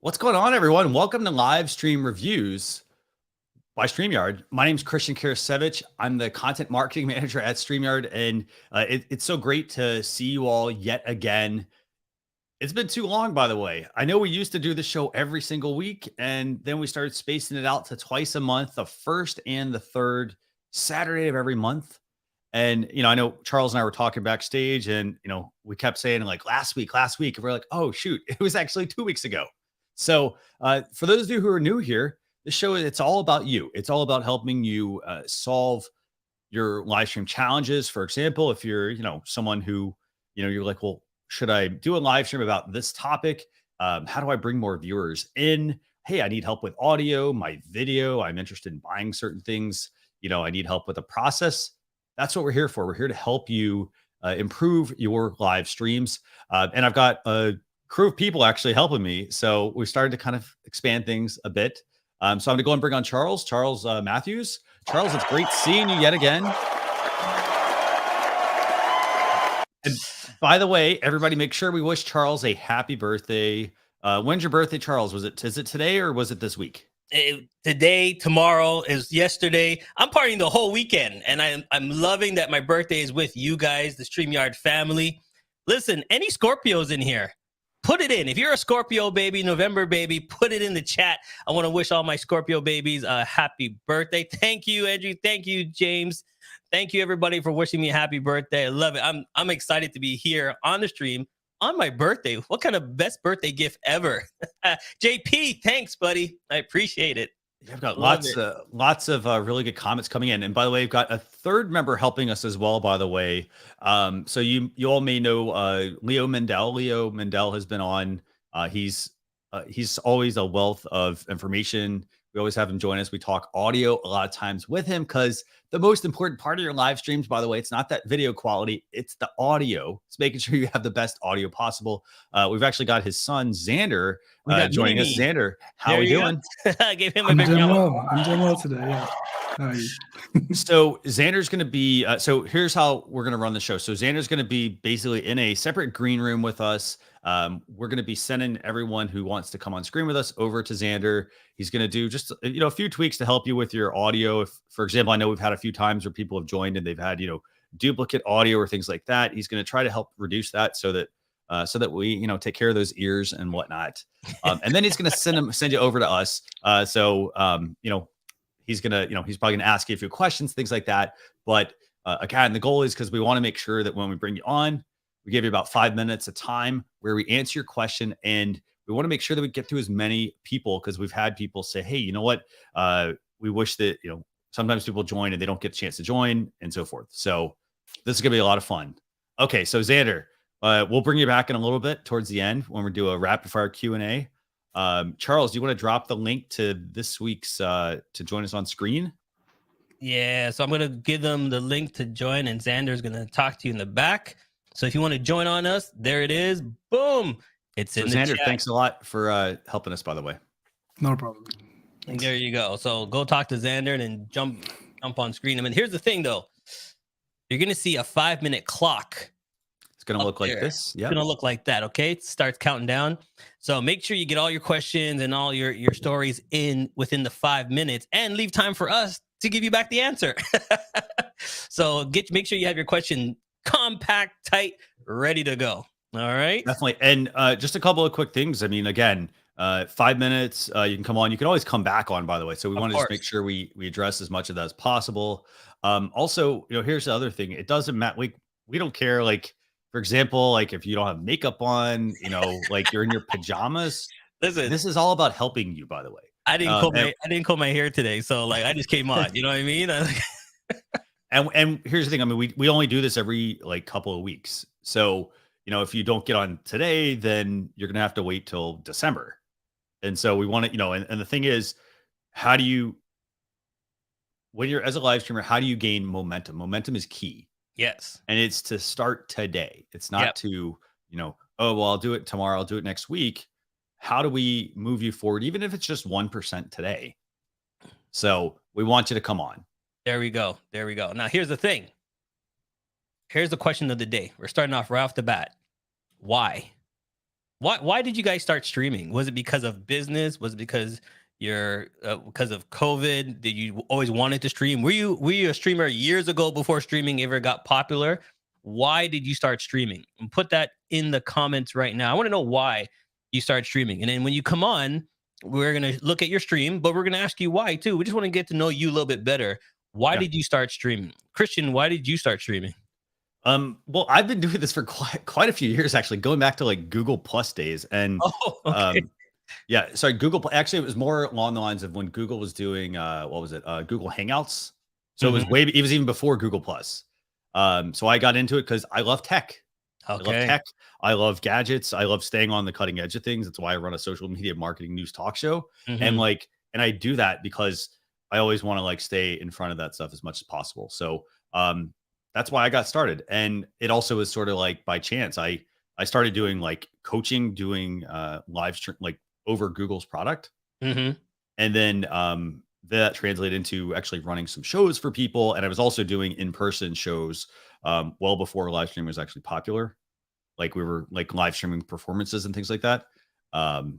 What's going on, everyone? Welcome to Livestream Reviews by StreamYard. My name is Christian Karasiewicz. I'm the content marketing manager at StreamYard, and it's so great to see you all yet again. It's been too long, by the way. I know we used to do the show every single week, and then we started spacing it out to twice a month, the first and the third Saturday of every month. And, I know Charles and I were talking backstage, and, we kept saying like last week, and we're like, oh, shoot, it was actually 2 weeks ago. So for those of you who are new here, the show, it's all about you. It's all about helping you solve your live stream challenges. For example, if you're, someone who, you're like, well, should I do a live stream about this topic? How do I bring more viewers in? Hey, I need help with audio, my video. I'm interested in buying certain things. I need help with the process. That's what we're here for. We're here to help you improve your live streams. And I've got a crew of people actually helping me. So we started to kind of expand things a bit. So I'm going to go and bring on Charles Matthews. Charles, it's great seeing you yet again. And by the way, everybody, make sure we wish Charles a happy birthday. When's your birthday, Charles? Is it today or was it this week? Today, tomorrow, is yesterday. I'm partying the whole weekend, and I'm loving that my birthday is with you guys, the StreamYard family. Listen, any Scorpios in here? Put it in. If you're a Scorpio baby, November baby, put it in the chat. I want to wish all my Scorpio babies a happy birthday. Thank you, Andrew. Thank you, James. Thank you, everybody, for wishing me a happy birthday. I love it. I'm excited to be here on the stream on my birthday. What kind of best birthday gift ever? JP, thanks, buddy. I appreciate it. I've got lots of really good comments coming in. And by the way, we've got a third member helping us as well, by the way. So you all may know Leo Mendel. Leo Mendel has been on. He's always a wealth of information. We always have him join us. We talk audio a lot of times with him because the most important part of your live streams, by the way, it's not that video quality, it's the audio. It's making sure you have the best audio possible. We've actually got his son, Xander, joining us. Xander, how are we doing? I gave him a big round. I'm doing well today, yeah. How are you? So Xander's going to be, so here's how we're going to run the show. So Xander's going to be basically in a separate green room with us. We're going to be sending everyone who wants to come on screen with us over to Xander. He's going to do just, a few tweaks to help you with your audio. If, for example, I know we've had a few times where people have joined and they've had, duplicate audio or things like that. He's going to try to help reduce that so that we, take care of those ears and whatnot. And then he's going to send you over to us. He's going to, he's probably going to ask you a few questions, things like that. But again, the goal is because we want to make sure that when we bring you on, we give you about 5 minutes of time where we answer your question, and we want to make sure that we get through as many people, because we've had people say, hey, you know what? We wish that, sometimes people join and they don't get a chance to join and so forth. So this is going to be a lot of fun. Okay. So Xander, we'll bring you back in a little bit towards the end when we do a rapid fire Q&A. Charles, do you want to drop the link to this week's, to join us on screen? Yeah. So I'm going to give them the link to join, and Xander's going to talk to you in the back. So if you want to join on us, there it is. Boom. It's in the Xander, chat. thanks a lot for helping us, by the way. No problem. And there you go. So go talk to Xander and then jump on screen. I mean, here's the thing, though. You're going to see a 5-minute clock. It's going to look like this. Yeah. It's going to look like that. Okay. It starts counting down. So make sure you get all your questions and all your stories in within the 5 minutes, and leave time for us to give you back the answer. So make sure you have your question compact, tight, ready to go. All right. Definitely. And just a couple of quick things. I mean, again, 5 minutes, you can come on. You can always come back on, by the way. So we want to just make sure we address as much of that as possible. Also, here's the other thing. It doesn't matter. We don't care. Like, for example, like if you don't have makeup on, like you're in your pajamas. Listen, this is all about helping you, by the way. I didn't comb my hair today. So like, I just came on, you know what I mean? And here's the thing. I mean, we only do this every like couple of weeks. So, if you don't get on today, then you're gonna have to wait till December. And so we want to, and the thing is, how do you when you're as a live streamer, how do you gain momentum? Momentum is key. Yes. And it's to start today. It's not Yep. to, oh, well, I'll do it tomorrow, I'll do it next week. How do we move you forward, even if it's just 1% today? So we want you to come on. There we go. There we go. Now, here's the thing. Here's the question of the day. We're starting off right off the bat. Why? Why did you guys start streaming? Was it because of business? Was it because because of COVID? Did you always wanted to stream? Were you a streamer years ago before streaming ever got popular? Why did you start streaming? And put that in the comments right now. I want to know why you started streaming. And then when you come on, we're going to look at your stream, but we're going to ask you why too. We just want to get to know you a little bit better. Why did you start streaming? Christian, why did you start streaming? Well, I've been doing this for quite a few years, actually, going back to like Google Plus days. And okay. Sorry, actually, it was more along the lines of when Google was doing what was it? Google Hangouts. So it was even before Google Plus. So I got into it because I love tech. Okay. I love tech. I love gadgets. I love staying on the cutting edge of things. That's why I run a social media marketing news talk show. And I do that because I always want to like stay in front of that stuff as much as possible. So that's why I got started. And it also was sort of like by chance. I started doing like coaching, doing live stream, like over Google's product. And then that translated into actually running some shows for people. And I was also doing in-person shows well before live streaming was actually popular. Like we were like live streaming performances and things like that. And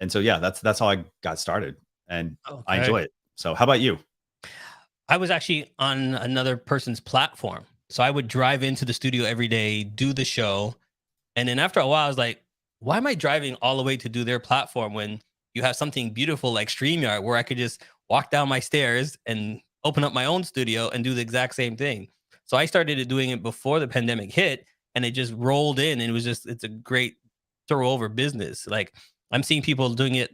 so, yeah, that's how I got started, and I enjoy it. So how about you? I was actually on another person's platform. So I would drive into the studio every day, do the show. And then after a while, I was like, why am I driving all the way to do their platform when you have something beautiful like StreamYard where I could just walk down my stairs and open up my own studio and do the exact same thing? So I started doing it before the pandemic hit, and it just rolled in, and it's a great throw over business. Like I'm seeing people doing it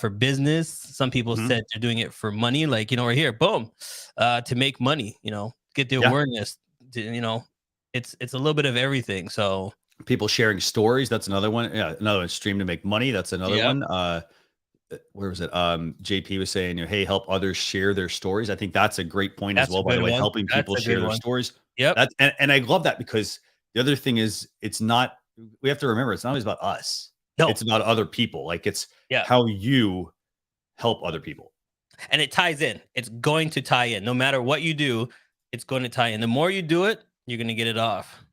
for business. Some people said they're doing it for money. Like, right here, boom, to make money, get the awareness. It's a little bit of everything. So people sharing stories. That's another one. Yeah. Another one. Stream to make money. That's another one. Where was it? JP was saying, hey, help others share their stories. I think that's a great point as well, by the way, helping people share their stories. Yep. And I love that, because the other thing is we have to remember, it's not always about us. No. It's about other people. Like it's how you help other people. And it ties in. It's going to tie in. No matter what you do, it's going to tie in. The more you do it, you're going to get it off.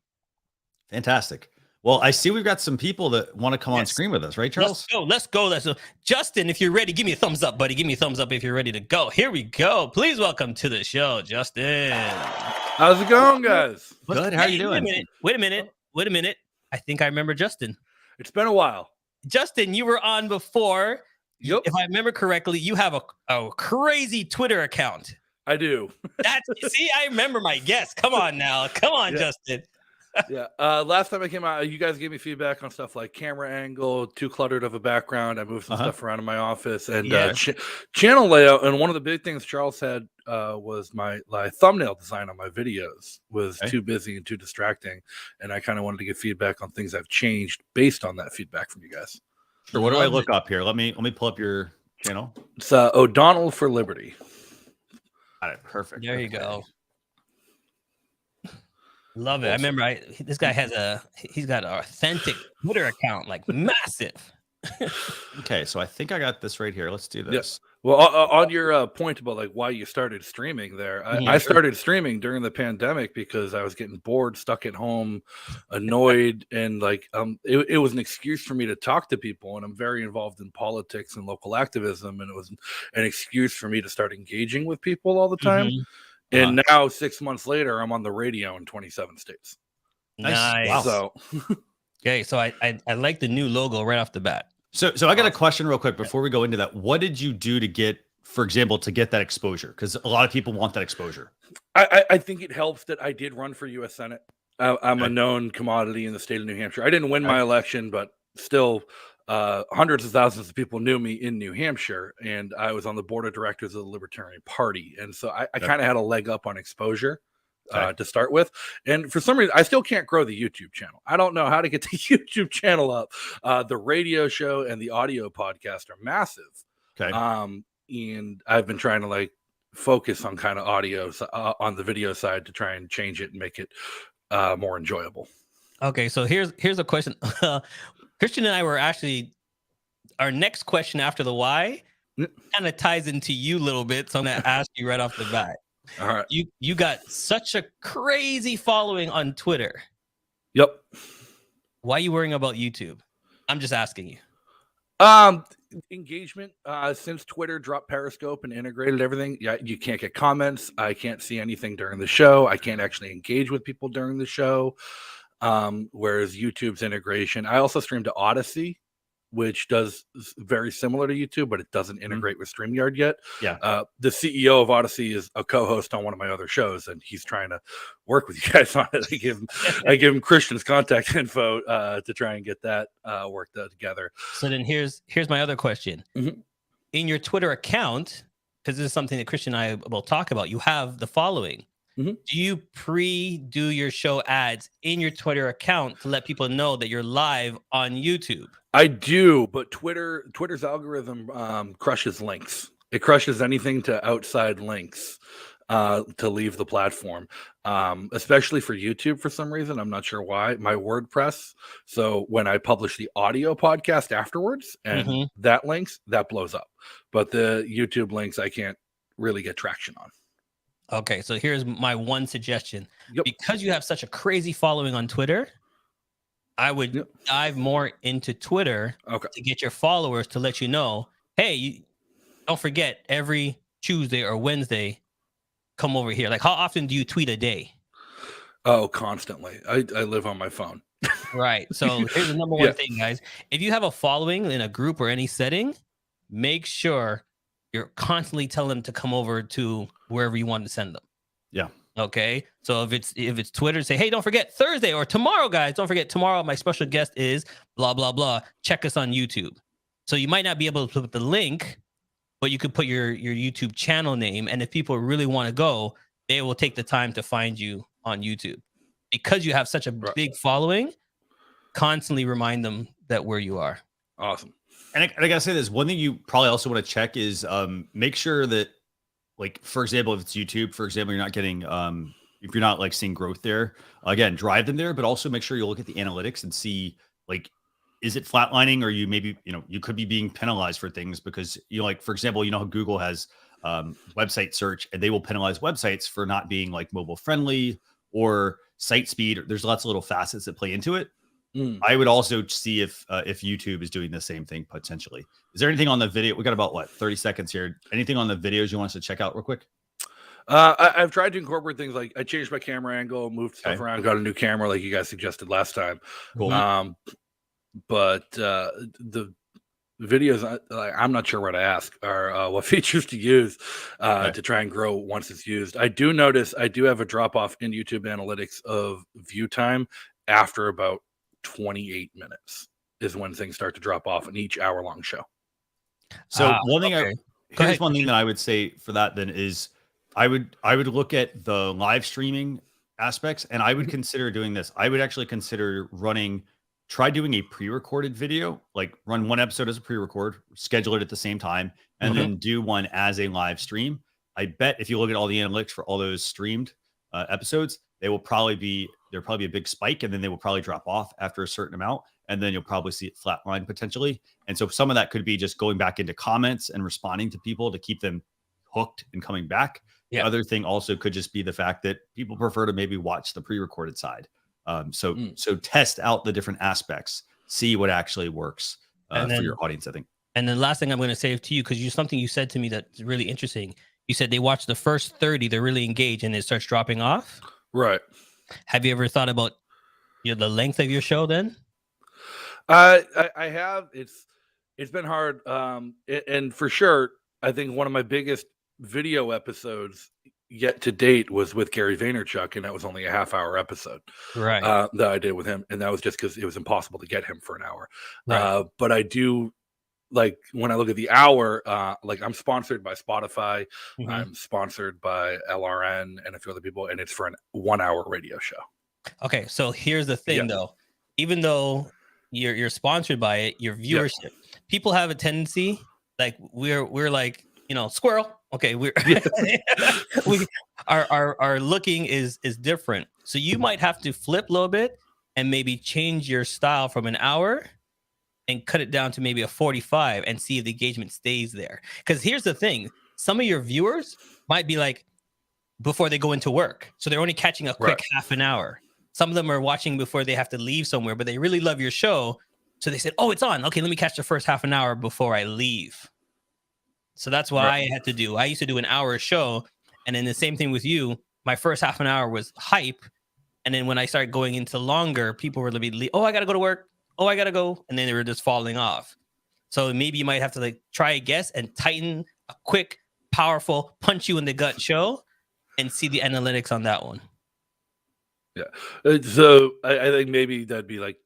Fantastic. Well, I see we've got some people that want to come on screen with us, right, Charles? Let's go. Justin, if you're ready, give me a thumbs up, buddy. Give me a thumbs up if you're ready to go. Here we go. Please welcome to the show, Justin. How's it going, guys? Good. How are you doing? Wait a minute. I think I remember Justin. It's been a while. Justin, you were on before. Yep. If I remember correctly, you have a crazy Twitter account. I do. See, I remember my guess. Come on now. Come on, Justin. Last time I came out, you guys gave me feedback on stuff like camera angle, too cluttered of a background. I moved some stuff around in my office, and channel layout. And one of the big things Charles said was my thumbnail design on my videos was too busy and too distracting. And I kind of wanted to get feedback on things I've changed based on that feedback from you guys. Sure. What do I look up here? Let me pull up your channel. It's O'Donnell for Liberty. Got it. Perfect. There you go. Love it. Awesome. I remember this guy he's got an authentic Twitter account, like massive. Okay, so I think I got this right here. Let's do this. Yes. Well, on your point about like why you started streaming there, I started streaming during the pandemic because I was getting bored, stuck at home, annoyed, and like it was an excuse for me to talk to people. And I'm very involved in politics and local activism, and it was an excuse for me to start engaging with people all the time. And now 6 months later, I'm on the radio in 27 states. Nice. Wow. So, okay. So I like the new logo right off the bat. So I got a question real quick before we go into that. What did you do to get, for example, to get that exposure? Because a lot of people want that exposure. I think it helps that I did run for U.S. Senate. I'm a known commodity in the state of New Hampshire. I didn't win my election, but still hundreds of thousands of people knew me in New Hampshire, and I was on the board of directors of the Libertarian Party. And so I kind of had a leg up on exposure. to start with. And for some reason, I still can't grow the YouTube channel. I don't know how to get the YouTube channel up. The radio show and the audio podcast are massive. Okay. And I've been trying to like focus on kind of audio on the video side to try and change it and make it more enjoyable. Okay, so here's a question. Christian and I were actually, our next question after the why kind of ties into you a little bit, so I'm gonna ask you right off the bat. All right. You got such a crazy following on Twitter. Yep. Why are you worrying about YouTube? I'm just asking you. Engagement. Since Twitter dropped Periscope and integrated everything, you can't get comments. I can't see anything during the show. I can't actually engage with people during the show. Whereas YouTube's integration, I also stream to Odyssey, which does very similar to YouTube, but it doesn't integrate with StreamYard yet. Yeah. The CEO of Odyssey is a co-host on one of my other shows, and he's trying to work with you guys on it. I give him Christian's contact info to try and get that worked out together. So then here's my other question. Mm-hmm. In your Twitter account, because this is something that Christian and I will talk about, you have the following. Mm-hmm. Do you pre-do your show ads in your Twitter account to let people know that you're live on YouTube? I do, but Twitter's algorithm crushes links. It crushes anything to outside links to leave the platform, especially for YouTube for some reason. I'm not sure why. My WordPress. So when I publish the audio podcast afterwards and that blows up. But the YouTube links, I can't really get traction on. Okay, so here's my one suggestion. Yep. Because you have such a crazy following on Twitter, I would dive more into Twitter to get your followers to let you know, hey, don't forget every Tuesday or Wednesday, come over here. Like, how often do you tweet a day? Oh, constantly. I live on my phone. Right. So here's the number one thing, guys. If you have a following in a group or any setting, make sure you're constantly telling them to come over to wherever you want to send them. Yeah. Okay. So if it's Twitter, say, hey, don't forget Thursday or tomorrow, guys. Don't forget tomorrow. My special guest is blah, blah, blah. Check us on YouTube. So you might not be able to put the link, but you could put your YouTube channel name. And if people really want to go, they will take the time to find you on YouTube. Because you have such a big following, constantly remind them that where you are. Awesome. And I gotta say this, one thing you probably also want to check is make sure that, like, for example, if it's YouTube, for example, you're not getting if you're not like seeing growth there, again, drive them there, but also make sure you look at the analytics and see, like, is it flatlining, or you maybe, you could be being penalized for things because, like, for example, how Google has website search, and they will penalize websites for not being like mobile friendly or site speed. There's lots of little facets that play into it. I would also see if YouTube is doing the same thing potentially. Is there anything on the video? We got about 30 seconds here. Anything on the videos you want us to check out real quick? I've tried to incorporate things like I changed my camera angle, moved stuff around, got a new camera like you guys suggested last time. Cool. But the videos, I'm not sure what to ask are what features to use to try and grow once it's used. I do notice I do have a drop off in YouTube analytics of view time after about 28 minutes is when things start to drop off in each hour-long show. So one thing here's one thing that I would say for that then is I would look at the live streaming aspects, and I would consider doing this. I would actually consider try doing a pre-recorded video, like run one episode as a pre-record, schedule it at the same time, and then do one as a live stream. I bet if you look at all the analytics for all those streamed episodes, there'll probably be a big spike, and then they will probably drop off after a certain amount, and then you'll probably see it flatline potentially. And so some of that could be just going back into comments and responding to people to keep them hooked and coming back. The other thing also could just be the fact that people prefer to maybe watch the pre-recorded side. So test out the different aspects, see what actually works for your audience, I think. And then last thing I'm going to say to you, because something you said to me that's really interesting. You said they watch the first 30, they're really engaged, and it starts dropping off. Right. Have you ever thought about the length of your show then? I have. It's been hard. And for sure, I think one of my biggest video episodes yet to date was with Gary Vaynerchuk, and that was only a half-hour episode, right? That I did with him, and that was just because it was impossible to get him for an hour. Right. But I do like when I look at the hour, like I'm sponsored by Spotify, Mhm. I'm sponsored by LRN and a few other people, and it's for an 1 hour radio show. Okay, so here's the thing, though. Even though you're sponsored by it, your viewership, people have a tendency, like we're like, squirrel. Okay, we our looking is different. So you might have to flip a little bit and maybe change your style from an hour and cut it down to maybe a 45 and see if the engagement stays there. Because here's the thing, some of your viewers might be like before they go into work, so they're only catching a quick half an hour. Some of them are watching before they have to leave somewhere, but they really love your show, so they said, oh, it's on, okay, let me catch the first half an hour before I leave. So that's what I had to do. I used to do an hour show, and then the same thing with you. My first half an hour was hype, and then when I started going into longer, people were literally, oh, I gotta go to work, oh, I gotta go, and then they were just falling off. So maybe you might have to like try a guess and tighten a quick, powerful, punch you in the gut show and see the analytics on that one. Yeah. So I think maybe that'd be like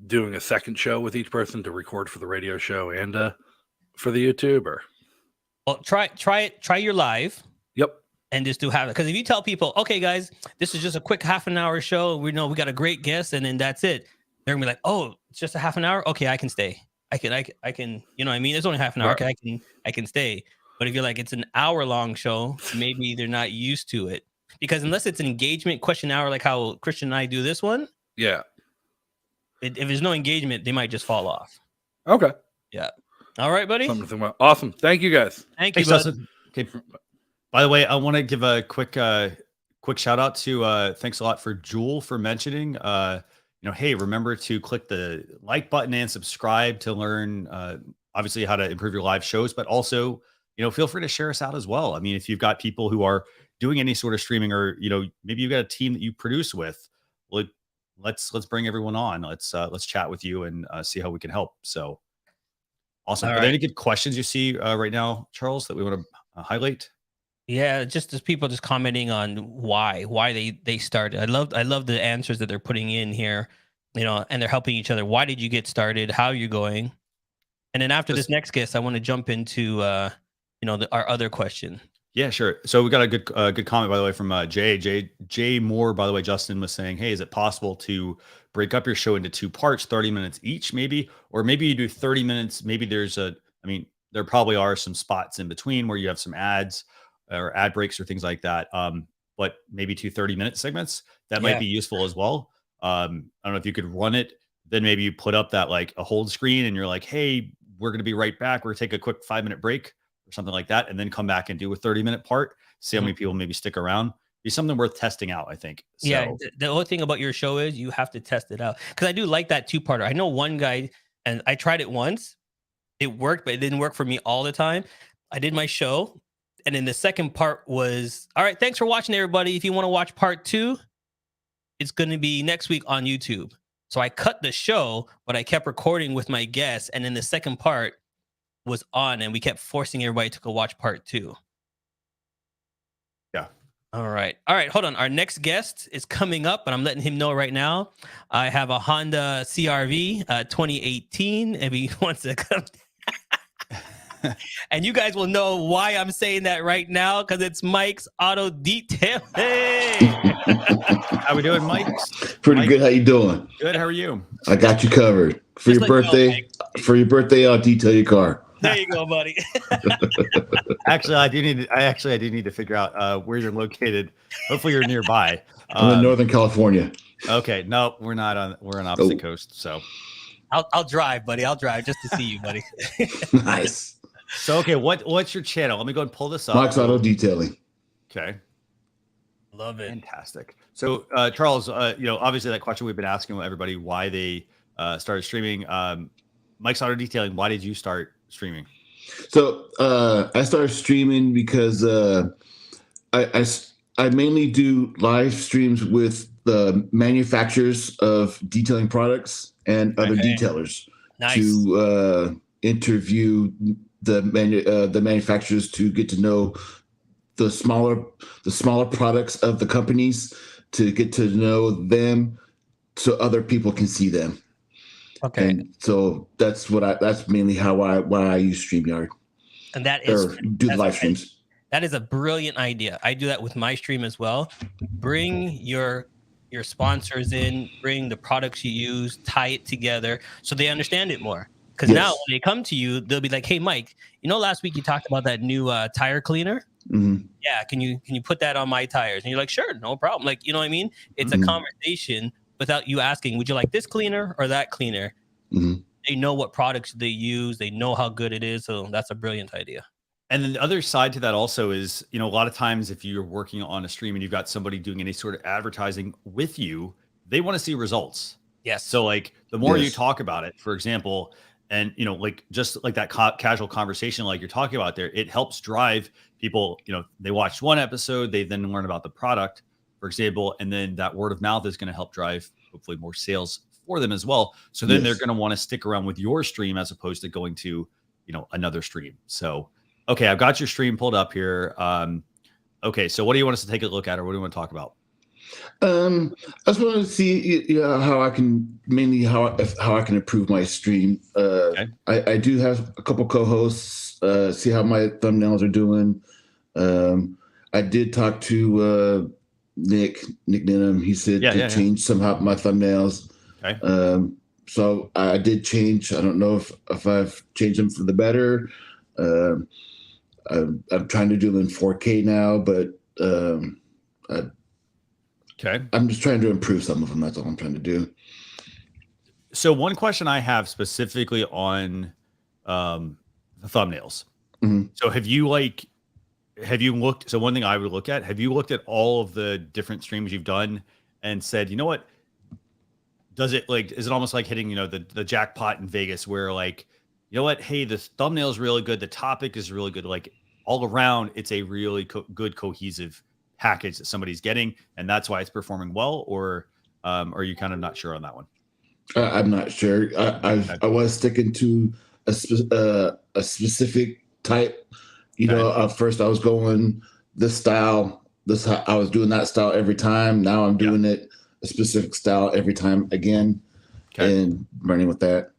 doing a second show with each person to record for the radio show and for the YouTube. Or well, try your live. Yep. And just do have it. Because if you tell people, okay, guys, this is just a quick half an hour show, we know we got a great guest, and then that's it. They're gonna be like, oh, it's just a half an hour. Okay, I can stay. I can. You know what I mean? It's only half an hour. Okay, I can stay. But if you're like, it's an hour long show, maybe they're not used to it. Because unless it's an engagement question hour, like how Christian and I do this one, if there's no engagement, they might just fall off. Okay. Yeah. All right, buddy. Something to think about. Awesome. Thank you, guys. Thank you, Thanks, bud. Justin. Okay. By the way, I want to give a quick shout out to thanks a lot for Jewel for mentioning. Hey, remember to click the like button and subscribe to learn obviously how to improve your live shows, but also feel free to share us out as well. I mean, if you've got people who are doing any sort of streaming, or maybe you've got a team that you produce with, let's bring everyone on. Let's chat with you and see how we can help. So awesome. Are there any good questions you see right now, Charles, that we want to highlight? Yeah, just as people just commenting on why they started. I love the answers that they're putting in here, and they're helping each other. Why did you get started? How are you going? And then after this next guest, I want to jump into our other question. Yeah, sure. So we got a good comment, by the way, from Jay Moore. By the way, Justin was saying, hey, is it possible to break up your show into 2 parts, 30 minutes each, maybe? Or maybe you do 30 minutes. Maybe there probably are some spots in between where you have some ads or ad breaks or things like that. But maybe 2 30-minute segments that might be useful as well. I don't know if you could run it, then maybe you put up that like a hold screen and you're like, hey, we're going to be right back. We're going to take a quick 5-minute break or something like that, and then come back and do a 30-minute part. See how many people maybe stick around. Be something worth testing out, I think. So, yeah. The only thing about your show is you have to test it out, because I do like that 2-parter. I know one guy, and I tried it once. It worked, but it didn't work for me all the time. I did my show, and then the second part was, all right, thanks for watching, everybody. If you want to watch part 2, it's going to be next week on YouTube. So I cut the show, but I kept recording with my guests, and then the second part was on, and we kept forcing everybody to go watch part 2. Yeah. All right. Hold on. Our next guest is coming up, and I'm letting him know right now. I have a Honda CRV 2018. If he wants to come. And you guys will know why I'm saying that right now, because it's Mike's Auto Detailing. How we doing, Mike? Pretty good. How you doing? Good. How are you? I got you covered for your birthday. For your birthday, I'll detail your car. There you go, buddy. Actually, I do need to figure out where you're located. Hopefully, you're nearby. I'm in Northern California. Okay. No, we're not on. We're on opposite coast. So I'll drive, buddy. I'll drive just to see you, buddy. Nice. So okay, what's your channel? Let me go and pull this up. Mike's Auto Detailing. Okay. Love it. Fantastic. So Charles, obviously that question we've been asking everybody, why they started streaming. Mike's Auto Detailing, why did you start streaming? So I started streaming because I mainly do live streams with the manufacturers of detailing products and other detailers to interview the manufacturers to get to know the smaller products of the companies, to get to know them so other people can see them. Okay. And so that's mainly why I use StreamYard. And that is do the live streams. That is a brilliant idea. I do that with my stream as well. Bring your sponsors in, bring the products you use, tie it together so they understand it more. Because now when they come to you, they'll be like, "Hey, Mike, last week you talked about that new tire cleaner. Mm-hmm. Yeah, can you put that on my tires?" And you're like, "Sure, no problem." Like, you know what I mean? It's a conversation without you asking, "Would you like this cleaner or that cleaner?" Mm-hmm. They know what products they use. They know how good it is. So that's a brilliant idea. And then the other side to that also is, a lot of times if you're working on a stream and you've got somebody doing any sort of advertising with you, they want to see results. Yes. So like the more you talk about it, for example, and, like just like that casual conversation, like you're talking about there, it helps drive people, they watched one episode, they then learn about the product, for example, and then that word of mouth is going to help drive hopefully more sales for them as well. So then they're going to want to stick around with your stream as opposed to going to, another stream. So, okay, I've got your stream pulled up here. Okay, so what do you want us to take a look at, or what do you want to talk about? I just want to see how I can improve my stream. I do have a couple co-hosts. See how my thumbnails are doing. I did talk to Nick Denham. He said to change somehow my thumbnails. Okay. So I did change. I don't know if I've changed them for the better. I'm trying to do them in 4K now, but I'm just trying to improve some of them. That's all I'm trying to do. So one question I have specifically on the thumbnails. Mm-hmm. So have you looked? So one thing I would look at, have you looked at all of the different streams you've done and said, you know what? Is it almost like hitting, the jackpot in Vegas where like, you know what? Hey, the thumbnail is really good. The topic is really good. Like all around, it's a really good cohesive package that somebody's getting, and that's why it's performing well. Or are you kind of not sure on that one? I'm not sure. I was sticking to a specific type. First I was going this style. I was doing that style every time. Now I'm doing it a specific style every time again, and running with that.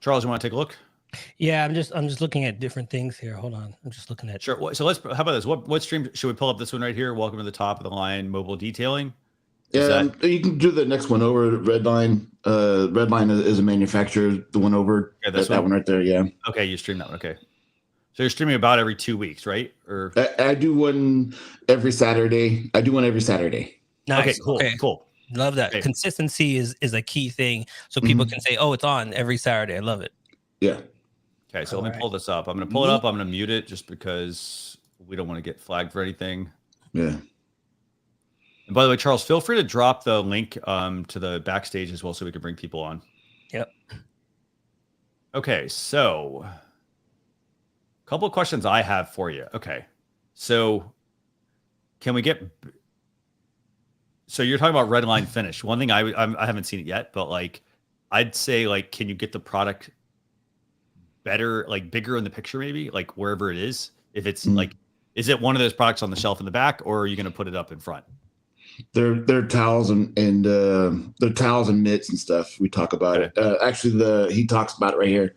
Charles, you want to take a look? Yeah, I'm just looking at different things here. Hold on, I'm just looking at. Sure. So how about this? What stream should we pull up? This one right here. Welcome to the top of the line, mobile detailing. You can do the next one over. Redline. Redline is a manufacturer. The one over. That one right there. Yeah. Okay, you stream that one. Okay. So you're streaming about every 2 weeks, right? Or I do one every Saturday. Nice. Okay, cool. Love that. Okay. Consistency is a key thing. So people can say, "Oh, it's on every Saturday." I love it. Yeah. Okay, so let me pull this up. I'm going to pull it up. I'm going to mute it just because we don't want to get flagged for anything. Yeah. And by the way, Charles, feel free to drop the link to the backstage as well so we can bring people on. Yep. Okay, so a couple of questions I have for you. Okay, so can we get... So you're talking about red line finish. One thing I haven't seen it yet, but like I'd say like, can you get the product better, like bigger in the picture, maybe like wherever it is? If it's like, is it one of those products on the shelf in the back, or are you going to put it up in front? They're towels and they're towels and mitts and stuff. We talk about it. Actually, he talks about it right here.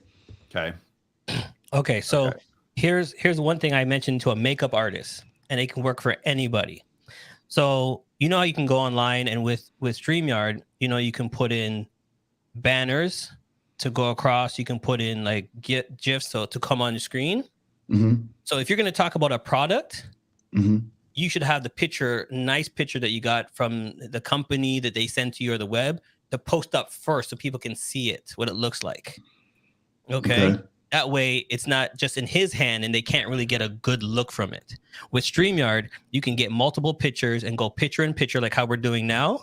Okay. So here's one thing I mentioned to a makeup artist, and it can work for anybody. So how you can go online and with StreamYard, you can put in banners to go across. You can put in like GIFs to come on the screen. Mm-hmm. So if you're going to talk about a product, you should have the nice picture that you got from the company that they sent to you or the web to post up first so people can see it, what it looks like. Okay. That way it's not just in his hand and they can't really get a good look from it. With StreamYard, you can get multiple pictures and go picture in picture like how we're doing now.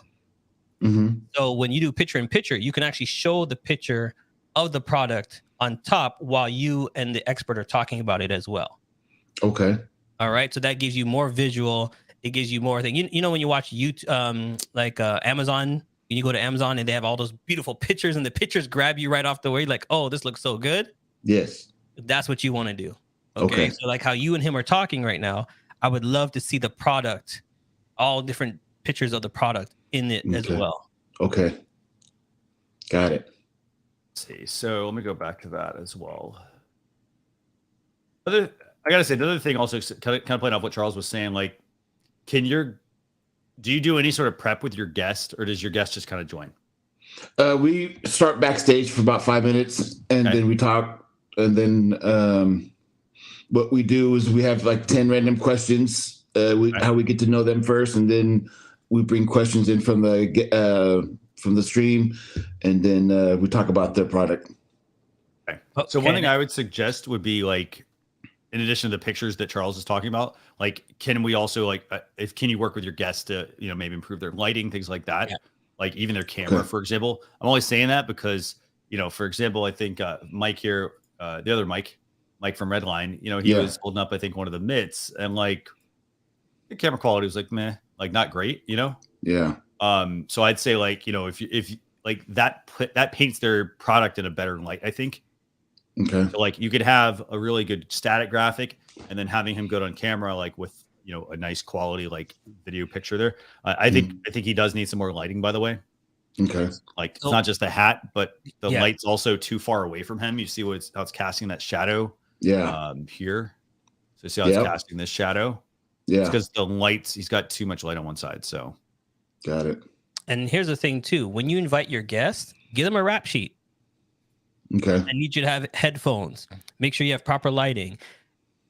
Mm-hmm. So when you do picture in picture, you can actually show the picture of the product on top while you and the expert are talking about it as well. Okay. All right. So that gives you more visual. It gives you more thing. When you watch YouTube, Amazon, when you go to Amazon and they have all those beautiful pictures and the pictures grab you right off the way, like, oh, this looks so good. Yes. That's what you want to do. Okay. So like how you and him are talking right now, I would love to see the product, all different pictures of the product in it as well. Okay. Got it. Let's see. So let me go back to that as well. I gotta say, the other thing also kind of playing off what Charles was saying, like, do you do any sort of prep with your guest, or does your guest just kind of join? We start backstage for about 5 minutes, and then we talk, and then what we do is we have like 10 random questions. How we get to know them first, and then we bring questions in from the stream, and then we talk about their product. Okay. So one thing I would suggest would be, like, in addition to the pictures that Charles is talking about, like, can we also, like, can you work with your guests to, maybe improve their lighting, things like that? Yeah. Like even their camera, for example. I'm only saying that because, for example, I think Mike here, the other Mike from Redline, he was holding up, I think, one of the mitts, and like the camera quality was like meh, like not great, Yeah. So I'd say, like, if like that paints their product in a better light, I think. Okay. So, like, you could have a really good static graphic, and then having him good on camera, like with a nice quality, like, video picture there. I think he does need some more lighting, by the way. Okay. Like, it's not just the hat, but the light's also too far away from him. You see how it's casting that shadow. Yeah. Here. So see how it's casting this shadow. Yeah. It's because the lights, he's got too much light on one side. So. Got it. And here's the thing too: when you invite your guests, give them a rap sheet. Okay. I need you to have headphones. Make sure you have proper lighting.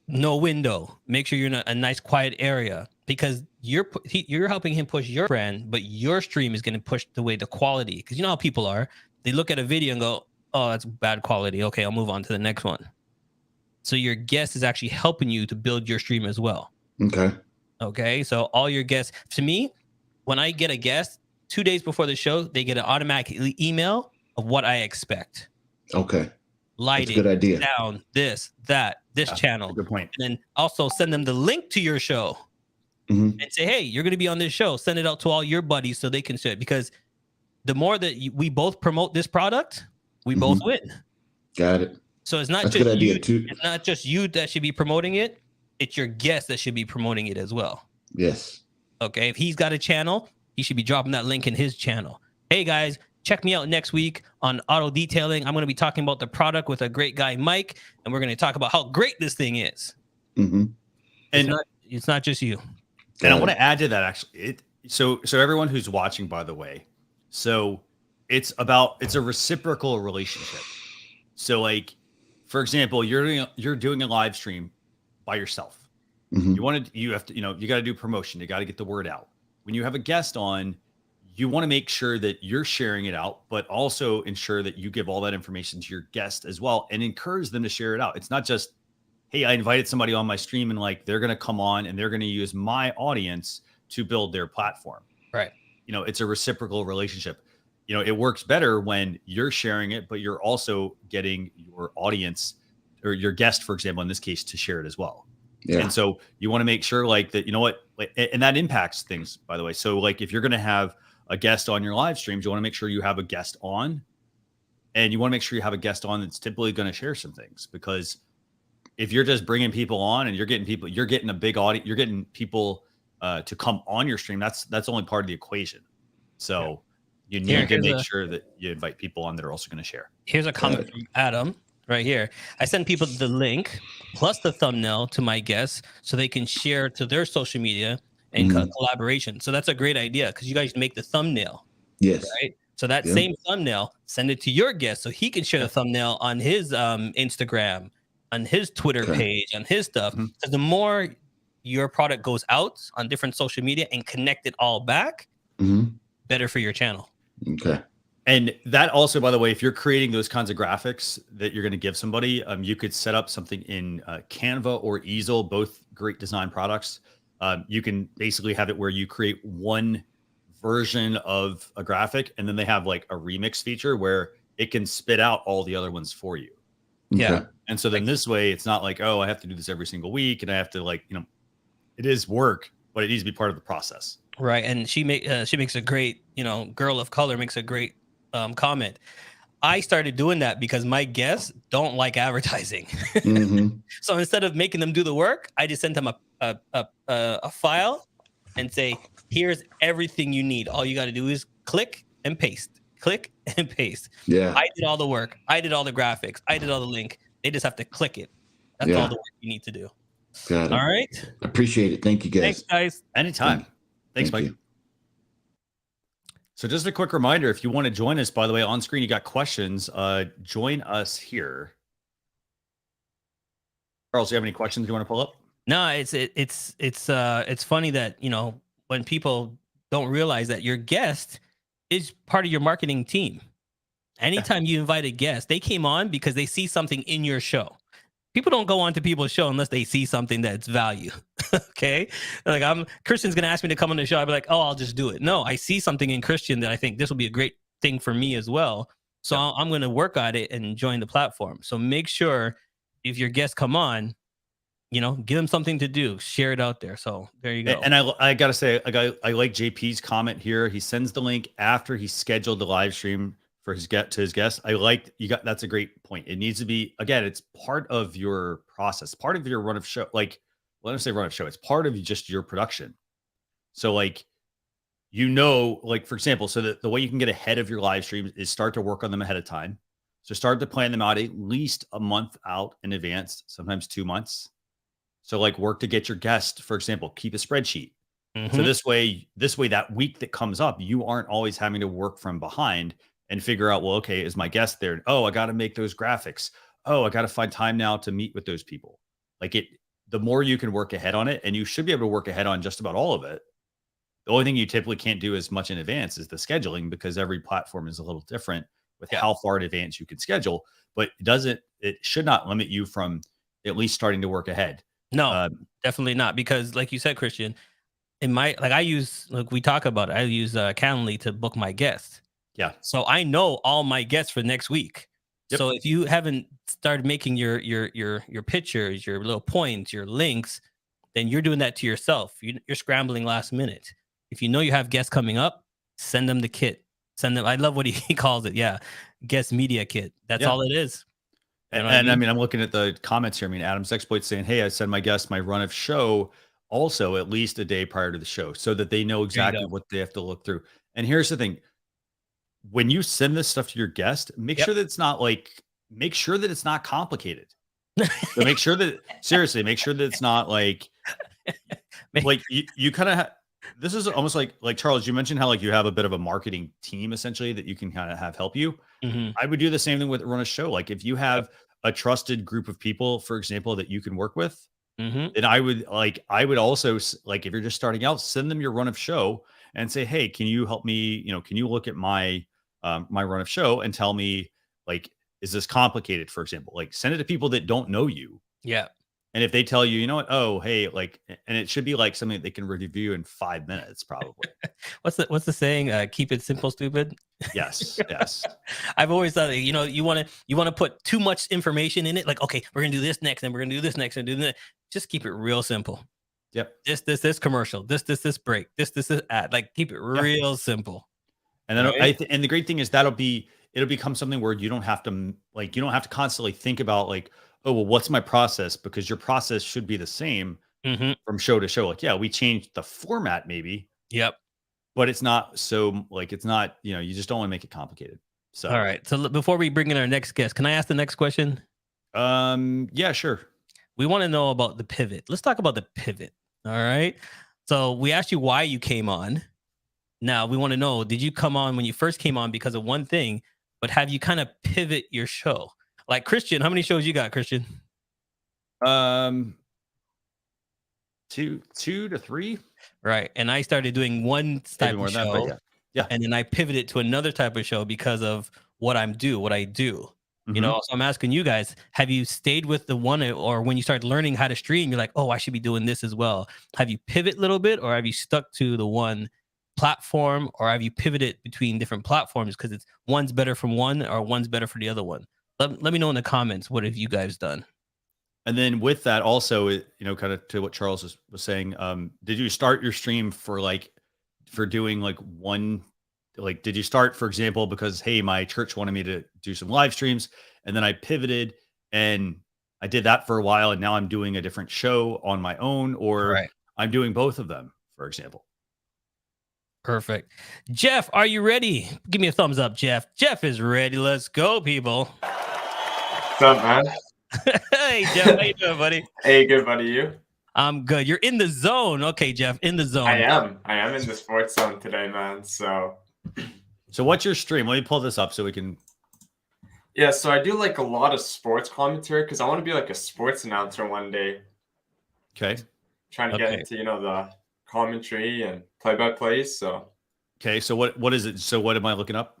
No window. Make sure you're in a nice quiet area, because you're helping him push your brand, but your stream is going to push the quality. Because you know how people are. They look at a video and go, "Oh, that's bad quality. Okay, I'll move on to the next one." So your guest is actually helping you to build your stream as well. Okay. Okay. So all your guests, to me, when I get a guest 2 days before the show, they get an automatic email of what I expect. Okay. Lighting, good idea. sound, this channel. Good point. And then also send them the link to your show and say, hey, you're going to be on this show. Send it out to all your buddies so they can share it. Because the more that we both promote this product, we both win. Got it. So it's not That's just a good idea you, too. It's not just you that should be promoting it. It's your guest that should be promoting it as well. Yes. Okay. If he's got a channel, he should be dropping that link in his channel. Hey guys, check me out next week on auto detailing. I'm going to be talking about the product with a great guy, Mike, and we're going to talk about how great this thing is. Mm-hmm. And it's not just you. And I want to add to that, actually. So everyone who's watching, by the way, so it's a reciprocal relationship. So, like, for example, you're doing a live stream by yourself. You have to, you got to do promotion. You got to get the word out. When you have a guest on, you want to make sure that you're sharing it out, but also ensure that you give all that information to your guest as well and encourage them to share it out. It's not just, hey, I invited somebody on my stream and, like, they're going to come on and they're going to use my audience to build their platform. Right. It's a reciprocal relationship. It works better when you're sharing it, but you're also getting your audience or your guest, for example, in this case, to share it as well. Yeah. And so you want to make sure, like, that, and that impacts things, by the way. So, like, if you're going to have a guest on your live streams, you want to make sure you have a guest on, and you want to make sure you have a guest on that's typically going to share some things, because if you're just bringing people on and you're getting a big audience, you're getting people to come on your stream. That's only part of the equation. So you need to make sure that you invite people on that are also going to share. Here's a comment from Adam right here. I send people the link plus the thumbnail to my guests so they can share to their social media and collaboration. So that's a great idea, because you guys make the thumbnail. Yes. Right. So that same thumbnail, send it to your guest so he can share the thumbnail on his Instagram, on his Twitter page, on his stuff. Because the more your product goes out on different social media and connect it all back, better for your channel. Okay. And that also, by the way, if you're creating those kinds of graphics that you're going to give somebody, you could set up something in Canva or Easel, both great design products. You can basically have it where you create one version of a graphic, and then they have, like, a remix feature where it can spit out all the other ones for you. Yeah. Okay. And so then this way, it's not like, oh, I have to do this every single week, and I have to, like, it is work, but it needs to be part of the process. Right. And she makes a great, girl of color makes a great comment. I started doing that because my guests don't like advertising. So instead of making them do the work, I just sent them a file and say, here's everything you need. All you got to do is click and paste. click and paste. Yeah. I did all the work. I did all the graphics. I did all the link. They just have to click it. That's all the work you need to do. Got it. All right. Appreciate it. Thank you, guys. Thanks, guys. Anytime. Thanks, Thank Mike. you. So just a quick reminder, if you want to join us, by the way, on screen, you got questions, join us here. Charles, do you have any questions you want to pull up? No, it's funny that, you know, when people don't realize that your guest is part of your marketing team. Anytime you invite a guest, they came on because they see something in your show. People don't go on to people's show unless they see something that's value. Okay. Like Christian's going to ask me to come on the show. I'll be like, oh, I'll just do it. No, I see something in Christian that I think this will be a great thing for me as well. So I'm going to work on it and join the platform. So make sure if your guests come on, you know, give them something to do, share it out there. So there you go. And I got to say, I like JP's comment here. He sends the link after he scheduled the live stream for his guests. That's a great point. It needs to be, again, it's part of your process, part of your run of show. Like, let us say run of show. It's part of just your production. So like, you know, like for example, so that the way you can get ahead of your live streams is start to work on them ahead of time. So start to plan them out at least a month out in advance, sometimes 2 months. So like work to get your guest, for example, keep a spreadsheet. So this way, that week that comes up, you aren't always having to work from behind and figure out, well, okay, is my guest there? Oh, I got to make those graphics. Oh, I got to find time now to meet with those people. Like the more you can work ahead on it, and you should be able to work ahead on just about all of it. The only thing you typically can't do as much in advance is the scheduling, because every platform is a little different with how far in advance you can schedule, but it should not limit you from at least starting to work ahead. No, definitely not. Because like you said, Christian, we talk about it. I use Calendly to book my guests. Yeah. So I know all my guests for next week. Yep. So if you haven't started making your pictures, your little points, your links, then you're doing that to yourself. You're scrambling last minute. If you know you have guests coming up, send them the kit. Send them. I love what he calls it. Yeah. Guest media kit. That's all it is. And I mean, I'm looking at the comments here. I mean, Adam's Exploit saying, hey, I send my guests my run of show also at least a day prior to the show so that they know exactly what they have to look through. And here's the thing. When you send this stuff to your guest, make sure that it's not complicated. So make sure that it's not like you kind of this is almost like Charles, you mentioned how like you have a bit of a marketing team essentially that you can kind of have help you. I would do the same thing with run a show. Like if you have a trusted group of people, for example, that you can work with, then I would also like, if you're just starting out, send them your run of show and say, hey, can you help me? You know, can you look at my my run of show and tell me, like, is this complicated? For example, like send it to people that don't know you. Yeah. And if they tell you, you know what? Oh, hey, like, and it should be like something that they can review in 5 minutes, probably. What's the saying? Keep it simple, stupid. Yes. I've always thought, you know, you want to put too much information in it. Like, okay, we're gonna do this next, and we're gonna do this next, and do that. Just keep it real simple. Yep. This commercial. This break. This ad. Like, keep it real simple. And then and the great thing is it'll become something where you don't have to constantly think about like, oh, well, what's my process? Because your process should be the same from show to show. Like, yeah, we changed the format maybe. Yep. But it's not so like, it's not, you know, you just don't want to make it complicated. So, all right. So before we bring in our next guest, can I ask the next question? Yeah, sure. We want to know about the pivot. Let's talk about the pivot. All right. So we asked you why you came on. Now we want to know, did you come on when you first came on because of one thing, but have you kind of pivot your show? Like Christian, how many shows you got, Christian? 2 to 3. Right. And I started doing one type of show. Yeah. And then I pivoted to another type of show because of what I do. You know, so I'm asking you guys, have you stayed with the one, or when you start learning how to stream, you're like, oh, I should be doing this as well. Have you pivot a little bit, or have you stuck to the one platform, or have you pivoted between different platforms because it's one's better from one or one's better for the other one? Let me know in the comments, what have you guys done? And then with that also, you know, kind of to what Charles was saying, did you start your stream for doing like one, like, did you start, for example, because, hey, my church wanted me to do some live streams, and then I pivoted and I did that for a while, and now I'm doing a different show on my own, or I'm doing both of them, for example? Perfect. Jeff, are you ready? Give me a thumbs up, Jeff. Jeff is ready. Let's go, people. What's up, man? Hey, Jeff, how you doing, buddy? Hey, good, buddy. You? I'm good. You're in the zone. Okay, Jeff, in the zone. I am in the sports zone today, man. So what's your stream? Let me pull this up so we can. yeah, so I do like a lot of sports commentary because I want to be like a sports announcer one day. Okay. Trying to get into, the commentary and play-by-play. So okay, so what is it? So what am I looking up?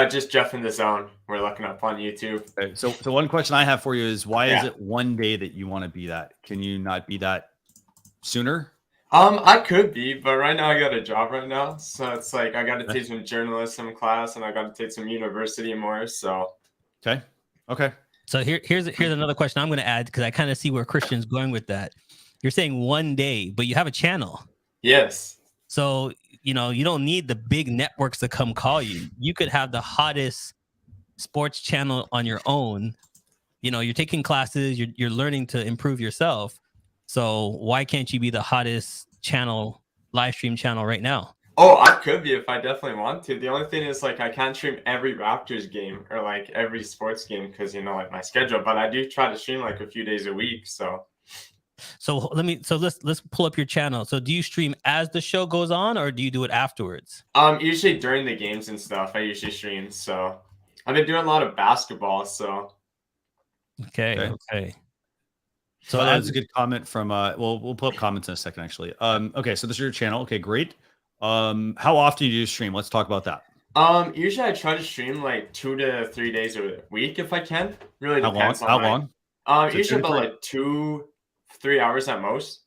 Just Jeff in the Zone. We're looking up on YouTube. Okay, so one question I have for you is why is it one day that you want to be that? Can you not be that sooner? I could be, but right now I got a job right now, so it's like I got to take some journalism class and I got to take some university more. So okay. So here's another question I'm going to add because I kind of see where Christian's going with that. You're saying one day, but you have a channel. Yes. So you don't need the big networks to come call you. You could have the hottest sports channel on your own. You're taking classes, you're learning to improve yourself. So why can't you be the hottest channel, live stream channel right now? Oh, I could be if I definitely want to. The only thing is like I can't stream every Raptors game or like every sports game because like my schedule. But I do try to stream like a few days a week. So let's pull up your channel. So do you stream as the show goes on or do you do it afterwards? Usually during the games and stuff, I usually stream. So I've been doing a lot of basketball. So okay. So that's a good comment from we'll pull up comments in a second actually. Okay, so this is your channel. Okay, great. How often do you stream? Let's talk about that. Usually I try to stream like 2 to 3 days a week if I can. Really depends on how long? Usually about like 2-3 hours at most.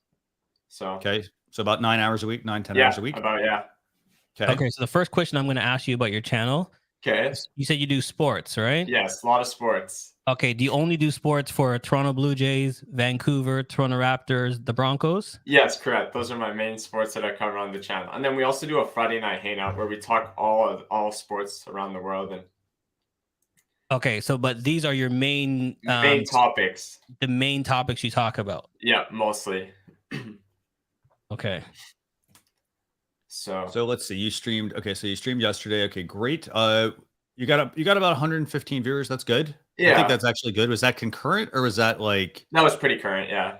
So okay, so about 9 hours a week, 9-10 hours a week. Okay, so the first question I'm going to ask you about your channel. Okay. You said you do sports, right? Yes, a lot of sports. Okay, do you only do sports for Toronto Blue Jays, Vancouver, Toronto Raptors, the Broncos? Yes, correct. Those are my main sports that I cover on the channel. And then we also do a Friday night hangout where we talk all sports around the world. And okay, so but these are your main topics. The main topics you talk about. Yeah, mostly. Okay. So let's see. You streamed. Okay, so you streamed yesterday. Okay, great. You got about 115 viewers. That's good. Yeah, I think that's actually good. Was that concurrent or was that like? That was pretty current. Yeah.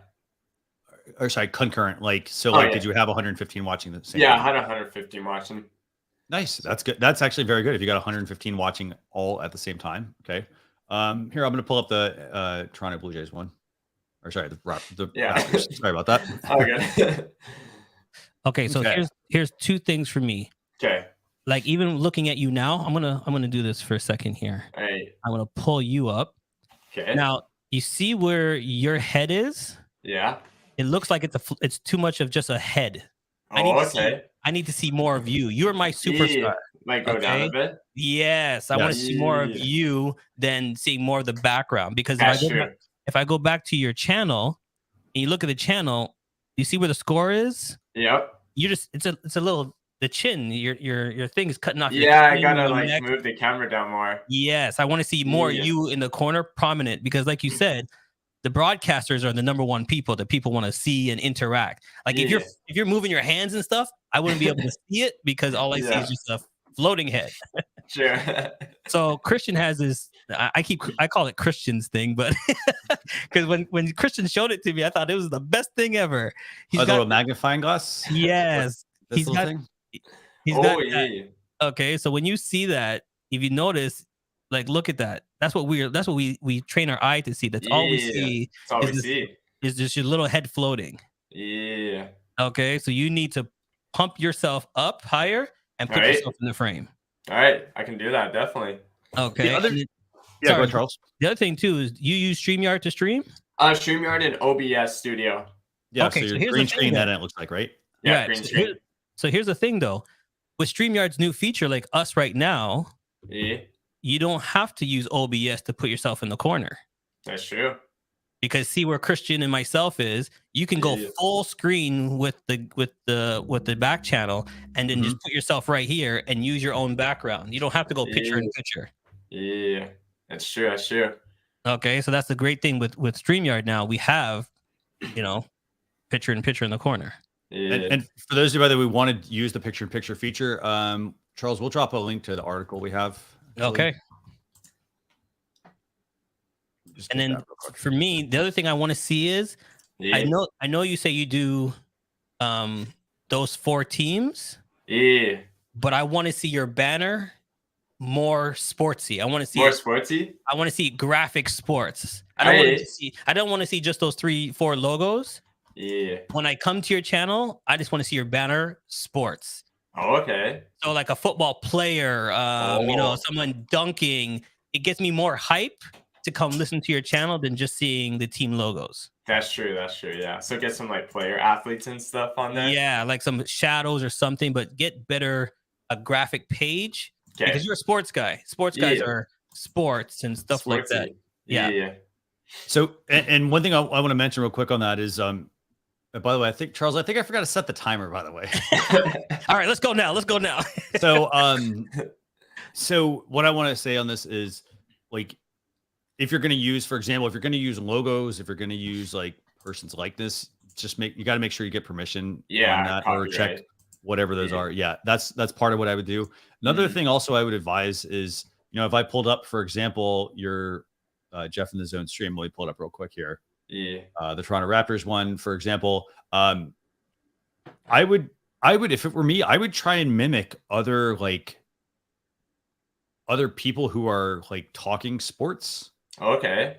Or sorry, concurrent. Like so. Did you have 115 watching the same? Yeah, I had 115 watching. Nice. That's good. That's actually very good. If you got 115 watching all at the same time. Okay. Here I'm going to pull up the Toronto Blue Jays one. Or sorry, the Raptors. Sorry about that. Okay. Okay, so here's two things for me. Okay. Like even looking at you now, I'm gonna do this for a second here. All right. I'm gonna pull you up. Okay. Now you see where your head is. Yeah. It looks like it's too much of just a head. Oh, I need to see more of you. You're my superstar. Might go down a bit. Yes, I want to see more of you than seeing more of the background. Because if I go back to your channel and you look at the channel, you see where the score is. Yep. It's a little the chin. Your thing is cutting off. Yeah, I gotta like move the camera down more. Yes, I want to see more you in the corner, prominent, because like you said, the broadcasters are the number one people that people want to see and interact. Like if you're moving your hands and stuff, I wouldn't be able to see it because all I see is just a floating head. Sure. So Christian has this. I call it Christian's thing, but because when Christian showed it to me, I thought it was the best thing ever. He's got a little magnifying glass. Yes, he's got. Thing? He's got that. Okay, so when you see that, if you notice, like look at that. That's what we train our eye to see. That's all we see. That's all we see. Is just your little head floating. Yeah. Okay, so you need to pump yourself up higher and put yourself in the frame. All right, I can do that definitely. Okay. Go ahead, Charles. The other thing too is you use StreamYard to stream? StreamYard and OBS Studio. Yeah, okay, so you're green screen that it looks like, right? Yeah, green screen. So here's the thing though. With StreamYard's new feature, like us right now, you don't have to use OBS to put yourself in the corner. That's true. Because see where Christian and myself is, you can go full screen with the back channel and then just put yourself right here and use your own background. You don't have to go picture in picture. Yeah, that's true. That's true. Okay, so that's the great thing with StreamYard now. We have, picture in picture in the corner. Yeah. And for those of you that we wanted to use the picture-in-picture feature, Charles, we'll drop a link to the article we have. Actually. Okay. Just And get then that real quick. for me, the other thing I want to see is Yeah. I know you say you do those 4 teams, Yeah. but I want to see your banner more sportsy. I want to see More sportsy. I want to see graphic sports. I don't want to see just those 3-4 logos. Yeah. When I come to your channel, I just want to see your banner sports. Oh, okay. So like a football player, you know, someone dunking. It gets me more hype to come listen to your channel than just seeing the team logos. That's true. That's true. Yeah. So get some like player athletes and stuff on there. Yeah, like some shadows or something, but get better a graphic page because you're a sports guy. Sports guys are sports and stuff like that. Yeah. So, and one thing I want to mention real quick on that is, by the way, I think I forgot to set the timer, by the way. All right, let's go now. So what I want to say on this is, like, if you're going to use, for example, if you're going to use logos, if you're going to use like person's likeness, you got to make sure you get permission on that or check whatever those are. Yeah, that's part of what I would do. Another thing also I would advise is, you know, if I pulled up, for example, your Jeff in the Zone stream, let me pull it up real quick here. Yeah. The Toronto Raptors one, for example, I would, if it were me, I would try and mimic other people who are like talking sports. Okay.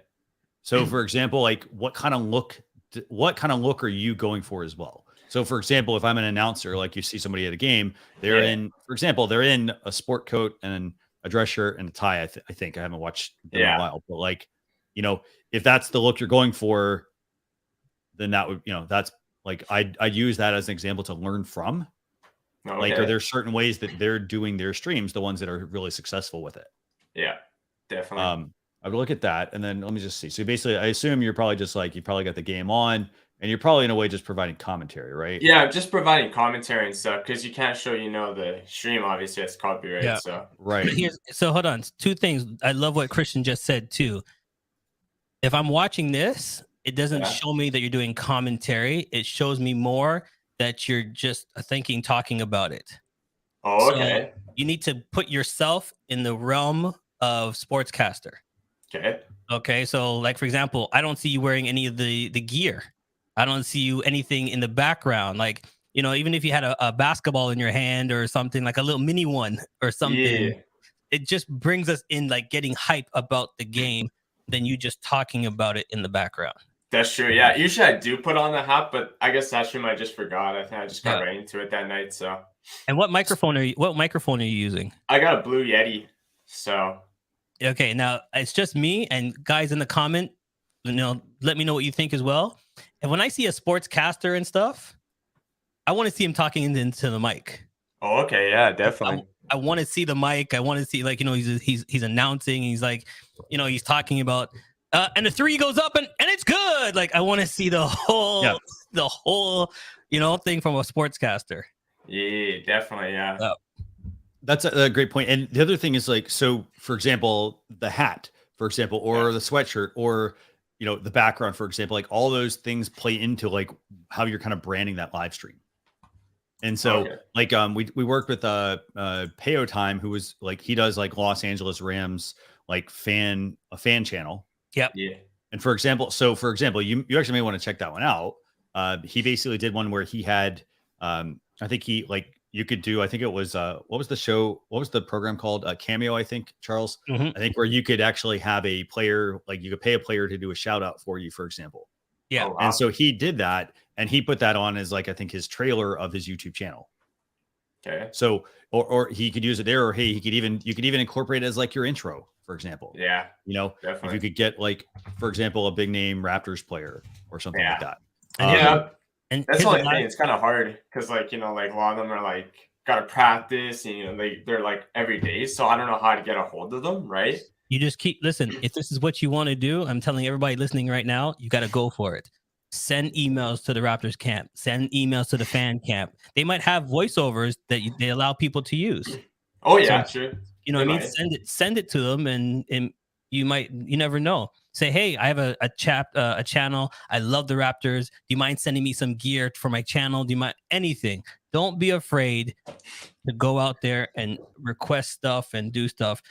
So for example, like what kind of look are you going for as well? So for example, if I'm an announcer, like you see somebody at a game, they're in a sport coat and a dress shirt and a tie. I think I haven't watched them in a while, but like, you know, if that's the look you're going for, then that would, you know, that's like, I'd use that as an example to learn from. Okay. Like, are there certain ways that they're doing their streams, the ones that are really successful with it? Yeah, definitely. I would look at that, and then let me just see. So basically, I assume you're probably just like, you probably got the game on, and you're probably in a way just providing commentary, right? Yeah, just providing commentary and stuff because you can't show, you know, the stream. Obviously, it's copyright. Yeah. So Right. So hold on. 2 things. I love what Christian just said too. If I'm watching this, it doesn't show me that you're doing commentary. It shows me more that you're just talking about it. Oh, okay. So you need to put yourself in the realm of sportscaster. Okay. So like, for example, I don't see you wearing any of the gear. I don't see you anything in the background. Like, you know, even if you had a basketball in your hand or something, like a little mini one or something, it just brings us in, like getting hype about the game than you just talking about it in the background. That's true. Yeah. Usually I do put on the hat, but I guess that stream I just forgot. I think I just got right into it that night. So. And what microphone are you using? I got a Blue Yeti. So. Okay. Now it's just me, and guys in the comment, you know, let me know what you think as well. And when I see a sportscaster and stuff, I want to see him talking into the mic. Oh, okay. Yeah, definitely. I want to see the mic. I want to see, like, you know, he's announcing. He's like, you know, he's talking about, and the 3 goes up and it's good. Like, I want to see the whole, you know, thing from a sportscaster. Yeah, definitely. Yeah. That's a great point. And the other thing is, like, so for example, the hat, for example, or the sweatshirt, or, you know, the background, for example, like all those things play into like how you're kind of branding that live stream. And so like, we worked with Payo Time, who was like, he does like Los Angeles Rams, like a fan channel. Yep. Yeah. And for example, you actually may want to check that one out. He basically did one where he had, I think he, like, you could do, I think it was, what was the program called? Cameo, I think, Charles. I think where you could actually have a player, like you could pay a player to do a shout out for you, for example. Yeah. Oh, wow. And so he did that, and he put that on as, like, I think his trailer of his YouTube channel. Okay. So, or he could use it there, or hey, you could even incorporate it as like your intro, for example. Yeah. You know, definitely. if you could get, like, for example, a big name Raptors player or something like that. And that's the only thing. It's kind of hard because, like, you know, like a lot of them are like got to practice, and, you know, they're like every day. So I don't know how to get a hold of them. Right. You just listen. If this is what you want to do, I'm telling everybody listening right now, you got to go for it. Send emails to the Raptors camp. Send emails to the fan camp. They might have voiceovers that they allow people to use. Oh yeah, sure. You know what I mean? Send it to them, and you never know. Say, hey, I have a channel. I love the Raptors. Do you mind sending me some gear for my channel? Do you mind anything? Don't be afraid to go out there and request stuff and do stuff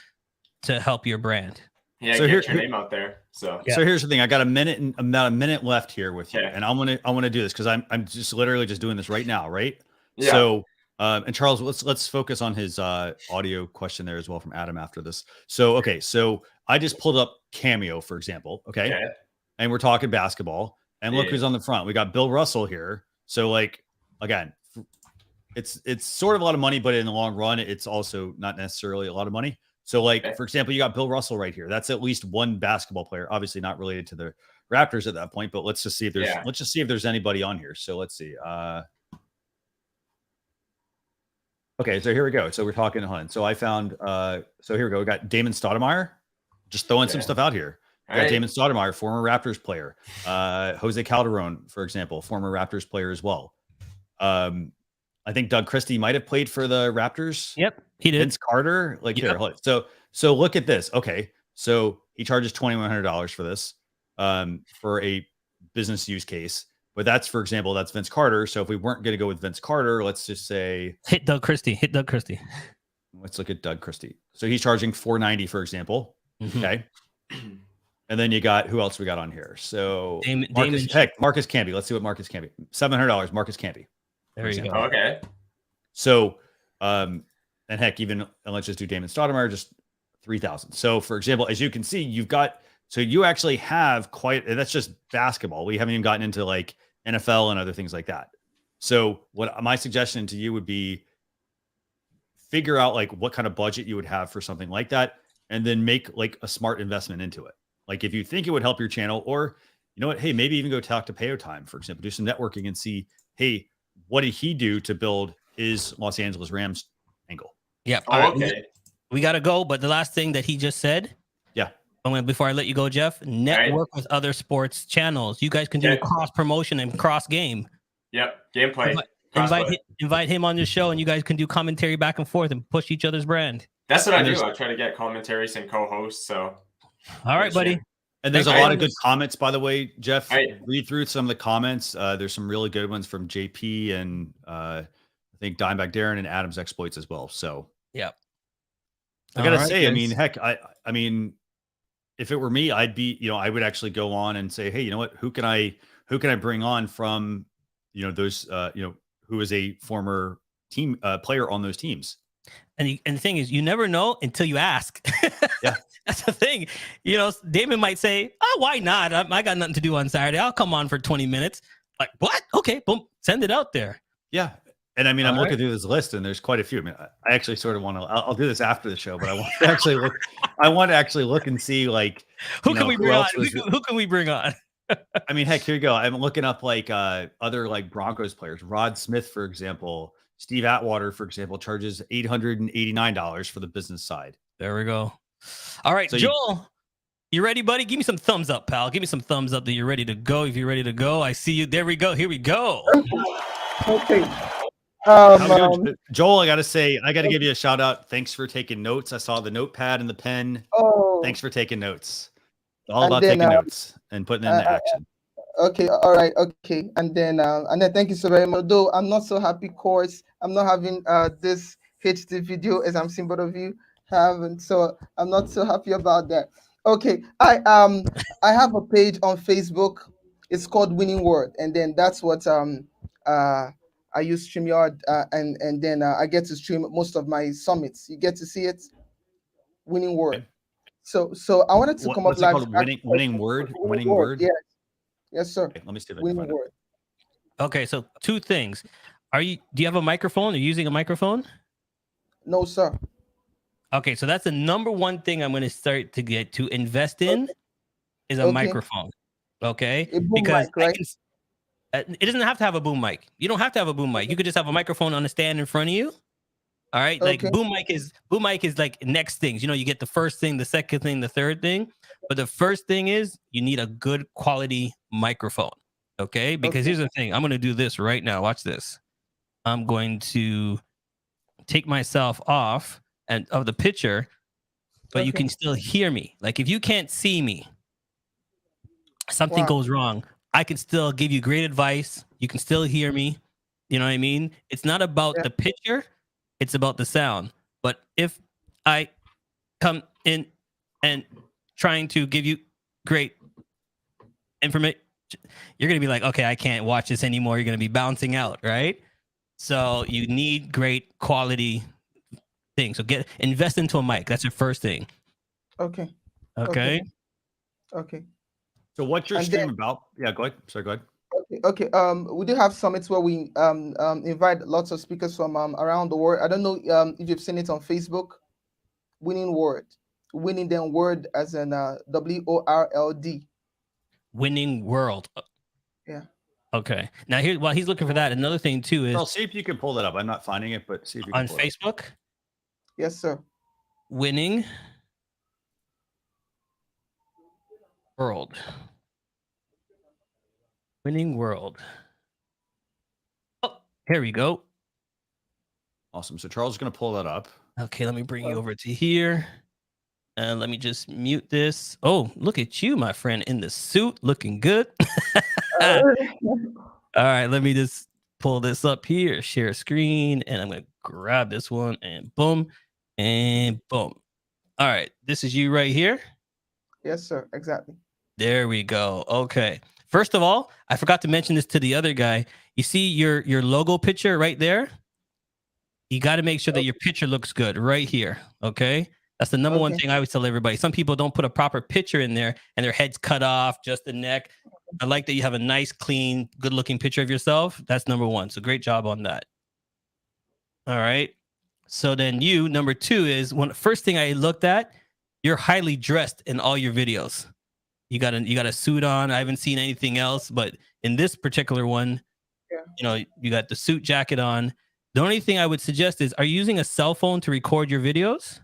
to help your brand. Yeah, so get your name out there. So here's the thing. I got about a minute left here with you, and I want to do this because I'm just literally just doing this right now, right? Yeah. So and Charles, let's focus on his audio question there as well from Adam after this. So so I just pulled up Cameo, for example, okay? And we're talking basketball, and look who's on the front. We got Bill Russell here. So like again, it's sort of a lot of money, but in the long run, it's also not necessarily a lot of money. So like, for example, you got Bill Russell right here. That's at least one basketball player, obviously not related to the Raptors at that point, but let's just see if there's anybody on here. So let's see. Okay, so here we go. So we're talking to Hunt. So I found, so here we go. We got Damon Stoudemire. Just throwing some stuff out here. We got Damon Stoudemire, former Raptors player. Jose Calderon, for example, former Raptors player as well. I think Doug Christie might have played for the Raptors. Yep, he did. Vince Carter, like here. So look at this. Okay, so he charges $2,100 for this, for a business use case. But that's, for example, that's Vince Carter. So if we weren't going to go with Vince Carter, let's just say hit Doug Christie. Let's look at Doug Christie. So he's charging $490, for example. Okay. And then you got, who else we got on here? So Marcus Camby. Let's see what Marcus Camby. $700, Marcus Camby. There you go. Okay. So, and heck, even, and let's just do Damon Stoudemire, just 3,000. So for example, as you can see, you actually have and that's just basketball. We haven't even gotten into like NFL and other things like that. So what my suggestion to you would be, figure out like what kind of budget you would have for something like that, and then make like a smart investment into it. Like if you think it would help your channel, or you know what, hey, maybe even go talk to Payo Time, for example, do some networking and see, hey, what did he do to build his Los Angeles Rams angle? Yeah. Okay. We got to go. But the last thing that he just said. Yeah. Before I let you go, Jeff, network with other sports channels. You guys can do cross promotion and cross game. Yep. Gameplay. Invite him on your show, and you guys can do commentary back and forth and push each other's brand. That's what I do. I try to get commentaries and co-hosts. So. All right, buddy. And there's a lot of good comments, by the way, Jeff. Read through some of the comments. There's some really good ones from JP and I think Dimebag Darren and Adam's Exploits as well. So yeah, I gotta say, I mean, heck, I mean, if it were me, I'd be, I would actually go on and say, hey, you know what, who can I bring on from, those, who is a former team player on those teams. And the thing is, you never know until you ask. Yeah. That's the thing. Damon might say, oh, why not? I got nothing to do on Saturday. I'll come on for 20 minutes. Like, what? Okay, boom. Send it out there. Yeah. And I mean, I'm looking through this list and there's quite a few. I mean, I actually sort of want to, I'll do this after the show, but I want to actually look and see like, who can we bring on? Who can we bring on? I mean, heck, here you go. I'm looking up like other like Broncos players. Rod Smith, for example. Steve Atwater, for example, charges $889 for the business side. There we go. All right, so Joel, you ready, buddy? Give me some thumbs up, pal. Give me some thumbs up that you're ready to go. If you're ready to go, I see you. There we go. Here we go. Okay. Joel, I got to give you a shout out. Thanks for taking notes. I saw the notepad and the pen. Oh. Thanks for taking notes. It's all about taking notes and putting it into action. Okay, all right, okay. And then thank you so very much. Though I'm not so happy, course. I'm not having this HD video as I'm seeing both of you have, and so I'm not so happy about that. Okay, I have a page on Facebook. It's called Winning Word, and then that's what I use StreamYard, and then I get to stream most of my summits. You get to see it, Winning Word. Okay. So I wanted to come up live. Winning Word. Yes, sir. Okay, let me see if I can find it. Okay, so two things. Do you have a microphone? Are you using a microphone? No, sir. Okay, so that's the number one thing I'm going to start to get to invest in is a microphone. Okay, because mic, right? It doesn't have to have a boom mic. You don't have to have a boom mic. You could just have a microphone on a stand in front of you. All right, like boom mic is like next things. You get the first thing, the second thing, the third thing. But the first thing is you need a good quality microphone. Okay, because here's the thing. I'm going to do this right now. Watch this. I'm going to take myself off of the picture, but you can still hear me. Like if you can't see me, something Wow. goes wrong, I can still give you great advice. You can still hear me. You know what I mean? It's not about Yeah. the picture, it's about the sound. But if I come in and trying to give you great information, you're going to be like, okay, I can't watch this anymore. You're going to be bouncing out, right? So you need great quality things. So invest into a mic. That's your first thing. Okay. Okay. Okay. So what's your And stream then- about? Yeah, go ahead. Sorry, go ahead. Okay. We do have summits where we invite lots of speakers from around the world. I don't know if you've seen it on Facebook. Winning Word, winning then word as in WORLD. Winning World. Yeah. Okay. Now here, while he's looking for that, another thing too is Well, see if you can pull that up. I'm not finding it, but see if you can on pull it up. Facebook. Yes, sir. Winning World. Winning World. Oh, here we go. Awesome. So Charles is going to pull that up. Okay, let me bring you over to here. And let me just mute this. Oh, look at you, my friend, in the suit, looking good. All right, let me just pull this up here, share screen, and I'm going to grab this one and boom, and boom. All right, this is you right here. Yes, sir. Exactly. There we go. Okay. First of all, I forgot to mention this to the other guy. You see your logo picture right there? You got to make sure that your picture looks good right here. Okay. That's the number one thing I always tell everybody. Some people don't put a proper picture in there and their head's cut off, just the neck. I like that you have a nice, clean, good looking picture of yourself. That's number one. So great job on that. All right. So then number two is first thing I looked at, you're highly dressed in all your videos. You got a suit on. I haven't seen anything else, but in this particular one, you got the suit jacket on. The only thing I would suggest is, are you using a cell phone to record your videos?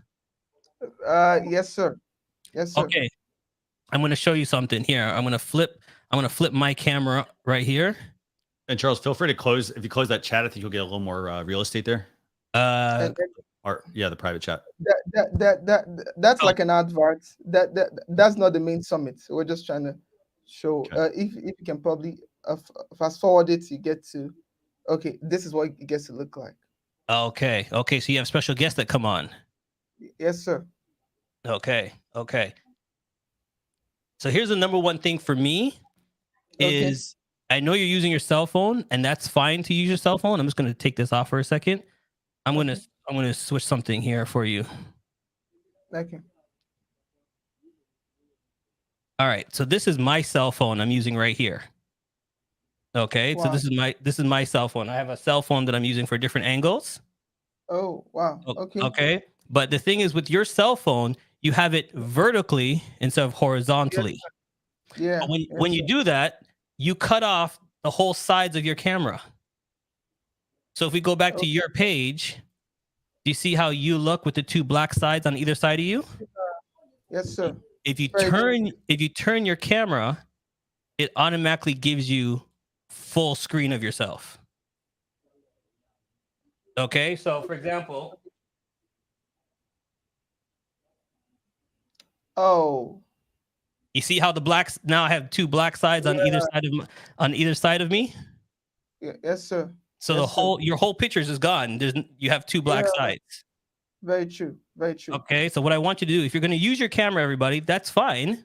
Yes, sir. Yes, sir. Okay. I'm going to show you something here. I'm going to flip my camera right here. And Charles, feel free to close. If you close that chat, I think you'll get a little more real estate there. Or the private chat. That's like an advert. That's not the main summit. We're just trying to show. If you can probably fast forward it, you get to. Okay, this is what it gets to look like. Okay. So you have special guests that come on. Yes, sir. Okay. So here's the number one thing for me is I know you're using your cell phone, and that's fine to use your cell phone. I'm just going to take this off for a second. I'm going to switch something here for you. Okay. All right. So this is my cell phone I'm using right here. Okay. Wow. So this is my cell phone. I have a cell phone that I'm using for different angles. Oh, wow. Okay. Okay. But the thing is, with your cell phone, you have it vertically instead of horizontally. Yeah. But when you do that, you cut off the whole sides of your camera. So if we go back to your page, do you see how you look with the two black sides on either side of you? Yes, sir. If you turn your camera, it automatically gives you full screen of yourself. Okay, so for example. Oh. You see how the blacks now I have two black sides on either side of me? Yes, sir. So yes, your whole pictures is gone. You have two black sides. Very true. Very true. Okay, so what I want you to do, if you're going to use your camera, everybody, that's fine.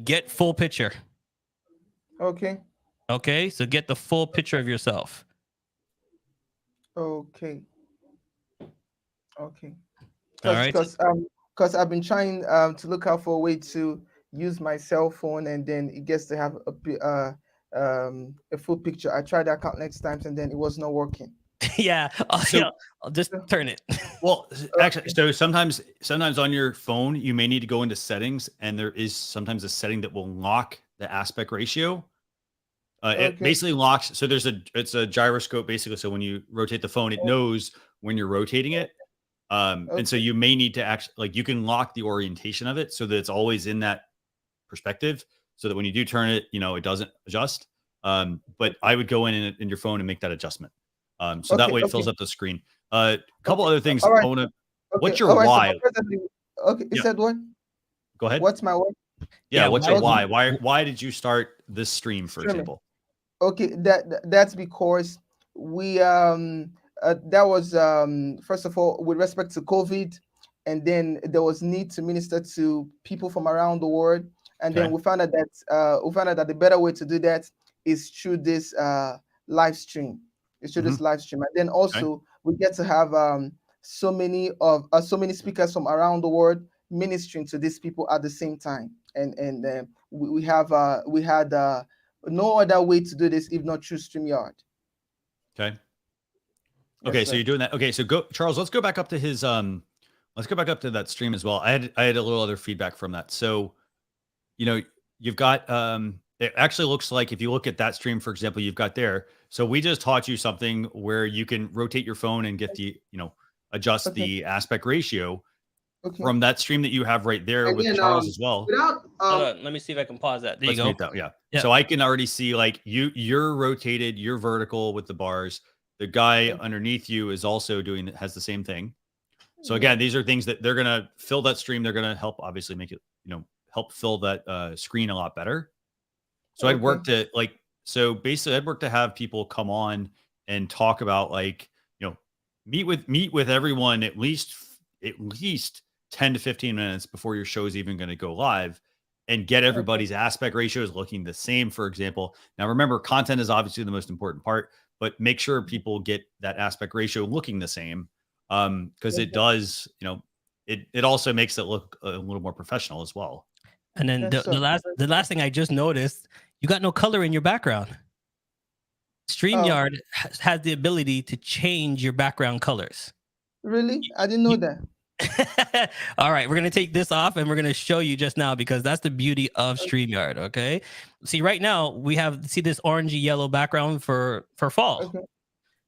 Get full picture. Okay. Okay, so get the full picture of yourself. Okay. All right. Because I've been trying to look out for a way to use my cell phone, and then it gets to have a full picture. I tried that countless times, and then it was not working. Yeah, I'll just turn it. Well, actually, so sometimes on your phone, you may need to go into settings, and there is sometimes a setting that will lock the aspect ratio. It basically locks. So it's a gyroscope basically. So when you rotate the phone, it knows when you're rotating it. And so you may need to actually, you can lock the orientation of it so that it's always in that perspective, so that when you do turn it, it doesn't adjust. But I would go in your phone and make that adjustment. So that way it fills up the screen. A couple other things. Right. What's your why? Okay, you Yeah. said what? Go ahead. What's my what? Yeah, Yeah, what's your why- why? Why did you start this stream, for Streaming. example? Okay, that's because we that was first of all with respect to COVID, and then there was need to minister to people from around the world, and then Okay. we found out that the better way to do that is through this live stream. It's through this live stream, and then also we get to have so many speakers from around the world ministering to these people at the same time, and we had no other way to do this if not through StreamYard. Okay. Yes, Okay, so sir. you're doing that. Okay, so go, Charles. Let's go back up to his let's go back up to that stream as well. I had a little other feedback from that. So, you know, you've got it actually looks like if you look at that stream, for example, you've got there. So we just taught you something where you can rotate your phone and get the, you know, adjust Okay. the aspect ratio Okay. from that stream that you have right there And with then, Charles as well. Without Hold on, let me see if I can pause that. There Let's you go. mute that. Yeah. Yeah. So I can already see like you're rotated, you're vertical with the bars. The guy underneath you is also has the same thing. So again, these are things that they're gonna fill that stream. They're gonna help obviously make it, you know, help fill that screen a lot better. So I'd work to basically I'd work to have people come on and talk about like, you know, meet with everyone at least 10 to 15 minutes before your show is even going to go live and get everybody's aspect ratios looking the same, for example. Now, remember, content is obviously the most important part, but make sure people get that aspect ratio looking the same because it does, you know, it also makes it look a little more professional as well. And then the last thing I just noticed, you got no color in your background. StreamYard has the ability to change your background colors. Really? I didn't know that. All right, we're going to take this off and we're going to show you just now because that's the beauty of StreamYard, okay? See, right now we see this orangey yellow background for fall. Okay.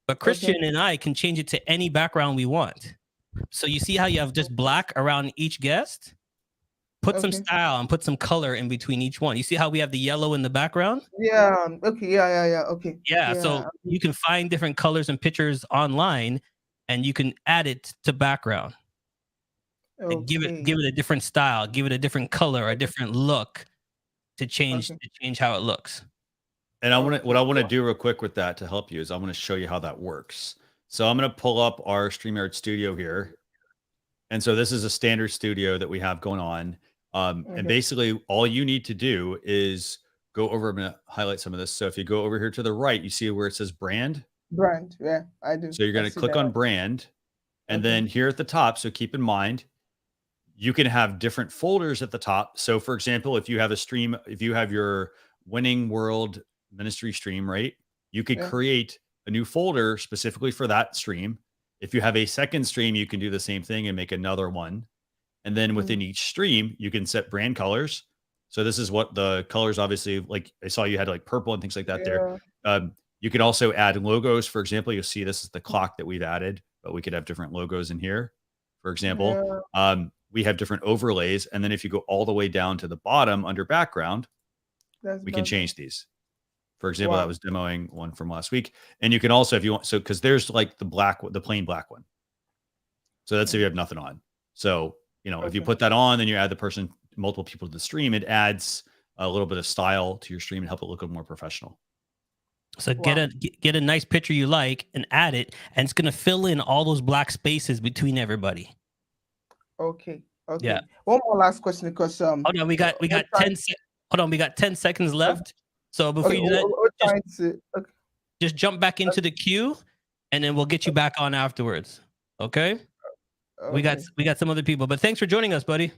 But Christian and I can change it to any background we want. So you see how you have just black around each guest? Put some style and put some color in between each one. You see how we have the yellow in the background? Yeah. Okay. Yeah. Okay. Yeah. So you can find different colors and pictures online and you can add it to background. And give it a different style, give it a different color, a different look to change how it looks. And what I want to do real quick with that to help you is I want to show you how that works. So I'm going to pull up our StreamYard studio here. And so this is a standard studio that we have going on. And basically all you need to do is go over, I'm going to highlight some of this. So if you go over here to the right, you see where it says brand. Brand. Yeah, I do. So you're going to click on brand. And then here at the top, so keep in mind, you can have different folders at the top. So for example, if you have a stream, if you have your Winning World Ministry stream, right? You could create a new folder specifically for that stream. If you have a second stream, you can do the same thing and make another one. And then within each stream, you can set brand colors. So this is what the colors, obviously, like I saw you had like purple and things like that there. You can also add logos. For example, you'll see this is the clock that we've added, but we could have different logos in here. For example, we have different overlays. And then if you go all the way down to the bottom under background, we can change these. For example, that was demoing one from last week. And you can also, if you want, so because there's like the plain black one. So that's if you have nothing on. So, you know, if you put that on, then you add multiple people to the stream, it adds a little bit of style to your stream and help it look a little more professional. So get a nice picture you like and add it, and it's going to fill in all those black spaces between everybody. Okay. Yeah. One more last question because hold on, we got 10 seconds left. So before you do that, just jump back into the queue, and then we'll get you back on afterwards. Okay? We got some other people, but thanks for joining us, buddy.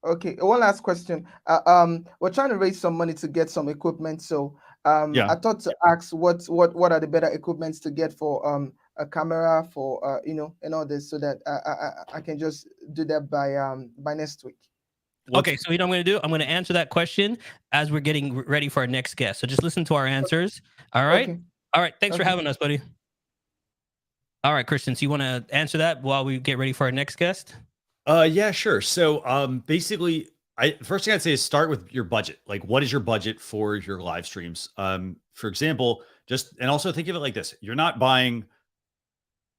Okay. One last question. We're trying to raise some money to get some equipment. So I thought to ask what are the better equipments to get for a camera for and all this, so that I can just do that by next week. Okay, so you know what I'm going to do? I'm going to answer that question as we're getting ready for our next guest. So just listen to our answers. All right? Okay. All right. Thanks for having us, buddy. All right, Christian, so you want to answer that while we get ready for our next guest? Yeah, sure. So basically, first thing I'd say is start with your budget. Like, what is your budget for your live streams? For example, and also think of it like this. You're not buying,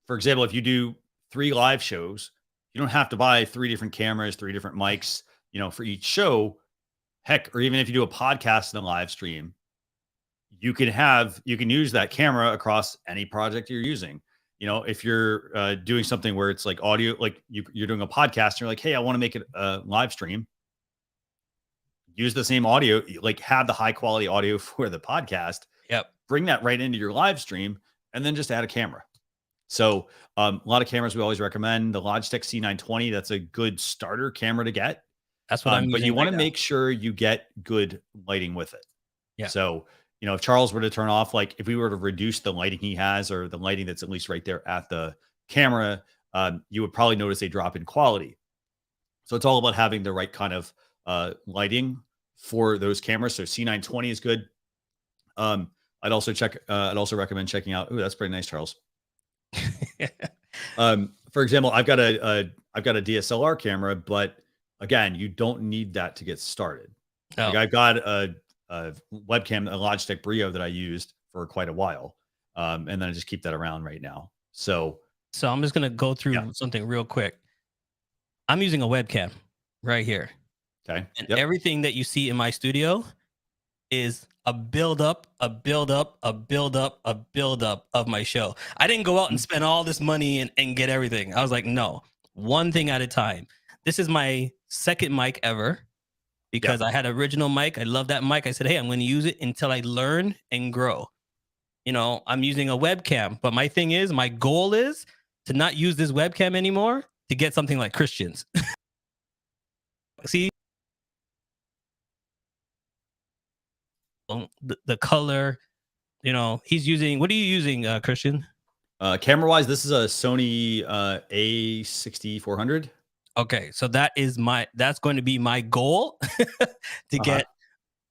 for example, if you do 3 live shows, You don't have to buy 3 different cameras, 3 different mics, for each show. Heck, or even if you do a podcast and a live stream, you can use that camera across any project you're using. If you're doing something where it's like audio, like you're doing a podcast and you're like, hey, I want to make it a live stream. Use the same audio, like have the high quality audio for the podcast. Yep. Bring that right into your live stream and then just add a camera. So a lot of cameras we always recommend. The Logitech C920, that's a good starter camera to get. That's what I'm using. But you want to right make sure you get good lighting with it. Yeah. So, if Charles were to turn off, like if we were to reduce the lighting he has or the lighting that's at least right there at the camera, you would probably notice a drop in quality. So it's all about having the right kind of lighting for those cameras. So C920 is good. I'd also recommend checking out. Oh, that's pretty nice, Charles. For example, I've got a DSLR camera, but again, you don't need that to get started. Oh. Like I've got a webcam, a Logitech Brio that I used for quite a while. And then I just keep that around right now. So I'm just going to go through something real quick. I'm using a webcam right here. Okay. And everything that you see in my studio is a build up of my show. I didn't go out and spend all this money and get everything. I was like, no, one thing at a time. This is my second mic ever. Because I had an original mic. I love that mic. I said, hey, I'm going to use it until I learn and grow. I'm using a webcam. But my thing is, my goal is to not use this webcam anymore to get something like Christian's. See? The color, he's using, what are you using, Christian? Camera-wise, this is a Sony A6400. Okay, so that's going to be my goal to get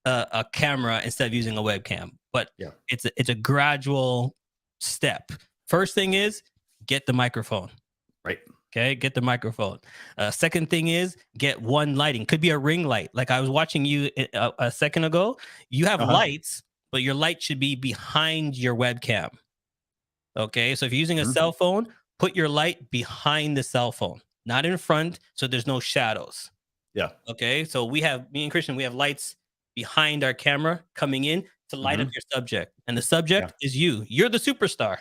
a camera instead of using a webcam. But it's a gradual step. First thing is get the microphone. Right. Okay, get the microphone. Second thing is get one lighting. Could be a ring light. Like I was watching you a second ago. You have lights, but your light should be behind your webcam. Okay, so if you're using a cell phone, put your light behind the cell phone. Not in front, so there's no shadows. Yeah. Okay. So me and Christian, we have lights behind our camera coming in to light up your subject. And the subject is you. You're the superstar.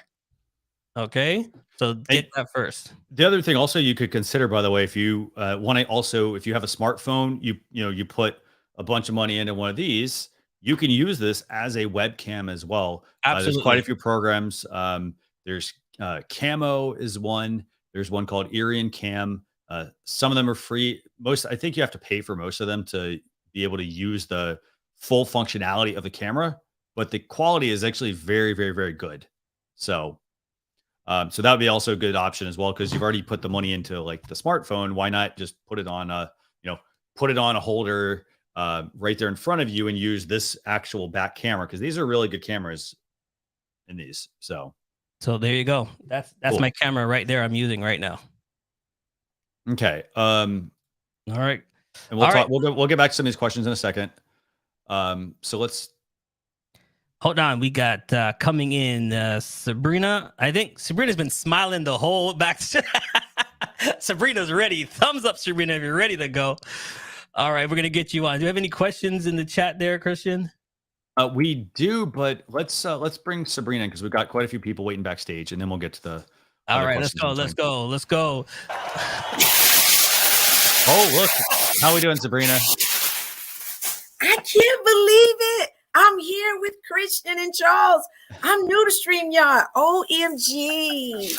Okay. So get that first. The other thing also you could consider, by the way, if you want to also, if you have a smartphone, you put a bunch of money into one of these, you can use this as a webcam as well. Absolutely. There's quite a few programs. There's Camo is one. There's one called Irian Cam. Some of them are free. I think you have to pay for most of them to be able to use the full functionality of the camera, but the quality is actually very, very, very good. So that would be also a good option as well, because you've already put the money into like the smartphone. Why not just put it on a holder right there in front of you and use this actual back camera, because these are really good cameras in these. So there you go. That's cool. My camera right there I'm using right now. Okay. All right. And we'll get back to some of these questions in a second. So let's hold on. We got coming in Sabrina. I think Sabrina's been smiling the whole back. Sabrina's ready. Thumbs up, Sabrina, if you're ready to go. All right, we're gonna get you on. Do you have any questions in the chat there, Christian? We do, but let's bring Sabrina in, because we've got quite a few people waiting backstage, and then we'll get to the. All right, let's go. Oh, look. How are we doing, Sabrina? I can't believe it. I'm here with Christian and Charles. I'm new to StreamYard. OMG.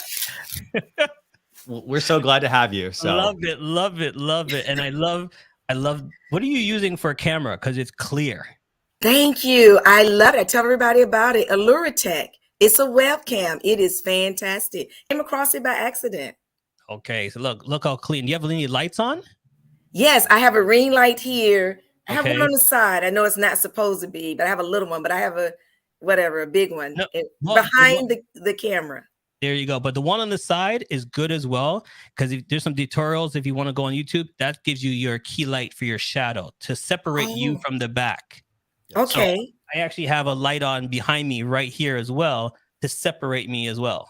Well, we're so glad to have you. So love it. And I love, what are you using for a camera? Because it's clear. Thank you. I love it. I tell everybody about it. Alluratech. It's a webcam. It is fantastic. Came across it by accident. Okay, so look how clean. Do you have any lights on? Yes, I have a ring light here. I have one on the side. I know it's not supposed to be, but I have a little one. But I have a big one behind the camera. There you go. But the one on the side is good as well, because there's some tutorials if you want to go on YouTube. That gives you your key light for your shadow to separate you from the back. Okay. So I actually have a light on behind me right here as well to separate me as well.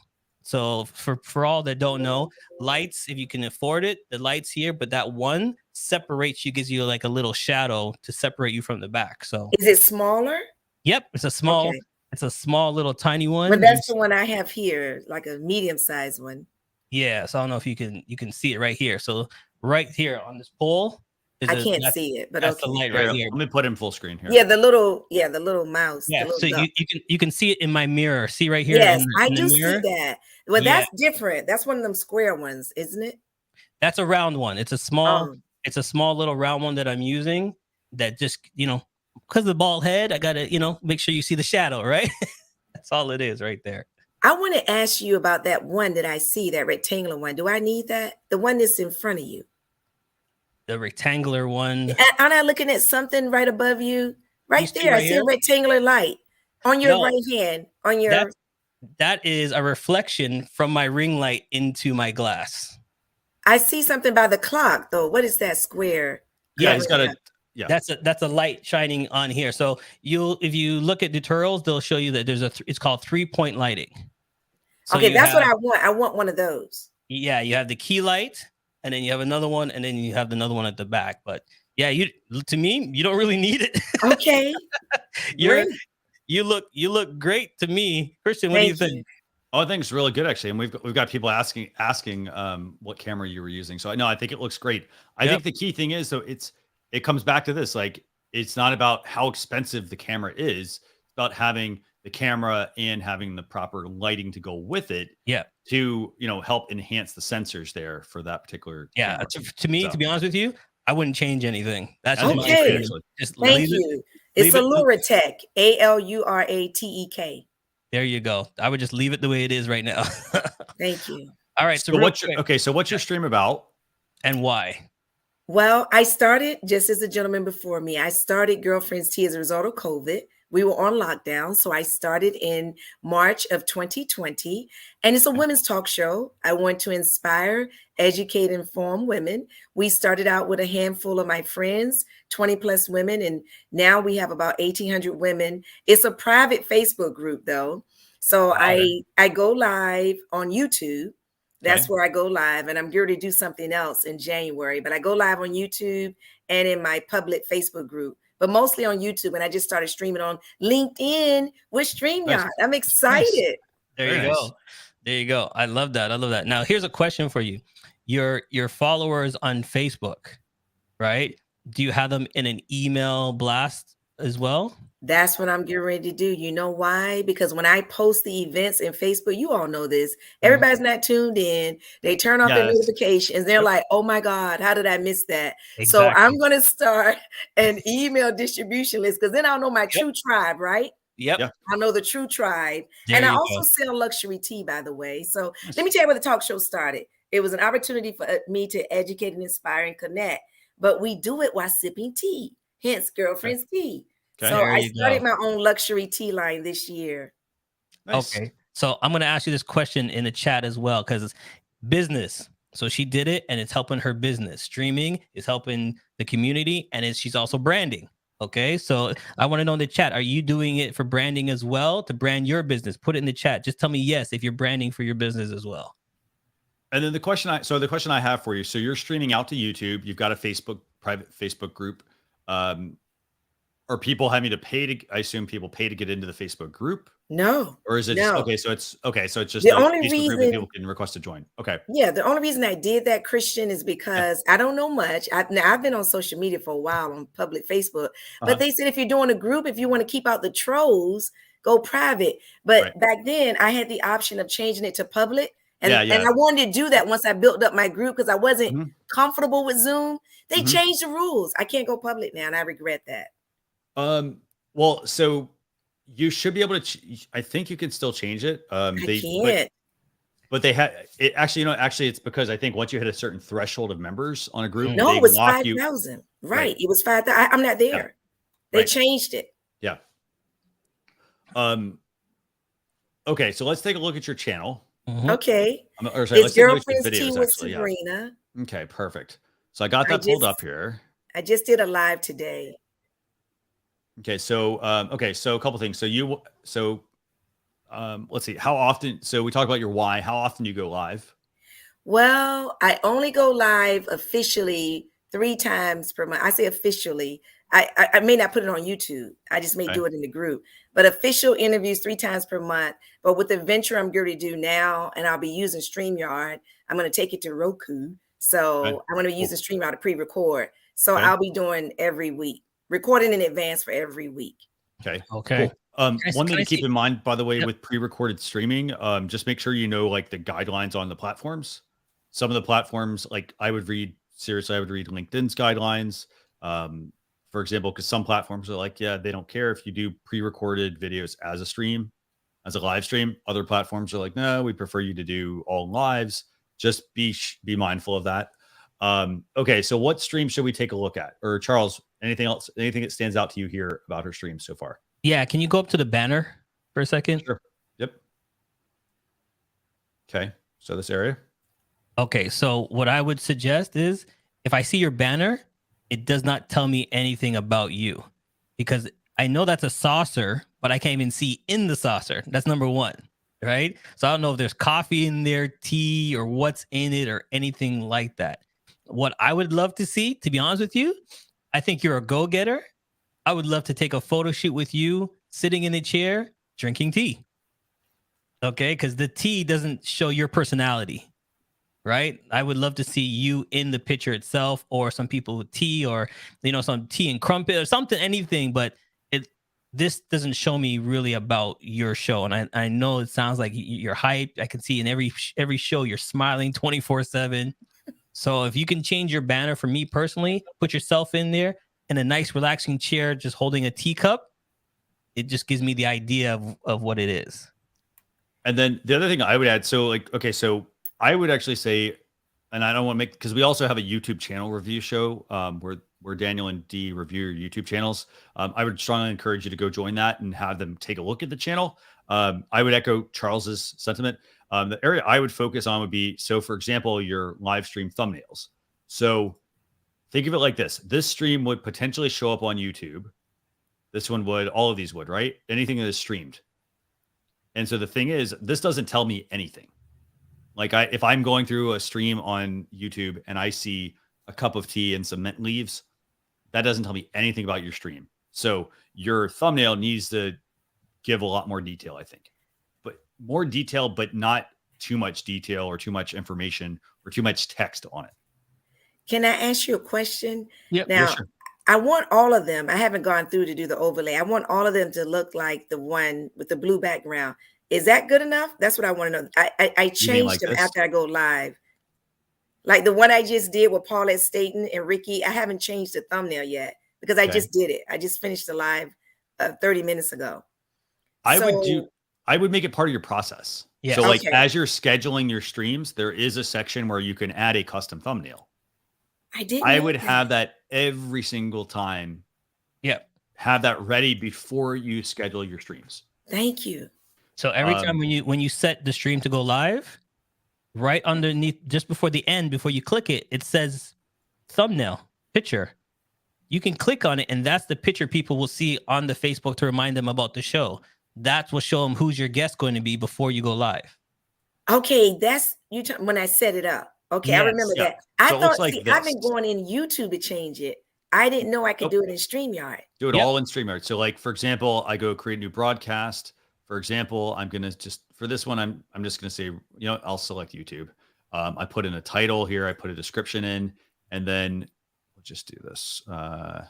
So for all that don't know, lights, if you can afford it, the lights here, but that one separates you, gives you like a little shadow to separate you from the back. So is it smaller? Yep, it's a small, it's a small little tiny one. But that's the one I have here, like a medium-sized one. Yeah, so I don't know if you can see it right here. So right here on this pole, I can't see it, but that's the light right here. Let me put in full screen here. Yeah, the little mouse. Yeah, the so you can see it in my mirror. See right here. Yes, in I the do mirror? see that. Well, that's different. That's one of them square ones, isn't it? That's a round one. It's a small, it's a small little round one that I'm using. That just because of the bald head, I gotta make sure you see the shadow, right? That's all it is right there. I want to ask you about that one that I see, that rectangular one. Do I need that? The one that's in front of you. The rectangular one. Aren't I looking at something right above you? Right there. I see a rectangular light on your right hand. On your. That is a reflection from my ring light into my glass. I see something by the clock though. What is that square? Yeah, he's got a. Yeah, that's a light shining on here. So if you look at tutorials, they'll show you that there's it's called 3-point lighting. So okay, that's what I want. I want one of those. Yeah, you have the key light, and then you have another one, and then you have another one at the back. But yeah, to me, you don't really need it. Okay. You look great to me, Christian. What do you think? Oh, I think it's really good actually, and we've got people asking what camera you were using. So I think it looks great. I think the key thing is though it comes back to this, like it's not about how expensive the camera is, it's about having the camera and having the proper lighting to go with it. Yeah. To help enhance the sensors there for that particular. Yeah. To me, to be honest with you, I wouldn't change anything. That's just okay. Thank you. It's a Luratech, Aluratech. There you go. I would just leave it the way it is right now. Thank you. All right. So what's your stream about and why? Well, I started just as the gentleman before me. I started Girlfriend's Tea as a result of COVID. We were on lockdown. So I started in March of 2020. And it's a women's talk show. I want to inspire, educate, inform women. We started out with a handful of my friends, 20 plus women. And now we have about 1,800 women. It's a private Facebook group, though. So I go live on YouTube. That's where I go live, and I'm geared to do something else in January, but I go live on YouTube and in my public Facebook group, but mostly on YouTube. And I just started streaming on LinkedIn with StreamYard. Nice. I'm excited. There you go. There you go. I love that. I love that. Now here's a question for you. Your followers on Facebook, right? Do you have them in an email blast as well? That's what I'm getting ready to do. You know why? Because when I post the events in Facebook, you all know this. Everybody's not tuned in. They turn off their notifications. They're like, oh my God, how did I miss that? Exactly. So I'm going to start an email distribution list because then I'll know my true tribe, right? Yep. I know the true tribe. And I also sell luxury tea, by the way. So let me tell you where the talk show started. It was an opportunity for me to educate and inspire and connect. But we do it while sipping tea, hence Girlfriend's Tea. Okay. So I started my own luxury tea line this year. Nice. Okay. So I'm going to ask you this question in the chat as well, because it's business. So she did it and it's helping her business. Streaming is helping the community and she's also branding. Okay. So I want to know in the chat, are you doing it for branding as well to brand your business? Put it in the chat. Just tell me yes if you're branding for your business as well. And then the question I have for you. So you're streaming out to YouTube. You've got a private Facebook group. Are people having to pay to? I assume people pay to get into the Facebook group. No. Or is it just, okay? So it's just the a only Facebook reason group that people can request to join. Okay. Yeah, the only reason I did that, Christian, is because I don't know much. I've been on social media for a while on public Facebook, but they said if you're doing a group, if you want to keep out the trolls, go private. But back then, I had the option of changing it to public. And I wanted to do that once I built up my group because I wasn't comfortable with Zoom. They changed the rules. I can't go public now, and I regret that. Well, so you should be able to. I think you can still change it. I can't. But they had it actually. Actually, it's because I think once you hit a certain threshold of members on a group, no, it was 5,000. Right, it was 5,000. I'm not there. They changed it. Yeah. Okay, so let's take a look at your channel. Okay. It's Girlfriend's Tea with Sabrina. Okay, perfect. So I got that pulled up here. I just did a live today. Okay, so so a couple things. So let's see, how often? So we talked about your why. How often do you go live? Well, I only go live officially 3 times per month. I say officially. I may not put it on YouTube. I just may do it in the group. But official interviews 3 times per month. But with the venture I'm going to do now, and I'll be using StreamYard, I'm going to take it to Roku. So I'm going to be using StreamYard to pre-record. So I'll be doing every week, recording in advance for every week. Okay. Okay. Cool. One thing to keep in mind, by the way, with pre-recorded streaming, just make sure you know like the guidelines on the platforms. Some of the platforms, like I would read LinkedIn's guidelines. For example, because some platforms are like, yeah, they don't care if you do pre-recorded videos as a stream, as a live stream. Other platforms are like, no, we prefer you to do all lives. Just be mindful of that. Okay, so what stream should we take a look at? Or Charles, anything else? Anything that stands out to you here about her stream so far? Yeah, can you go up to the banner for a second? Sure. Yep. Okay, so this area. Okay, so what I would suggest is if I see your banner, it does not tell me anything about you, because I know that's a saucer, but I can't even see in the saucer. That's number one, right? So I don't know if there's coffee in there, tea, or what's in it or anything like that. What I would love to see, to be honest with you, I think you're a go-getter. I would love to take a photo shoot with you sitting in a chair, drinking tea. Okay, because the tea doesn't show your personality. Right? I would love to see you in the picture itself, or some people with tea, or, you know, some tea and crumpet or something, anything, but this doesn't show me really about your show. And I know it sounds like you're hyped. I can see in every show you're smiling 24/7. So if you can change your banner, for me personally, put yourself in there in a nice relaxing chair, just holding a teacup, it just gives me the idea of what it is. And then the other thing I would add, so like, okay, so I would actually say, and I don't want to make, because we also have a YouTube channel review show where Daniel and Dee review your YouTube channels. I would strongly encourage you to go join that and have them take a look at the channel. I would echo Charles's sentiment. The area I would focus on would be, so for example, your live stream thumbnails. So think of it like this. This stream would potentially show up on YouTube. This one would, all of these would, right? Anything that is streamed. And so the thing is, this doesn't tell me anything. Like if I'm going through a stream on YouTube and I see a cup of tea and some mint leaves, that doesn't tell me anything about your stream. So your thumbnail needs to give a lot more detail, I think. But more detail, but not too much detail or too much information or too much text on it. Can I ask you a question? Yep. Now, Yeah, sure. I want all of them. I haven't gone through to do the overlay. I want all of them to look like the one with the blue background. Is that good enough? That's what I want to know. I changed like them this? after I go live. Like the one I just did with Paulette Staten and Ricky, I haven't changed the thumbnail yet because I just did it. I just finished the live 30 minutes ago. I would make it part of your process. Yeah. So like as you're scheduling your streams, there is a section where you can add a custom thumbnail. I would have that every single time. Yeah. Have that ready before you schedule your streams. Thank you. So every time when you set the stream to go live, right underneath, just before the end, before you click it, it says thumbnail picture. You can click on it, and that's the picture people will see on the Facebook to remind them about the show. That will show them who's your guest going to be before you go live. Okay, that's you when I set it up. Okay, I remember that. I thought I've been going in YouTube to change it. I didn't know I could do it in StreamYard. Do it all in StreamYard. So like, for example, I go create a new broadcast. For example, I'm going to just, for this one, I'm just going to say, you know, I'll select YouTube. I put in a title here. I put a description in, and then we'll just do this. I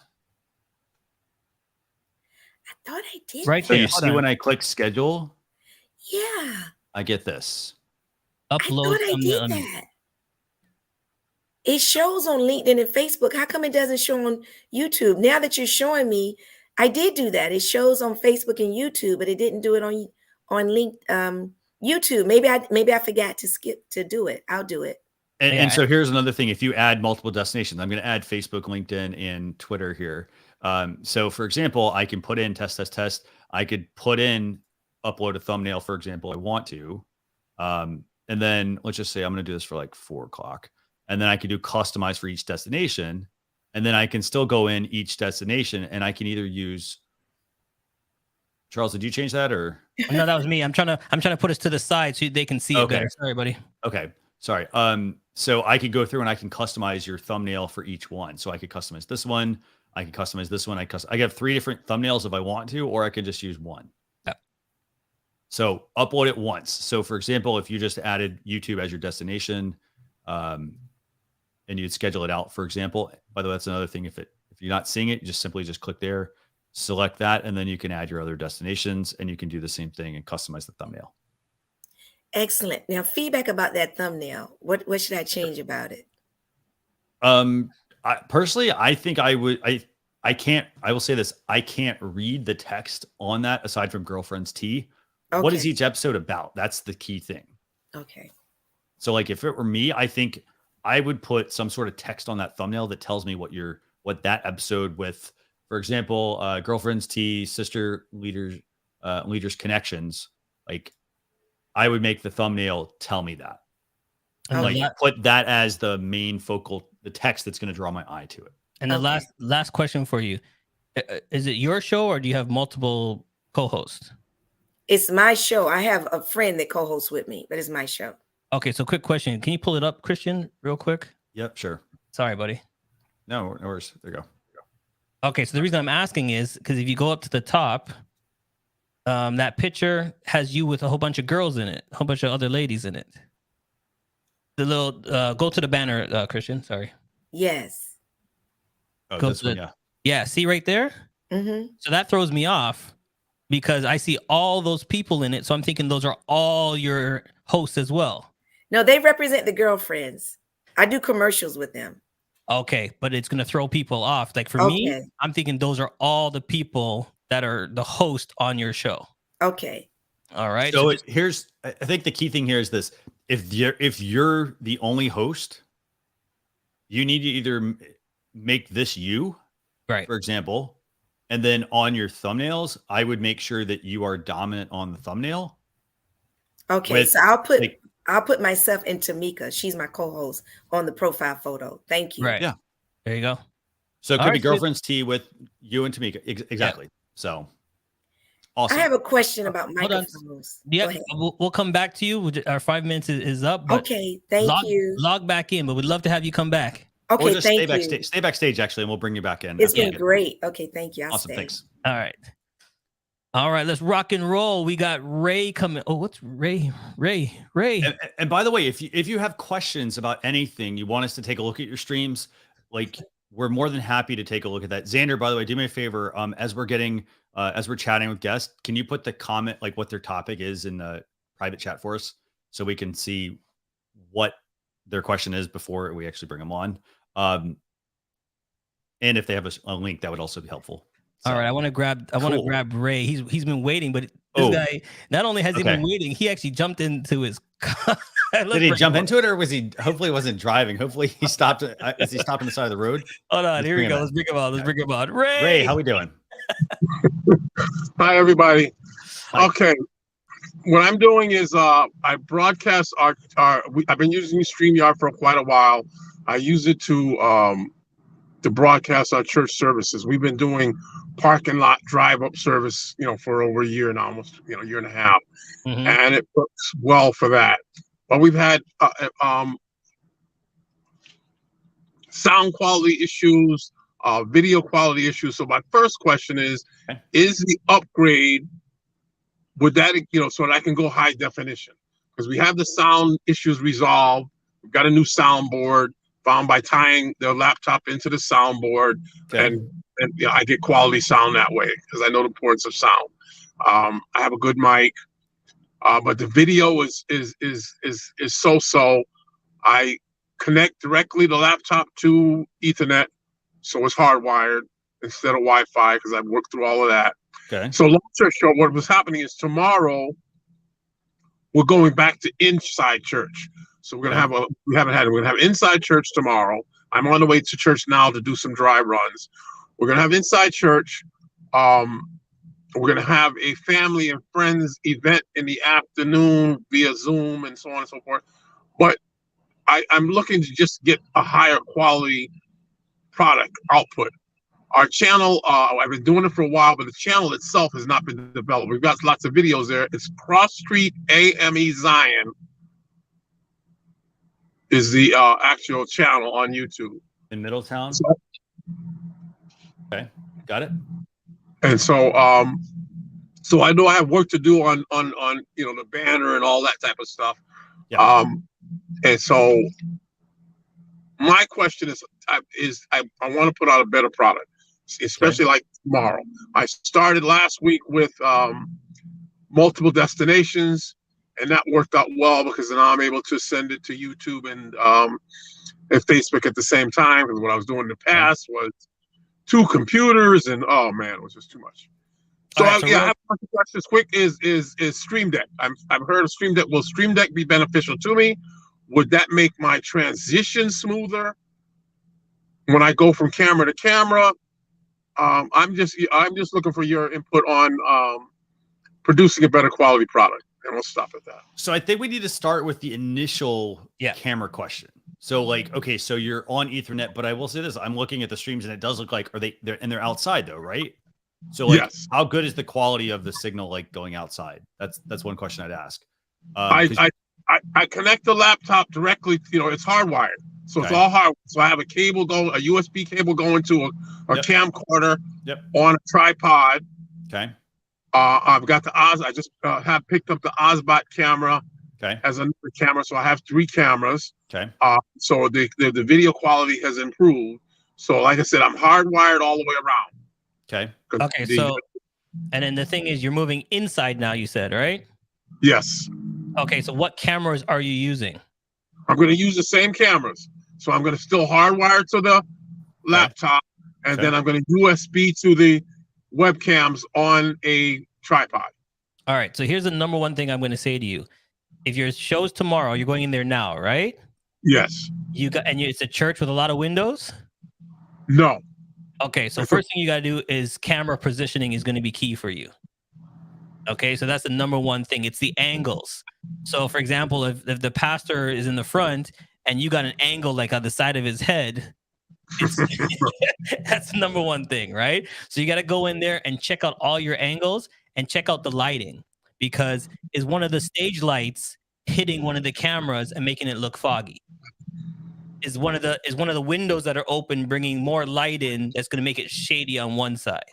thought I did. Right. So you see when I click schedule? Yeah. I get this. Upload. I did that. It shows on LinkedIn and Facebook. How come it doesn't show on YouTube? Now that you're showing me, I did do that. It shows on Facebook and YouTube, but it didn't do it on YouTube. Maybe I forgot to do it. I'll do it. And so here's another thing. If you add multiple destinations, I'm going to add Facebook, LinkedIn, and Twitter here. So for example, I can put in test. I could put in upload a thumbnail, for example, I want to. And then let's just say I'm going to do this for like 4 o'clock. And then I could do customize for each destination. And then I can still go in each destination, and I can either use Charles, did you change that or? No, that was me. I'm trying to put us to the side so they can see it better. Sorry, buddy. Okay. Sorry. So I could go through and I can customize your thumbnail for each one. So I could customize this one. I can customize this one. I have 3 different thumbnails if I want to, or I could just use one. Yeah. So upload it once. So for example, if you just added YouTube as your destination, and you'd schedule it out, for example, by the way, that's another thing. If you're not seeing it, you just simply click there, select that, and then you can add your other destinations and you can do the same thing and customize the thumbnail. Excellent. Now, feedback about that thumbnail. What should I change about it? Personally, I think I will say this. I can't read the text on that aside from Girlfriend's Tea. Okay. What is each episode about? That's the key thing. Okay. So like if it were me, I think I would put some sort of text on that thumbnail that tells me what that episode with, for example, Girlfriend's Tea, Sister Leaders Connections. Like I would make the thumbnail tell me that. And like put that as the main the text that's going to draw my eye to it. And the last question for you. Is it your show or do you have multiple co-hosts? It's my show. I have a friend that co-hosts with me, but it's my show. Okay, so quick question. Can you pull it up, Christian, real quick? Yep, sure. Sorry, buddy. No worries. There you go. Okay, so the reason I'm asking is because if you go up to the top, that picture has you with a whole bunch of girls in it, a whole bunch of other ladies in it. The little go to the banner, Christian. Sorry. Yes. Oh, this one, yeah. Yeah, see right there? Mm-hmm. So that throws me off because I see all those people in it. So I'm thinking those are all your hosts as well. No, they represent the girlfriends. I do commercials with them. Okay, but it's going to throw people off. Like for me, I'm thinking those are all the people that are the host on your show. Okay. All right. So I think the key thing here is this. If you're the only host, you need to either make this you, right? For example, and then on your thumbnails, I would make sure that you are dominant on the thumbnail. Okay, so I'll put myself and Tamika. She's my co-host on the profile photo. Thank you. Right. Yeah. There you go. So it could be Girlfriend's Tea with you and Tamika. Exactly. Yeah. So awesome. I have a question about microphones. Yeah, we'll come back to you. Our 5 minutes is up. But okay, thank you. Log back in, but we'd love to have you come back. Okay, or just thank you. Stay backstage, actually, and we'll bring you back in. It's been great. Okay, thank you. Awesome, thanks. All right, let's rock and roll. We got Ray coming. Oh, what's Ray? And by the way, if you have questions about anything, you want us to take a look at your streams, like we're more than happy to take a look at that. Xander, by the way, do me a favor. As we're chatting with guests, can you put the comment, like what their topic is in the private chat for us so we can see what their question is before we actually bring them on? And if they have a link, that would also be helpful. So, all right, I want to grab Ray. He's been waiting, but this guy not only has he been waiting, he actually jumped into his car. Did he jump into it, or was he? Hopefully, he wasn't driving. Hopefully, he stopped. Is he stopped on the side of the road? Hold on, here we go. Let's bring him on. Ray, how we doing? Hi, everybody. Hi. Okay, what I'm doing is I broadcast I've been using StreamYard for quite a while. I use it to broadcast our church services. We've been doing parking lot drive-up service, for over a year now, almost, year and a half, and it works well for that. But we've had sound quality issues, video quality issues. So my first question is the upgrade, would that, so that I can go high definition? Because we have the sound issues resolved. We've got a new soundboard found by tying the laptop into the soundboard, and I get quality sound that way because I know the importance of sound. I have a good mic, but the video is so. I connect directly the laptop to Ethernet, so it's hardwired instead of Wi-Fi because I've worked through all of that. Okay. So long story short, what was happening is tomorrow we're going back to inside church. So we're gonna have we're gonna have inside church tomorrow. I'm on the way to church now to do some dry runs. We're gonna have inside church. We're gonna have a family and friends event in the afternoon via Zoom and so on and so forth. But I'm looking to just get a higher quality product output. Our channel, I've been doing it for a while, but the channel itself has not been developed. We've got lots of videos there. It's Cross Street AME Zion is the actual channel on YouTube. In Middletown? Okay, got it. And so, so I know I have work to do on you know, the banner and all that type of stuff. Yeah. And so my question is I want to put out a better product, especially like tomorrow. I started last week with multiple destinations, and that worked out well because then I'm able to send it to YouTube and Facebook at the same time. Because what I was doing in the past was 2 computers, and oh man, it was just too much. So, I have a bunch of questions. Quick is Stream Deck. I've heard of Stream Deck. Will Stream Deck be beneficial to me? Would that make my transition smoother when I go from camera to camera? I'm just looking for your input on producing a better quality product, and we'll stop at that. So I think we need to start with the initial camera question. So like, okay, so you're on Ethernet, but I will say this: I'm looking at the streams, and it does look like they're outside though, right? So like, yes. How good is the quality of the signal like going outside? That's one question I'd ask. I connect the laptop directly. You know, it's hardwired, so it's all hard. So I have a cable going, a USB cable going to a camcorder on a tripod. Okay. I've got the Oz. I just have picked up the Ozbot camera. Okay. As another camera, so I have 3 cameras. Okay. So the video quality has improved. So like I said, I'm hardwired all the way around. Okay. Okay. So, and then the thing is, you're moving inside now. You said, right? Yes. Okay. So what cameras are you using? I'm going to use the same cameras. So I'm going to still hardwire to the laptop, and then I'm going to USB to the webcams on a tripod. All right. So here's the number one thing I'm going to say to you. If your show's tomorrow, you're going in there now, right? Yes. It's a church with a lot of windows? No. Okay. So first thing you got to do is camera positioning is going to be key for you. Okay. So that's the number one thing. It's the angles. So for example, if the pastor is in the front and you got an angle like on the side of his head, that's the number one thing, right? So you got to go in there and check out all your angles and check out the lighting, because is one of the stage lights hitting one of the cameras and making it look foggy? Is one of the windows that are open bringing more light in that's going to make it shady on one side?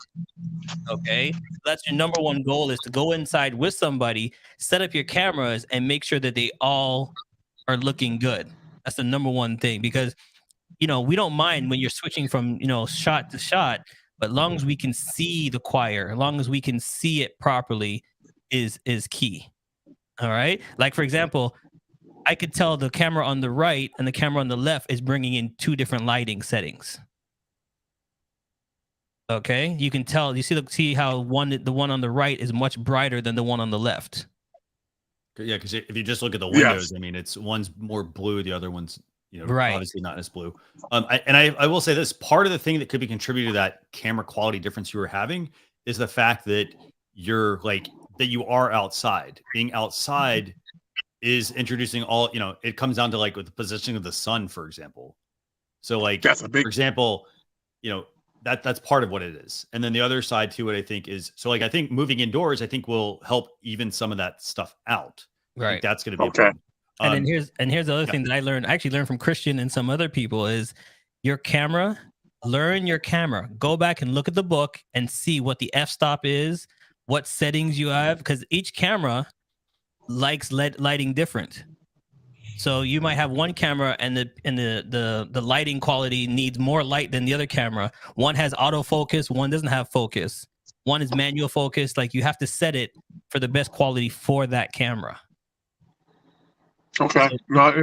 Okay, so that's your number one goal, is to go inside with somebody, set up your cameras, and make sure that they all are looking good. That's the number one thing, because we don't mind when you're switching from shot to shot, but as long as we can see the choir, as long as we can see it properly, is key. All right, like for example, I could tell the camera on the right and the camera on the left is bringing in 2 different lighting settings. Okay, you can tell. You see how the one on the right is much brighter than the one on the left. Yeah, because if you just look at the windows, I mean, it's one's more blue, the other one's obviously not as blue. I will say this: part of the thing that could be contributing to that camera quality difference you were having is the fact that you are outside. Being outside is introducing all, it comes down to like with the positioning of the sun, for example. So like, for example, that's part of what it is. And then the other side to it, I think, is, so like, I think moving indoors, I think will help even some of that stuff out. Right. That's going to be okay. And then here's the other thing that I actually learned from Christian and some other people is your camera. Learn your camera. Go back and look at the book and see what the f-stop is, what settings you have, because each camera likes lighting different. So you might have one camera and the lighting quality needs more light than the other camera. One has autofocus, one doesn't have focus. One is manual focus. Like, you have to set it for the best quality for that camera. Okay, no,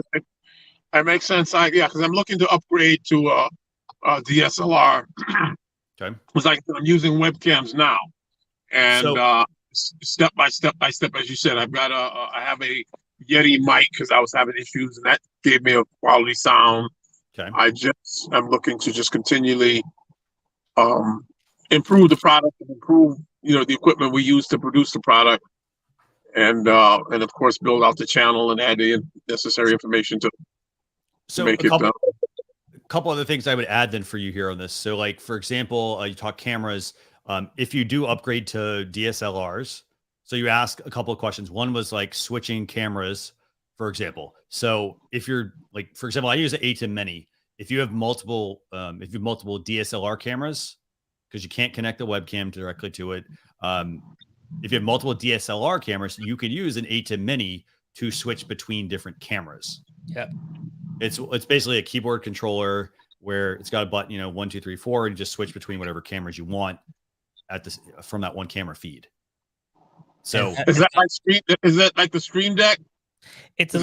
it makes sense. Because I'm looking to upgrade to a DSLR. Okay, it's like I'm using webcams now, and step by step, as you said, I have a Yeti mic because I was having issues, and that gave me a quality sound. Okay, I'm looking to just continually improve the product and improve the equipment we use to produce the product. And of course, build out the channel and add the necessary information to make it done. A couple other things I would add then for you here on this. So like, for example, you talk cameras. If you do upgrade to DSLRs, so you ask a couple of questions. One was like switching cameras, for example. So if you're like, for example, I use an ATEM Mini. If you have multiple DSLR cameras, because you can't connect the webcam directly to it. If you have multiple DSLR cameras, you can use an ATEM Mini to switch between different cameras. Yeah. It's basically a keyboard controller where it's got a button, 1, 2, 3, 4, and you just switch between whatever cameras you want from that one camera feed. So is that like the Stream Deck? It's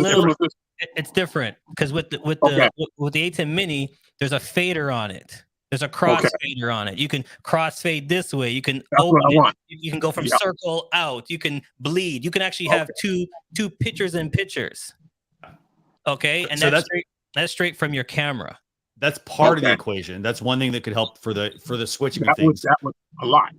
it's different because with the ATEM Mini, there's a fader on it. There's a cross fader on it. You can cross fade this way. You can open it. You can go from circle out. You can bleed. You can actually have two pictures in pictures. Okay, and so that's straight from your camera. That's part of the equation. That's one thing that could help for the switching of things. That was a lot.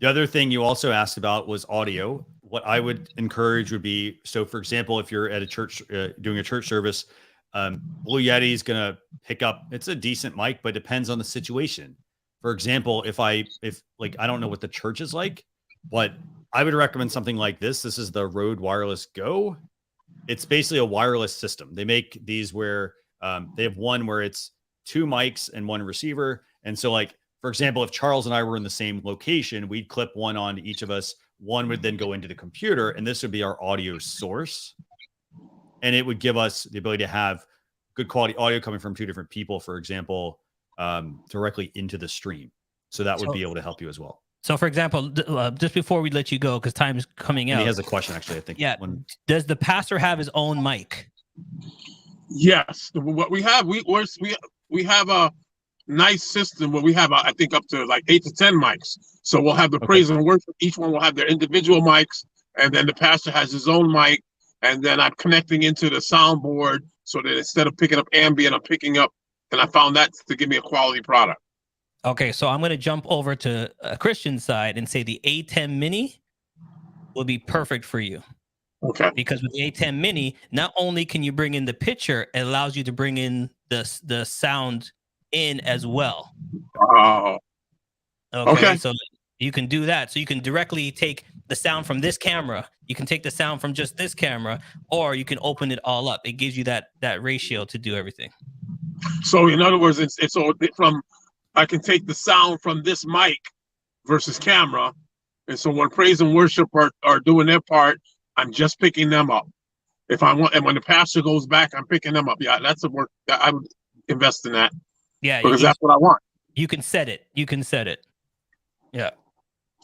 The other thing you also asked about was audio. What I would encourage would be, so for example, if you're at a church doing a church service, Blue Yeti is going to pick up. It's a decent mic, but it depends on the situation. For example, if I don't know what the church is like, but I would recommend something like this. This is the Rode Wireless Go. It's basically a wireless system. They make these where they have one where it's 2 mics and 1 receiver. And so like, for example, if Charles and I were in the same location, we'd clip one on each of us. One would then go into the computer, and this would be our audio source. And it would give us the ability to have good quality audio coming from 2 different people, for example, directly into the stream. So that would be able to help you as well. So, for example, just before we let you go, because time is coming out. He has a question, actually, I think. Yeah. Does the pastor have his own mic? Yes. What we have, we have a nice system where we have, I think, up to like 8 to 10 mics. So we'll have the praise and worship. Each one will have their individual mics, and then the pastor has his own mic. And then I'm connecting into the soundboard so that instead of picking up ambient, I'm picking up, and I found that to give me a quality product. Okay, so I'm going to jump over to a Christian side and say the ATEM Mini will be perfect for you. Okay. Because with the ATEM Mini, not only can you bring in the picture, it allows you to bring in the sound in as well. Oh. Okay. So you can do that. So you can directly take the sound from this camera. You can take the sound from just this camera, or you can open it all up. It gives you that ratio to do everything. So in other words, it's from, I can take the sound from this mic versus camera. And so when praise and worship are doing their part, I'm just picking them up. If I want, and when the pastor goes back, I'm picking them up. Yeah, that's a work that I would invest in that. Yeah, because that's what I want. You can set it. Yeah.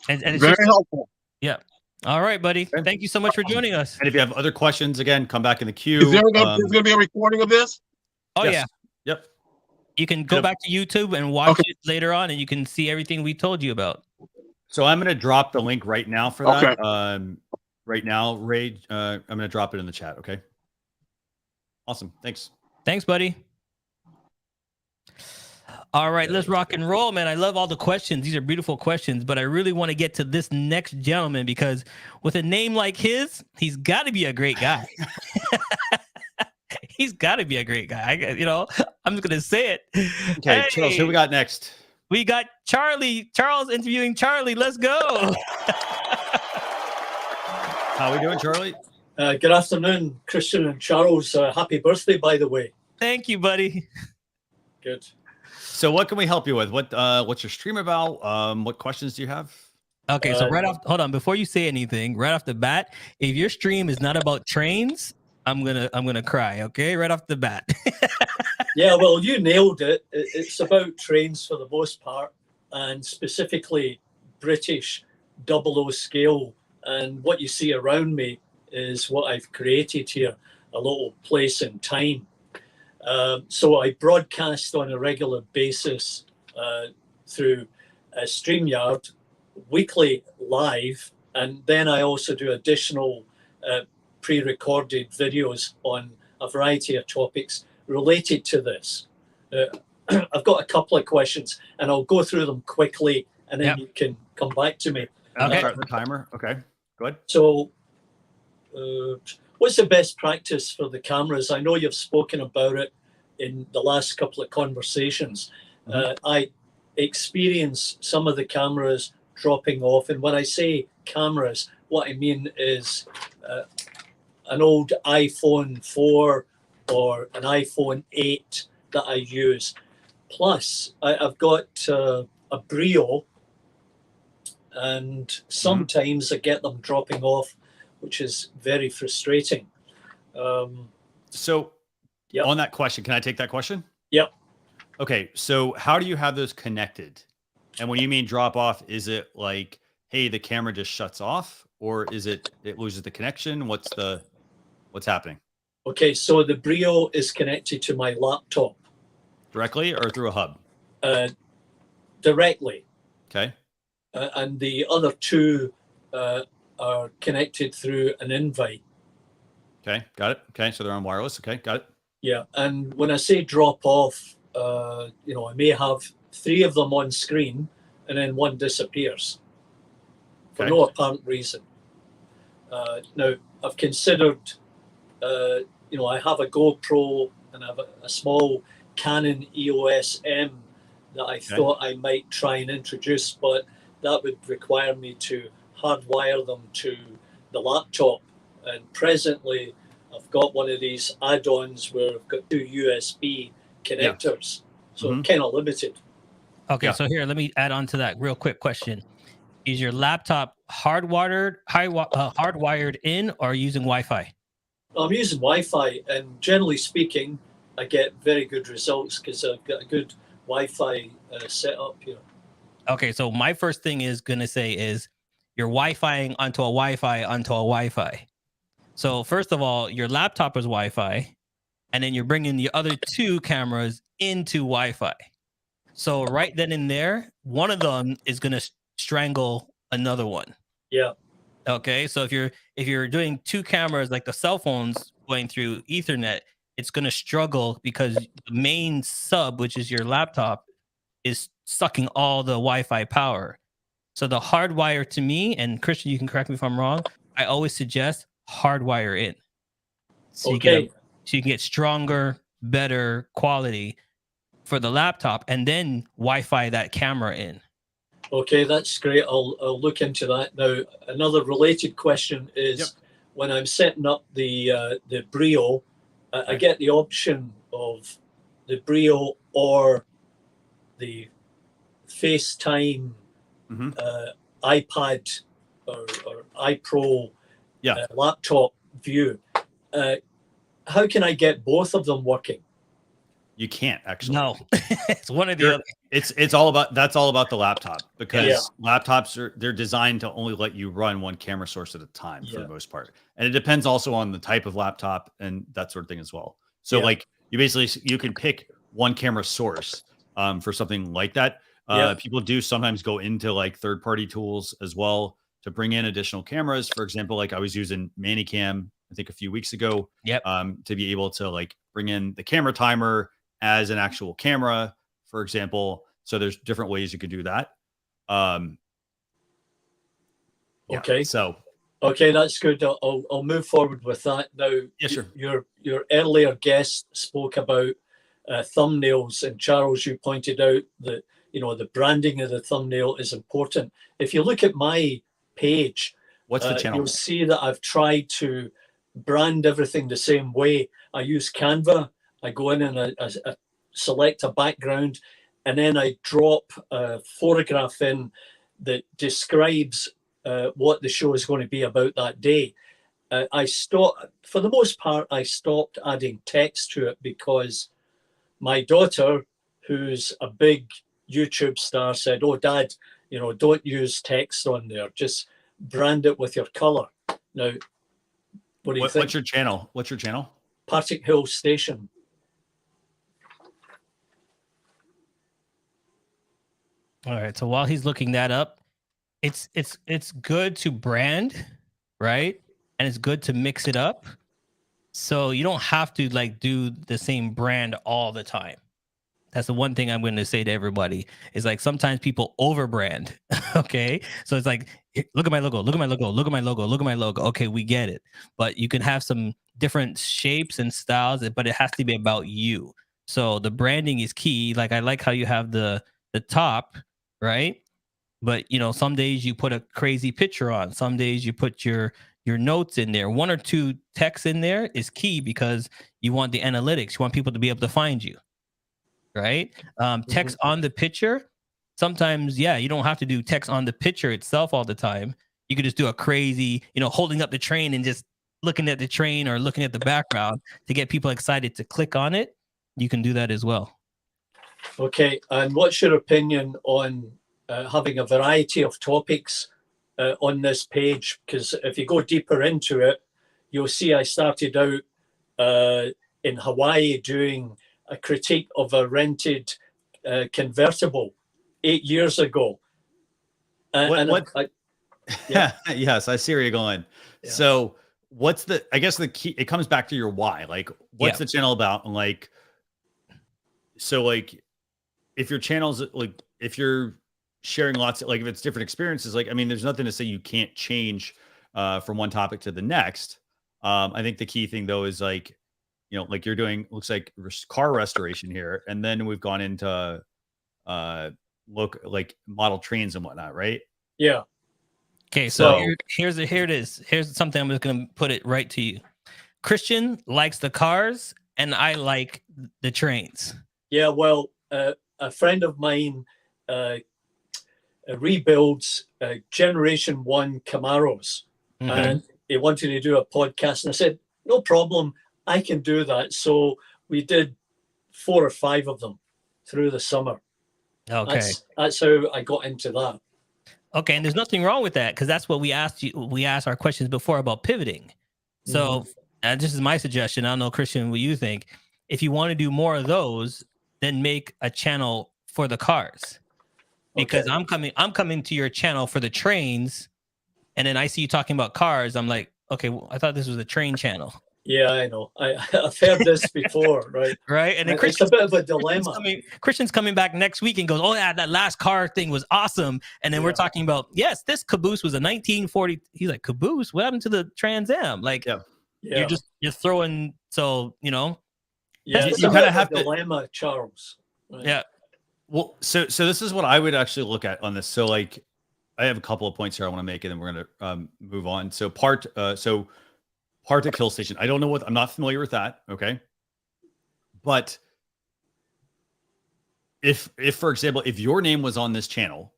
And it's very helpful. Yeah. All right, buddy. Thank you so much for joining us. And if you have other questions, again, come back in the queue. Is there going to be a recording of this? Oh, yes. Yeah. Yep. You can go back to YouTube and watch it later on, and you can see everything we told you about. So I'm going to drop the link right now for that. Right now, Ray, I'm going to drop it in the chat. Okay. Awesome. Thanks. Thanks, buddy. All right, let's rock and roll, man. I love all the questions. These are beautiful questions, but I really want to get to this next gentleman because with a name like his, he's got to be a great guy. He's got to be a great guy. I'm just going to say it. Okay, hey, Charles, who we got next? We got Charles interviewing Charlie. Let's go. How are we doing, Charlie? Good afternoon, Christian and Charles. Happy birthday, by the way. Thank you, buddy. Good. So what can we help you with? What's your stream about? What questions do you have? Okay, so hold on, before you say anything, right off the bat, if your stream is not about trains, I'm gonna cry, okay? Right off the bat. Yeah, well, you nailed it. It's about trains for the most part, and specifically British 00 scale. And what you see around me is what I've created here, a little place and time. So I broadcast on a regular basis through StreamYard, weekly live, and then I also do additional pre-recorded videos on a variety of topics related to this. I've got a couple of questions, and I'll go through them quickly, and then you can come back to me. Okay. Start the timer. Okay, good. So what's the best practice for the cameras? I know you've spoken about it in the last couple of conversations. I experience some of the cameras dropping off. And when I say cameras, what I mean is an old iPhone 4 or an iPhone 8 that I use. Plus, I've got a Brio, and sometimes I get them dropping off, which is very frustrating. So on that question, can I take that question? Yep. Okay, so how do you have those connected? And when you mean drop off, is it like, hey, the camera just shuts off, or is it loses the connection? What's happening? Okay, so the Brio is connected to my laptop. Directly or through a hub? Directly. Okay. And the other two are connected through an invite. Okay, got it. Okay, so they're on wireless. Okay, got it. Yeah, and when I say drop off, I may have 3 of them on screen, and then one disappears for no apparent reason. Now, I've considered, I have a GoPro and I have a small Canon EOS M that I thought I might try and introduce, but that would require me to hardwire them to the laptop. And presently, I've got one of these add-ons where I've got 2 USB connectors, so I'm kind of limited. Okay, so here, let me add on to that real quick question. Is your laptop hardwired in or using Wi-Fi? I'm using Wi-Fi, and generally speaking, I get very good results because I've got a good Wi-Fi setup here. Okay, so my first thing is going to say is you're Wi-Fiing onto a Wi-Fi onto a Wi-Fi. So first of all, your laptop is Wi-Fi, and then you're bringing the other 2 cameras into Wi-Fi. So right then and there, one of them is going to strangle another one. Yeah. Okay, so if you're doing 2 cameras like the cell phones going through Ethernet, it's going to struggle because the main sub, which is your laptop, is sucking all the Wi-Fi power. So the hardwire to me, and Christian, you can correct me if I'm wrong, I always suggest hardwire in. So you can get stronger, better quality for the laptop, and then Wi-Fi that camera in. Okay, that's great. I'll look into that. Now, another related question is when I'm setting up the Brio, I get the option of the Brio or the FaceTime iPad or iPro laptop view. How can I get both of them working? You can't actually. No, it's one or the other. That's all about the laptop, because laptops they're designed to only let you run one camera source at a time for the most part. And it depends also on the type of laptop and that sort of thing as well. So like you can pick one camera source for something like that. People do sometimes go into like third-party tools as well to bring in additional cameras. For example, like I was using Manicam, I think a few weeks ago, to be able to like bring in the camera timer as an actual camera, for example. So there's different ways you could do that. Okay. So. Okay, that's good. I'll move forward with that now. Yes, sir. Your earlier guest spoke about thumbnails, and Charles, you pointed out that the branding of the thumbnail is important. If you look at my page, what's the channel? You'll see that I've tried to brand everything the same way. I use Canva. I go in and I select a background, and then I drop a photograph in that describes what the show is going to be about that day. For the most part, I stopped adding text to it because my daughter, who's a big YouTube star, said, "Oh, Dad, don't use text on there. Just brand it with your color." Now, what do you think? What's your channel? Partick Hill Station. All right. So while he's looking that up, it's good to brand, right? And it's good to mix it up. So you don't have to like do the same brand all the time. That's the one thing I'm going to say to everybody is like sometimes people overbrand. Okay. So it's like, look at my logo, look at my logo, look at my logo, look at my logo. Okay, we get it. But you can have some different shapes and styles, but it has to be about you. So the branding is key. Like I like how you have the top, right? But you know, some days you put a crazy picture on. Some days you put your notes in there. 1 or 2 texts in there is key because you want the analytics. You want people to be able to find you, right? Text on the picture. Sometimes, yeah, you don't have to do text on the picture itself all the time. You could just do a crazy, you know, holding up the train and just looking at the train or looking at the background to get people excited to click on it. You can do that as well. Okay, and what's your opinion on having a variety of topics on this page? Because if you go deeper into it, you'll see I started out in Hawaii doing a critique of a rented convertible 8 years ago. Yeah. Yes, I see where you're going. Yeah. So what's I guess the key, it comes back to your why. Like, what's the channel about? And like, so like, if your channel's like, if you're sharing lots of, like, if it's different experiences, like, I mean, there's nothing to say you can't change from one topic to the next. I think the key thing though is like, you know, like you're doing, looks like car restoration here. And then we've gone into like model trains and whatnot, right? Yeah. Okay, so here it is. Here's something I'm just going to put it right to you. Christian likes the cars, and I like the trains. Yeah, well, a friend of mine rebuilds Generation 1 Camaros, and he wanted to do a podcast, and I said, no problem, I can do that. So we did 4 or 5 of them through the summer. Okay, that's how I got into that. Okay, and there's nothing wrong with that because that's what we asked you. We asked our questions before about pivoting. So this is my suggestion. I don't know, Christian, what you think. If you want to do more of those, then make a channel for the cars. Because I'm coming to your channel for the trains, and then I see you talking about cars. I'm like, okay, well, I thought this was a train channel. Yeah, I know. I've heard this before, right? Right, and then it's a bit of a dilemma. Christian's coming back next week and goes, "Oh yeah, that last car thing was awesome." And then we're talking about, yes, this caboose was a 1940. He's like, caboose? What happened to the Trans Am? Like, you're throwing. So you know, yeah, you kind of have a dilemma, Charles. Right? Yeah. Well, so this is what I would actually look at on this. So like, I have a couple of points here I want to make, and then we're gonna move on. So Particle Station. I don't know I'm not familiar with that. Okay. But if for example, if your name was on this channel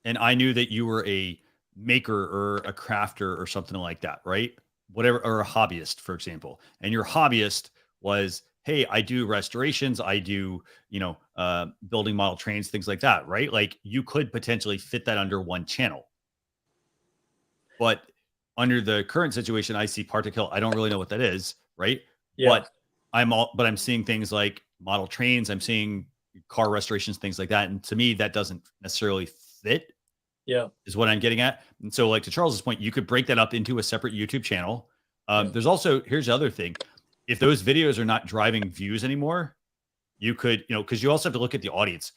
and I knew that you were a maker or a crafter or something like that, right? Whatever, or a hobbyist, for example, and your hobbyist was, hey, I do restorations, I do, you know, building model trains, things like that, right? Like you could potentially fit that under one channel. But under the current situation, I see Particle. I don't really know what that is, right? Yeah. But I'm seeing things like model trains. I'm seeing car restorations, things like that. And to me, that doesn't necessarily fit. Yeah, is what I'm getting at. And so, like to Charles's point, you could break that up into a separate YouTube channel. There's also, here's the other thing: if those videos are not driving views anymore, you could, you know, because you also have to look at the audience.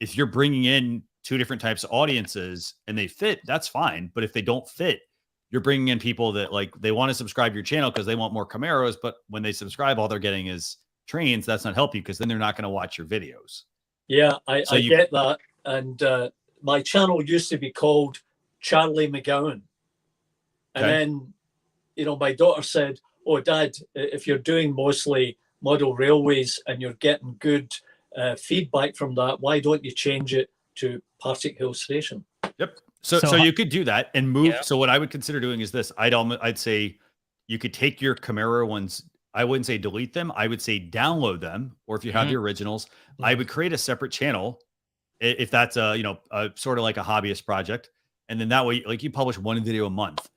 If you're bringing in 2 different types of audiences and they fit, that's fine. But if they don't fit, you're bringing in people that like they want to subscribe to your channel because they want more Camaros, but when they subscribe, all they're getting is trains. That's not help you because then they're not going to watch your videos. Yeah, I get that. And my channel used to be called Charlie McGowan. And then, you know, my daughter said, "Oh, Dad, if you're doing mostly model railways and you're getting good feedback from that, why don't you change it to Partick Hill Station?" Yep. So you could do that and move. Yeah. So what I would consider doing is this. I'd say you could take your Camaro ones. I wouldn't say delete them. I would say download them. Or if you have the originals, I would create a separate channel if that's a sort of like a hobbyist project. And then that way, like you publish 1 video a month,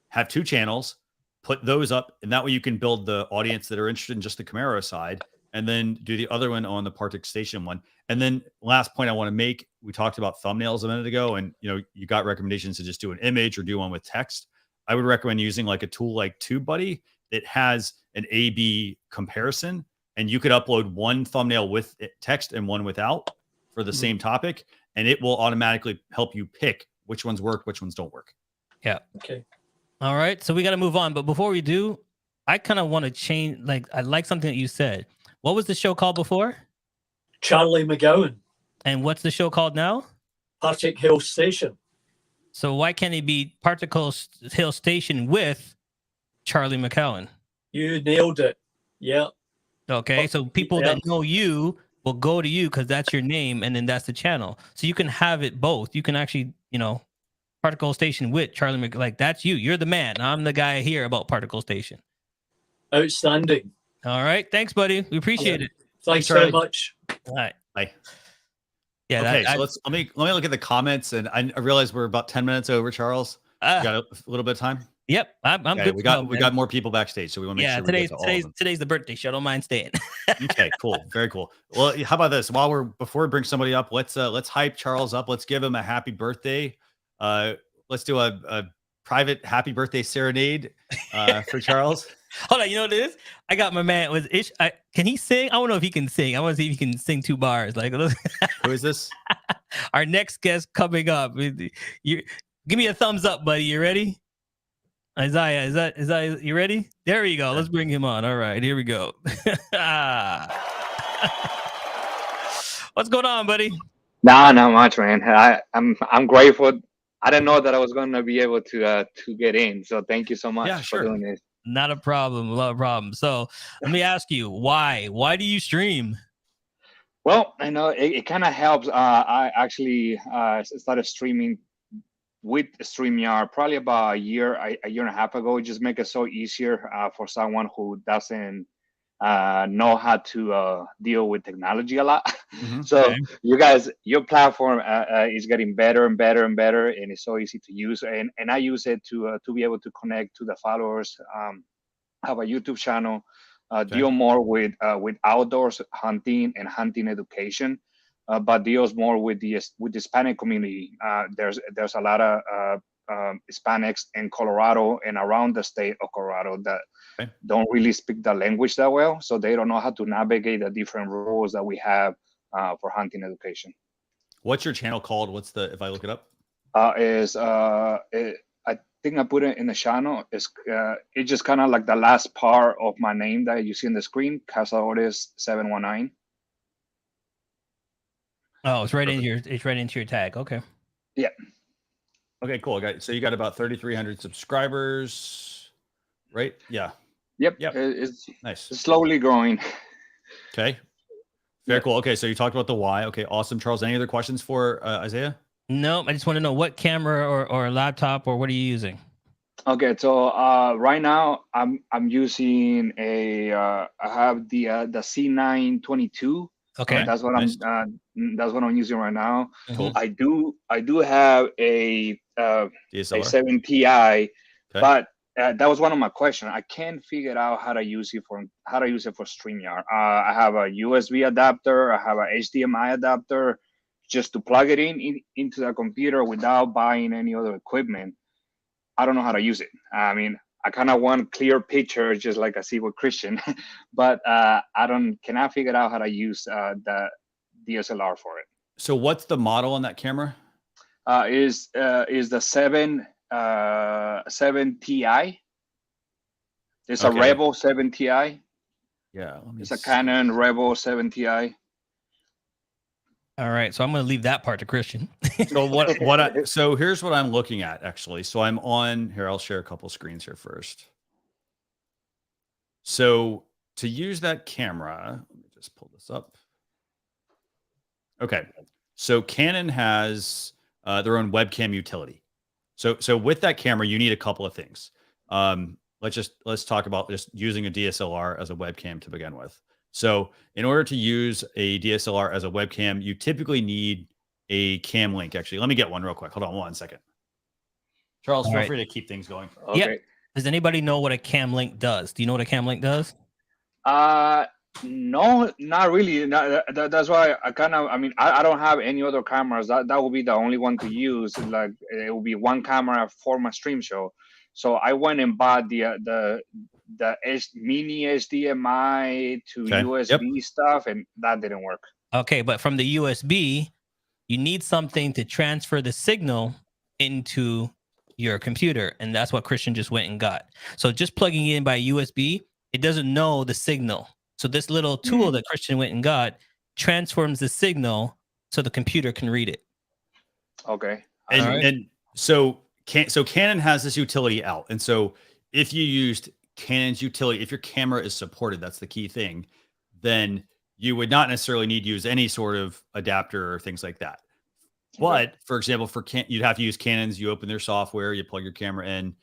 have 2 channels, put those up. And that way you can build the audience that are interested in just the Camaro side, and then do the other one on the Partick Station one. And then last point I want to make, we talked about thumbnails a minute ago, and you know, you got recommendations to just do an image or do one with text. I would recommend using like a tool like TubeBuddy that has an A/B comparison, and you could upload one thumbnail with text and one without for the same topic, and it will automatically help you pick which ones work, which ones don't work. Yeah. Okay. All right. So we got to move on. But before we do, I kind of want to change, like, I like something that you said. What was the show called before? Charlie McGowan. And what's the show called now? Particle Hill Station. So why can't it be Particle Hill Station with Charlie McGowan? You nailed it. Yeah. Okay, so people that know you will go to you because that's your name, and then that's the channel. So you can have it both. You can actually, Particle Station with Charlie McGowan. Like, that's you. You're the man. I'm the guy here about Particle Station. Outstanding. All right. Thanks, buddy. We appreciate it. Thanks very much. All right. Bye. Yeah. Okay, so let me look at the comments, and I realize we're about 10 minutes over, Charles. You got a little bit of time? Yep, I'm okay, good. We got more people backstage, so we want to make sure we get to all of them. Today's the birthday show. Don't mind staying. Okay, cool, very cool. Well, how about this? Before we bring somebody up, let's hype Charles up. Let's give him a happy birthday. Let's do a private happy birthday serenade for Charles. Hold on, you know what it is? I got my man with Ish. Can he sing? I don't know if he can sing. I want to see if he can sing 2 bars. Like, who is this? Our next guest coming up. Give me a thumbs up, buddy. You ready? Isaiah, is that you ready? There we go. Let's bring him on. All right, here we go. What's going on, buddy? Nah, not much, man. I'm grateful. I didn't know that I was going to be able to get in. So thank you so much for doing this. Not a problem. Not a problem. So let me ask you, why? Why do you stream? Well, I know it kind of helps. I actually started streaming with StreamYard probably about a year and a half ago. It just make it so easier for someone who doesn't know how to deal with technology a lot. Mm-hmm. So you guys, your platform is getting better and better and better, and it's so easy to use. And I use it to be able to connect to the followers. Have a YouTube channel, deal more with outdoors hunting and hunting education. But deals more with the Hispanic community. There's a lot of Hispanics in Colorado and around the state of Colorado that don't really speak the language that well, so they don't know how to navigate the different rules that we have for hunting education. What's your channel called? If I look it up? I think I put it in the channel. It's just kind of like the last part of my name that you see on the screen, Karasiewicz 719. Oh, it's right into your tag. Okay. Yeah. Okay, cool. So you got about 3,300 subscribers, right? Yeah. Yep. It's nice. It's slowly growing. Okay. Very cool. Okay, so you talked about the why. Okay, awesome. Charles, any other questions for Isaiah? No, I just want to know what camera or laptop or what are you using? Okay, so right now I'm using I have the C922. Okay, that's what I'm using right now. Cool. I do have a DSLR. A7 Ti, but that was one of my questions. I can't figure out how to use it for StreamYard. I have a USB adapter. I have a HDMI adapter, just to plug it into the computer without buying any other equipment. I don't know how to use it. I mean, I kind of want clear picture, just like I see with Christian, but cannot figure out how to use the DSLR for it. So what's the model on that camera? Is the 7 Ti. It's a Rebel 7 Ti. Yeah. It's a Canon Rebel 7 Ti. All right, so I'm going to leave that part to Christian. So so here's what I'm looking at actually. So I'm on here. I'll share a couple screens here first. So to use that camera, let me just pull this up. Okay, so Canon has their own webcam utility. So with that camera, you need a couple of things. Let's talk about just using a DSLR as a webcam to begin with. So in order to use a DSLR as a webcam, you typically need a cam link. Actually, let me get one real quick. Hold on 1 second. Charles, feel free to keep things going. Okay. Yeah. Does anybody know what a cam link does? Do you know what a cam link does? No, not really. That's why I don't have any other cameras. That will be the only one to use. Like it will be one camera for my stream show. So I went and bought the mini HDMI to USB stuff, and that didn't work. Okay, but from the USB, you need something to transfer the signal into your computer, and that's what Christian just went and got. So just plugging in by USB, it doesn't know the signal. So this little tool that Christian went and got transforms the signal so the computer can read it. Okay. And so Canon has this utility out. And so if you used Canon's utility, if your camera is supported, that's the key thing, then you would not necessarily need to use any sort of adapter or things like that. But for example, you'd have to use Canon's. You open their software, you plug your camera in,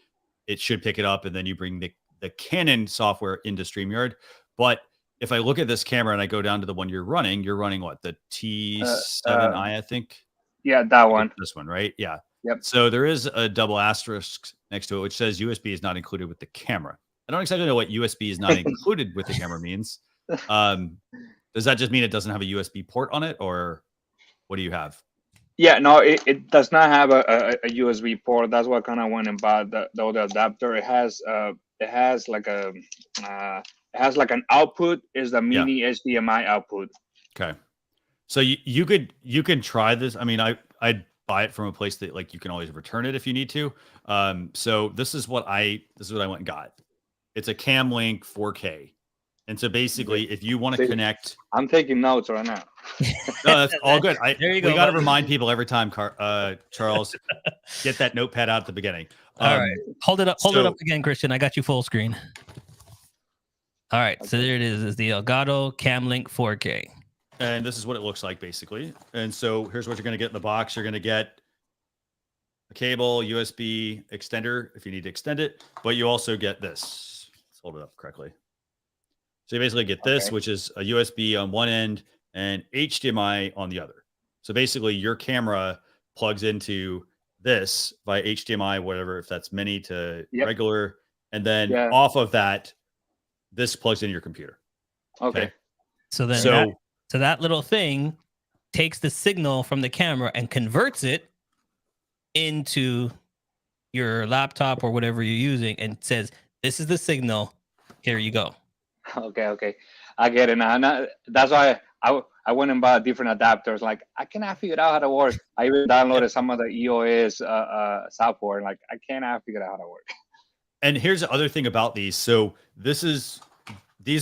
it should pick it up, and then you bring the Canon software into StreamYard. But if I look at this camera and I go down to the one you're running what? The T7i, I think. Yeah, that one. This one, right? Yeah. Yep. So there is a double asterisk next to it, which says USB is not included with the camera. I don't exactly know what USB is not included with the camera means. Does that just mean it doesn't have a USB port on it, or what do you have? Yeah, no, it does not have a USB port. That's what kind of went and bought the other adapter. It has like an output is the mini HDMI output. Okay. So you can try this. I mean, I'd buy it from a place that like you can always return it if you need to. So this is what I went and got. It's a Camlink 4K. And so basically, if you want to connect, I'm taking notes right now. No, that's all good. There you go. We got to remind people every time, Charles, get that notepad out at the beginning. All right, hold it up again, Christian. I got you full screen. All right, so there it is. It's the Elgato Camlink 4K, and this is what it looks like basically. And so here's what you're going to get in the box. You're going to get a cable, USB extender if you need to extend it, but you also get this. Let's hold it up correctly. So you basically get this, which is a USB on one end and HDMI on the other. So basically your camera plugs into this by HDMI, whatever, if that's mini to regular. And then off of that, this plugs into your computer. Okay. So then that little thing takes the signal from the camera and converts it into your laptop or whatever you're using and says, this is the signal. Here you go. Okay. I get it now. That's why I went and bought different adapters. Like, I cannot figure out how to work. I even downloaded some of the EOS software. Like, I cannot figure out how to work. And here's the other thing about these. So these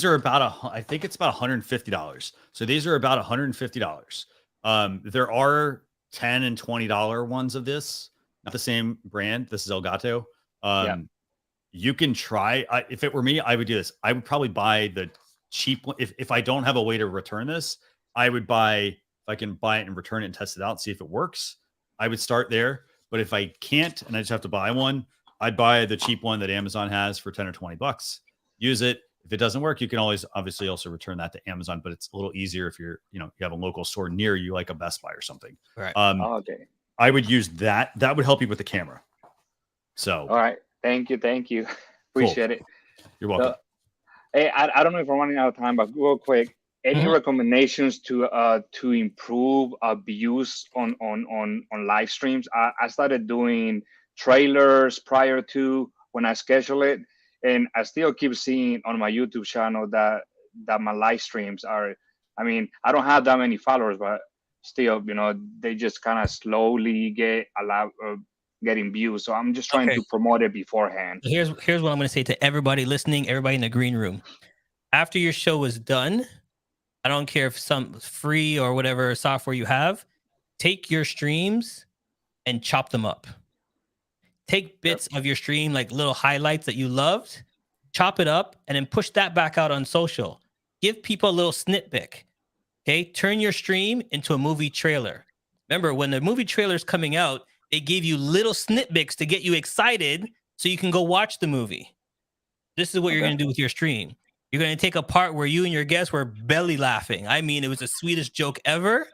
are about I think it's about $150. So these are about $150. There are $10 and $20 ones of this, not the same brand. This is Elgato. You can try. If it were me, I would do this. I would probably buy the cheap one. If I don't have a way to return this, I would buy, if I can buy it and return it and test it out, see if it works. I would start there. But if I can't and I just have to buy one, I'd buy the cheap one that Amazon has for 10 or 20 bucks. Use it. If it doesn't work, you can always obviously also return that to Amazon, but it's a little easier if you have a local store near you, like a Best Buy or something. Right. Okay. I would use that. That would help you with the camera. So. All right. Thank you. Appreciate it. You're welcome. So, hey, I don't know if we're running out of time, but real quick, any recommendations to improve views on live streams? I started doing trailers prior to when I schedule it, and I still keep seeing on my YouTube channel that my live streams are. I mean, I don't have that many followers, but still, they just kind of slowly getting views. So I'm just trying to promote it beforehand. Here's what I'm going to say to everybody listening, everybody in the green room. After your show is done, I don't care if some free or whatever software you have, take your streams and chop them up. Take bits of your stream, like little highlights that you loved, chop it up, and then push that back out on social. Give people a little snippet. Okay, turn your stream into a movie trailer. Remember, when the movie trailer is coming out, they give you little snippets to get you excited so you can go watch the movie. This is what you're going to do with your stream. You're going to take a part where you and your guests were belly laughing. I mean, it was the sweetest joke ever.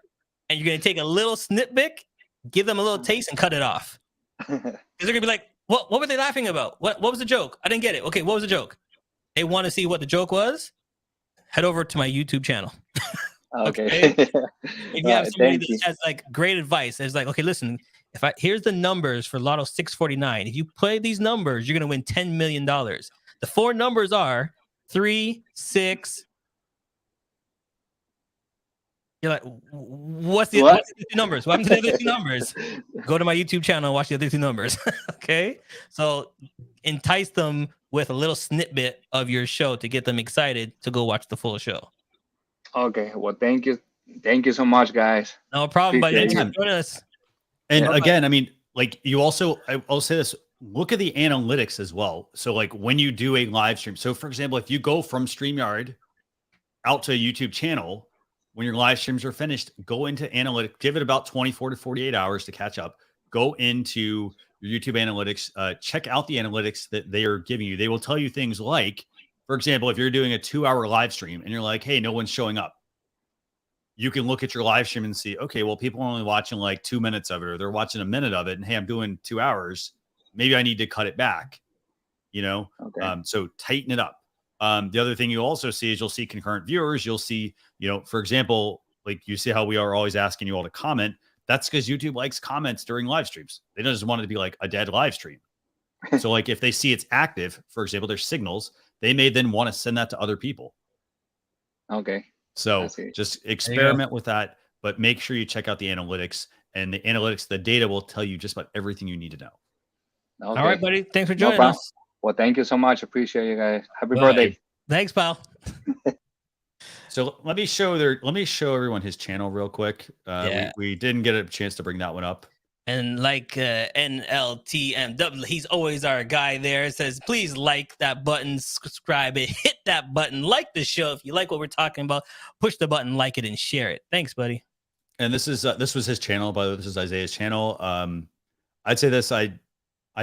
And you're going to take a little snippet, give them a little taste, and cut it off. Because they're going to be like, what were they laughing about? What was the joke? I didn't get it. Okay, what was the joke? They want to see what the joke was? Head over to my YouTube channel. Okay. If you have somebody that has like great advice, it's like, okay, listen, here's the numbers for Lotto 649. If you play these numbers, you're gonna win $10 million. The four numbers are 3, 6. You're like, what's the other two numbers? What happened to the other two numbers? Go to my YouTube channel and watch the other two numbers. Okay, so entice them with with a little snippet of your show to get them excited to go watch the full show. Okay. Well, thank you so much, guys. No problem, buddy. Appreciate Thanks for joining us. And Yeah. again, I mean, like you also, I'll say this, look at the analytics as well. So like when you do a live stream, so for example, if you go from StreamYard out to a YouTube channel, when your live streams are finished, go into analytics, give it about 24 to 48 hours to catch up. Go into your YouTube analytics, check out the analytics that they are giving you. They will tell you things like, for example, if you're doing a 2-hour live stream and you're like, hey, no one's showing up, you can look at your live stream and see, okay, well, people are only watching like 2 minutes of it, or they're watching a minute of it. And hey, I'm doing 2 hours. Maybe I need to cut it back, you know? Okay. So tighten it up. The other thing you also see is you'll see concurrent viewers. You'll see, you know, for example, like you see how we are always asking you all to comment. That's because YouTube likes comments during live streams. They don't just want it to be like a dead live stream. So like if they see it's active, for example, there's signals, they may then want to send that to other people. Okay. So just experiment with that, but make sure you check out the analytics, and the analytics, the data will tell you just about everything you need to know. Okay. All right, buddy. Thanks for No joining problem. us. Well, thank you so much. Appreciate you guys. Happy Bye. birthday. Thanks, pal. So let me show everyone his channel real quick. Yeah. We didn't get a chance to bring that one up. And like NLTMW, he's always our guy there. It says, please like that button, subscribe it, hit that button, like the show. If you like what we're talking about, push the button, like it, and share it. Thanks, buddy. And this was his channel, by the way. This is Isaiah's channel. I'd say this. I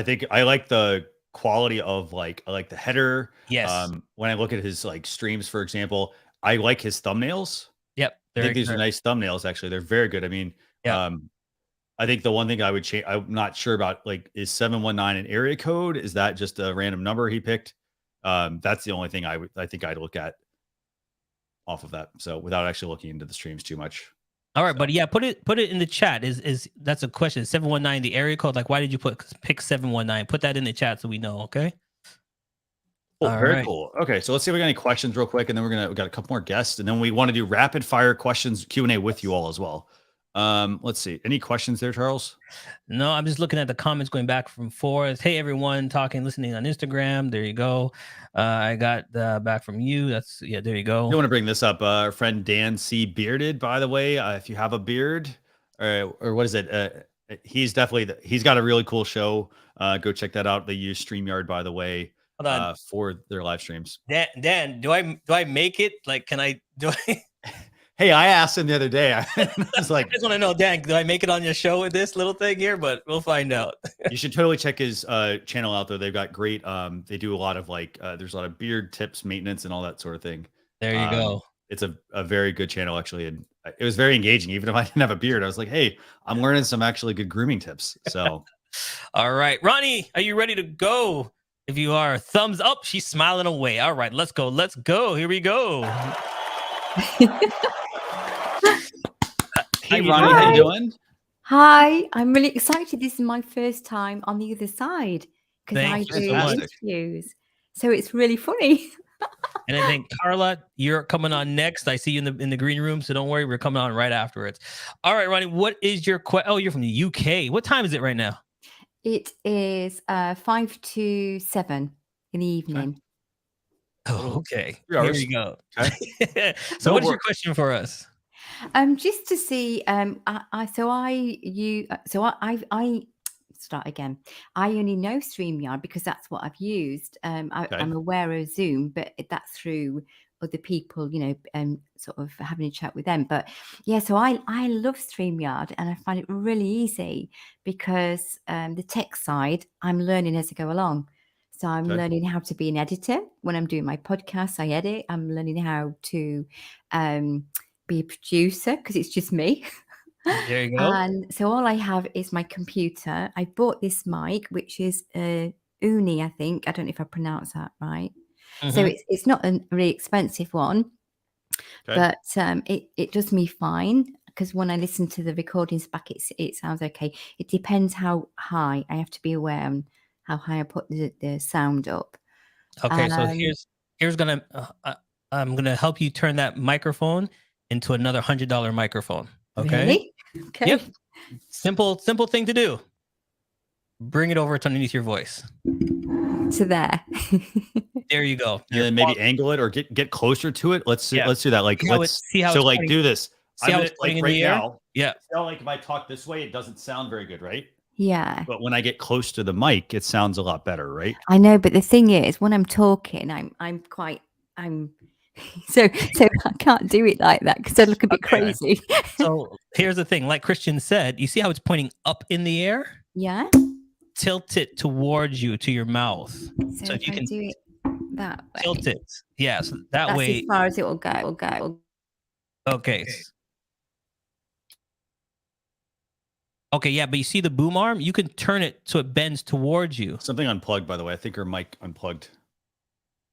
think I like the quality of I like the header. Yes. When I look at his like streams, for example, I like his thumbnails. Yep. I think these are nice thumbnails. Actually, they're very good. I mean, I think the one thing I would change, I'm not sure about, like, is 719 an area code? Is that just a random number he picked? That's the only thing I think I'd look at off of that. So without actually looking into the streams too much. All right, buddy. Yeah, put it in the chat. Is that's a question? 719 the area code? Like, why did you pick 719? Put that in the chat so we know. Okay. Oh, very cool. Okay, so let's see if we got any questions real quick, and then we got a couple more guests, and then we want to do rapid fire questions Q&A with you all as well. Let's see. Any questions there, Charles? No, I'm just looking at the comments going back from forth. Hey, everyone, listening on Instagram. There you go. I got back from you. There you go. I want to bring this up. Our friend Dan C. Bearded, by the way, if you have a beard, or what is it? He's definitely, he's got a really cool show. Go check that out. They use StreamYard, by the way, for their live streams. Dan, do I make it? Like, do I? Hey, I asked him the other day. I was like, I just want to know, Dan, do I make it on your show with this little thing here? But we'll find out. You should totally check his channel out there. They've got great. They do a lot of there's a lot of beard tips, maintenance, and all that sort of thing. There you go. It's a very good channel, actually, and it was very engaging. Even if I didn't have a beard, I was like, hey, I'm learning some actually good grooming tips. So, all right, Ronnie, are you ready to go? If you are, thumbs up. She's smiling away. All right, let's go. Let's go. Here we go. Hey, Ronnie, how you doing? Hi, I'm really excited. This is my first time on the other side because I do interviews. So it's really funny. And I think, Carla, you're coming on next. I see you in the green room, so don't worry. We're coming on right afterwards. All right, Ronnie, what is your question? Oh, you're from the UK. What time is it right now? It is 5 to 7 in the evening. Oh, okay. Here you go. Okay. So what's your question for us? Just to see, I start again. I only know StreamYard because that's what I've used. I'm aware of Zoom, but that's through other people, sort of having a chat with them. But yeah, so I love StreamYard and I find it really easy because the tech side, I'm learning as I go along. So I'm learning how to be an editor. When I'm doing my podcast, I edit. I'm learning how to be a producer because it's just me. There you go. And so all I have is my computer. I bought this mic, which is Uni, I think. I don't know if I pronounce that right. So it's not a really expensive one, but it does me fine because when I listen to the recordings back, it sounds okay. It depends how high. I have to be aware on how high I put the sound up. Okay, so I'm gonna help you turn that microphone into another $100 microphone. Okay. Really? Okay. Yep. Simple thing to do. Bring it over to underneath your voice. So there. There you go. And then maybe angle it or get closer to it. Let's do that. Like let's see how so like do this. See how it's like in right the air? now. Yeah. So like if I talk this way, it doesn't sound very good, right? Yeah. But when I get close to the mic, it sounds a lot better, right? I know, but the thing is, when I'm talking, I'm so I can't do it like that because I look a bit crazy. So here's the thing, like Christian said, you see how it's pointing up in the air? Yeah. Tilt it towards you to your mouth. So if you can do it that way. Tilt it. Yeah, so that That's way. as far as it will go. Okay. Okay, yeah, but you see the boom arm? You can turn it so it bends towards you. Something unplugged, by the way. I think your mic unplugged.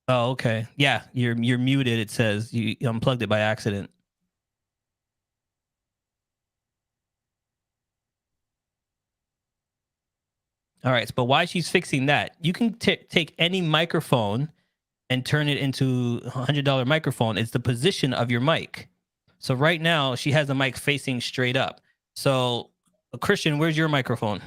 Oh, okay. Yeah, you're muted. It says you unplugged it by accident. All right, but while she's fixing that, you can take any microphone and turn it into a $100 microphone. It's the position of your mic. So right now, she has the mic facing straight up. So, Christian, where's your microphone?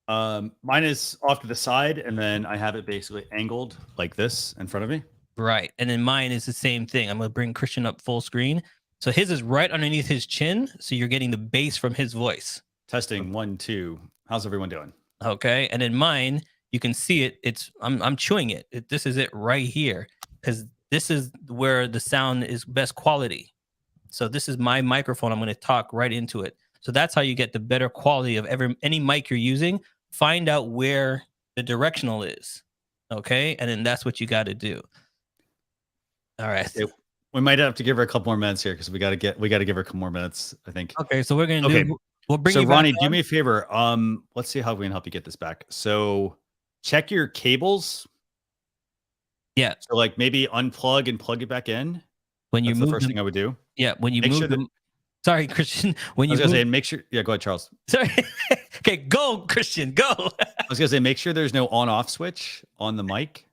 Mine is off to the side, and then I have it basically angled like this in front of me. Right, and then mine is the same thing. I'm gonna bring Christian up full screen. So his is right underneath his chin, so you're getting the bass from his voice. Testing 1, 2. How's everyone doing? Okay, and then mine, you can see it. It's I'm chewing it. This is it right here because this is where the sound is best quality. So this is my microphone. I'm going to talk right into it. So that's how you get the better quality of any mic you're using. Find out where the directional is. Okay, and then that's what you got to do. All right. We might have to give her a couple more minutes here because we got to give her a couple more minutes, I think. Okay, so we're gonna do. We'll bring so you Ronnie, back do on. me a favor. Let's see how we can help you get this back. So check your cables. Yeah. So like maybe unplug and plug it back in. When you That's move the first them- thing I would do. Yeah, when you Make move sure them. Sorry, Christian. When I was you gonna say move, make sure. Yeah, go ahead, Charles. sorry. Okay, go, Christian, go. I was gonna say make sure there's no on-off switch on the mic.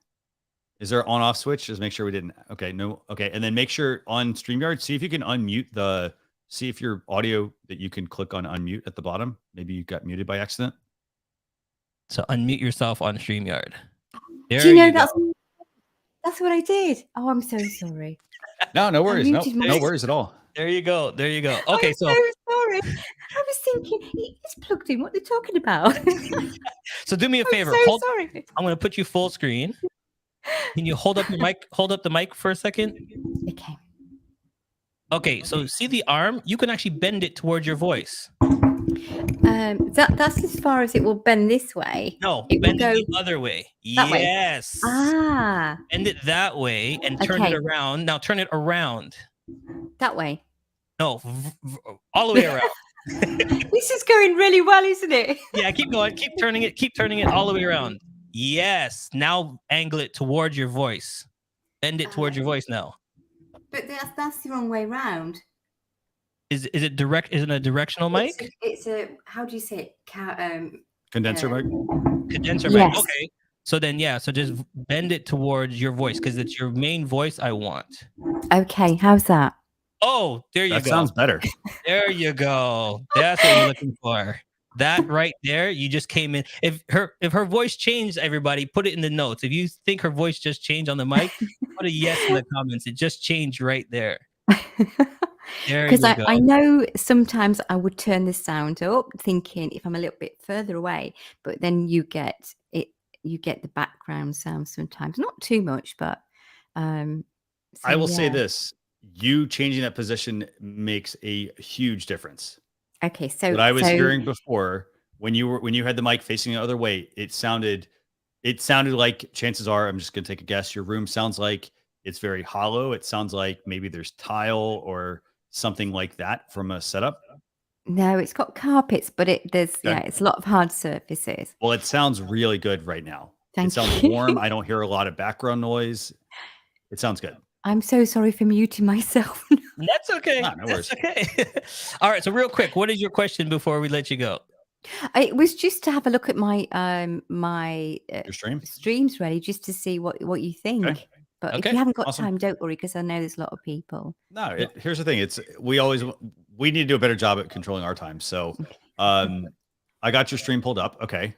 Is there an on-off switch? Just make sure we didn't. Okay, no. Okay, and then make sure on StreamYard, see if you can unmute see if your audio that you can click on unmute at the bottom. Maybe you got muted by accident. So unmute yourself on StreamYard. There Do you know go. that's what I did? Oh, I'm so sorry. No worries. No, muted no myself. worries at all. There you go. There you go. Okay, I'm so sorry. I was thinking it's plugged in. What are they talking about? so do me a favor. I'm so sorry. I'm going to put you full screen. Can you hold up your mic? Hold up the mic for a second. Okay. Okay, so see the arm? You can actually bend it towards your voice. That's as far as it will bend this way. No, It will bend go it the other way. that way. Yes. Ah, Bend it that way and turn Okay. it around. Now turn it around. that way. No, all the way around. This is going really well, isn't it? Yeah, keep going. Keep turning it all the way around. Yes. Now angle it towards your voice. Bend it towards your voice now. But that's the wrong way round. Is it direct? Is it a directional mic? It's a how do you say it? Condenser mic. Condenser Yes. mic. Okay. So then, yeah. So just bend it towards your voice because it's your main voice I want. Okay, how's that? Oh, there you That go. sounds better. There you go. That's what you're looking for. That right there, you just came in. If her voice changed, everybody, put it in the notes. If you think her voice just changed on the mic, put a yes in the comments. It just changed right there. There you Because go. I know sometimes I would turn the sound up, thinking if I'm a little bit further away, but then you get the background sound sometimes, not too much, but so, I will say yeah. this: you changing that position makes a huge difference. Okay, so What I was hearing before when you had the mic facing the other way, it sounded like, chances are, I'm just gonna take a guess, your room sounds like it's very hollow. It sounds like maybe there's tile or something like that from a setup. No, it's got carpets, but there's Okay. it's a lot of hard surfaces. Well, it sounds really good right now. Thank It sounds you. warm. I don't hear a lot of background noise. It sounds good. I'm so sorry for muting myself. That's okay. No worries. That's okay. All right. So real quick, what is your question before we let you go? It was just to have a look at my Your stream. streams, really, just to see what you think. Okay. But Okay, if you haven't got awesome. time, don't worry, because I know there's a lot of people. No, here's the thing. We need to do a better job at controlling our time. So, I got your stream pulled up. Okay.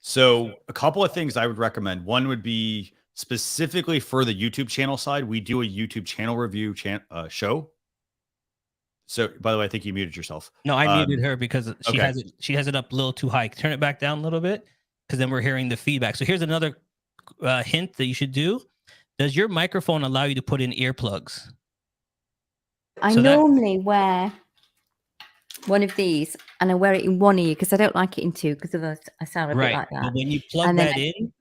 So a couple of things I would recommend. One would be specifically for the YouTube channel side. We do a YouTube channel review show. So, by the way, I think you muted yourself. No, I muted her because she has it up a little too high. Turn it back down a little bit because then we're hearing the feedback. So here's another hint that you should do. Does your microphone allow you to put in earplugs? I normally wear one of these and I wear it in one ear because I don't like it in two because I sound a bit like that. But when you plug that in.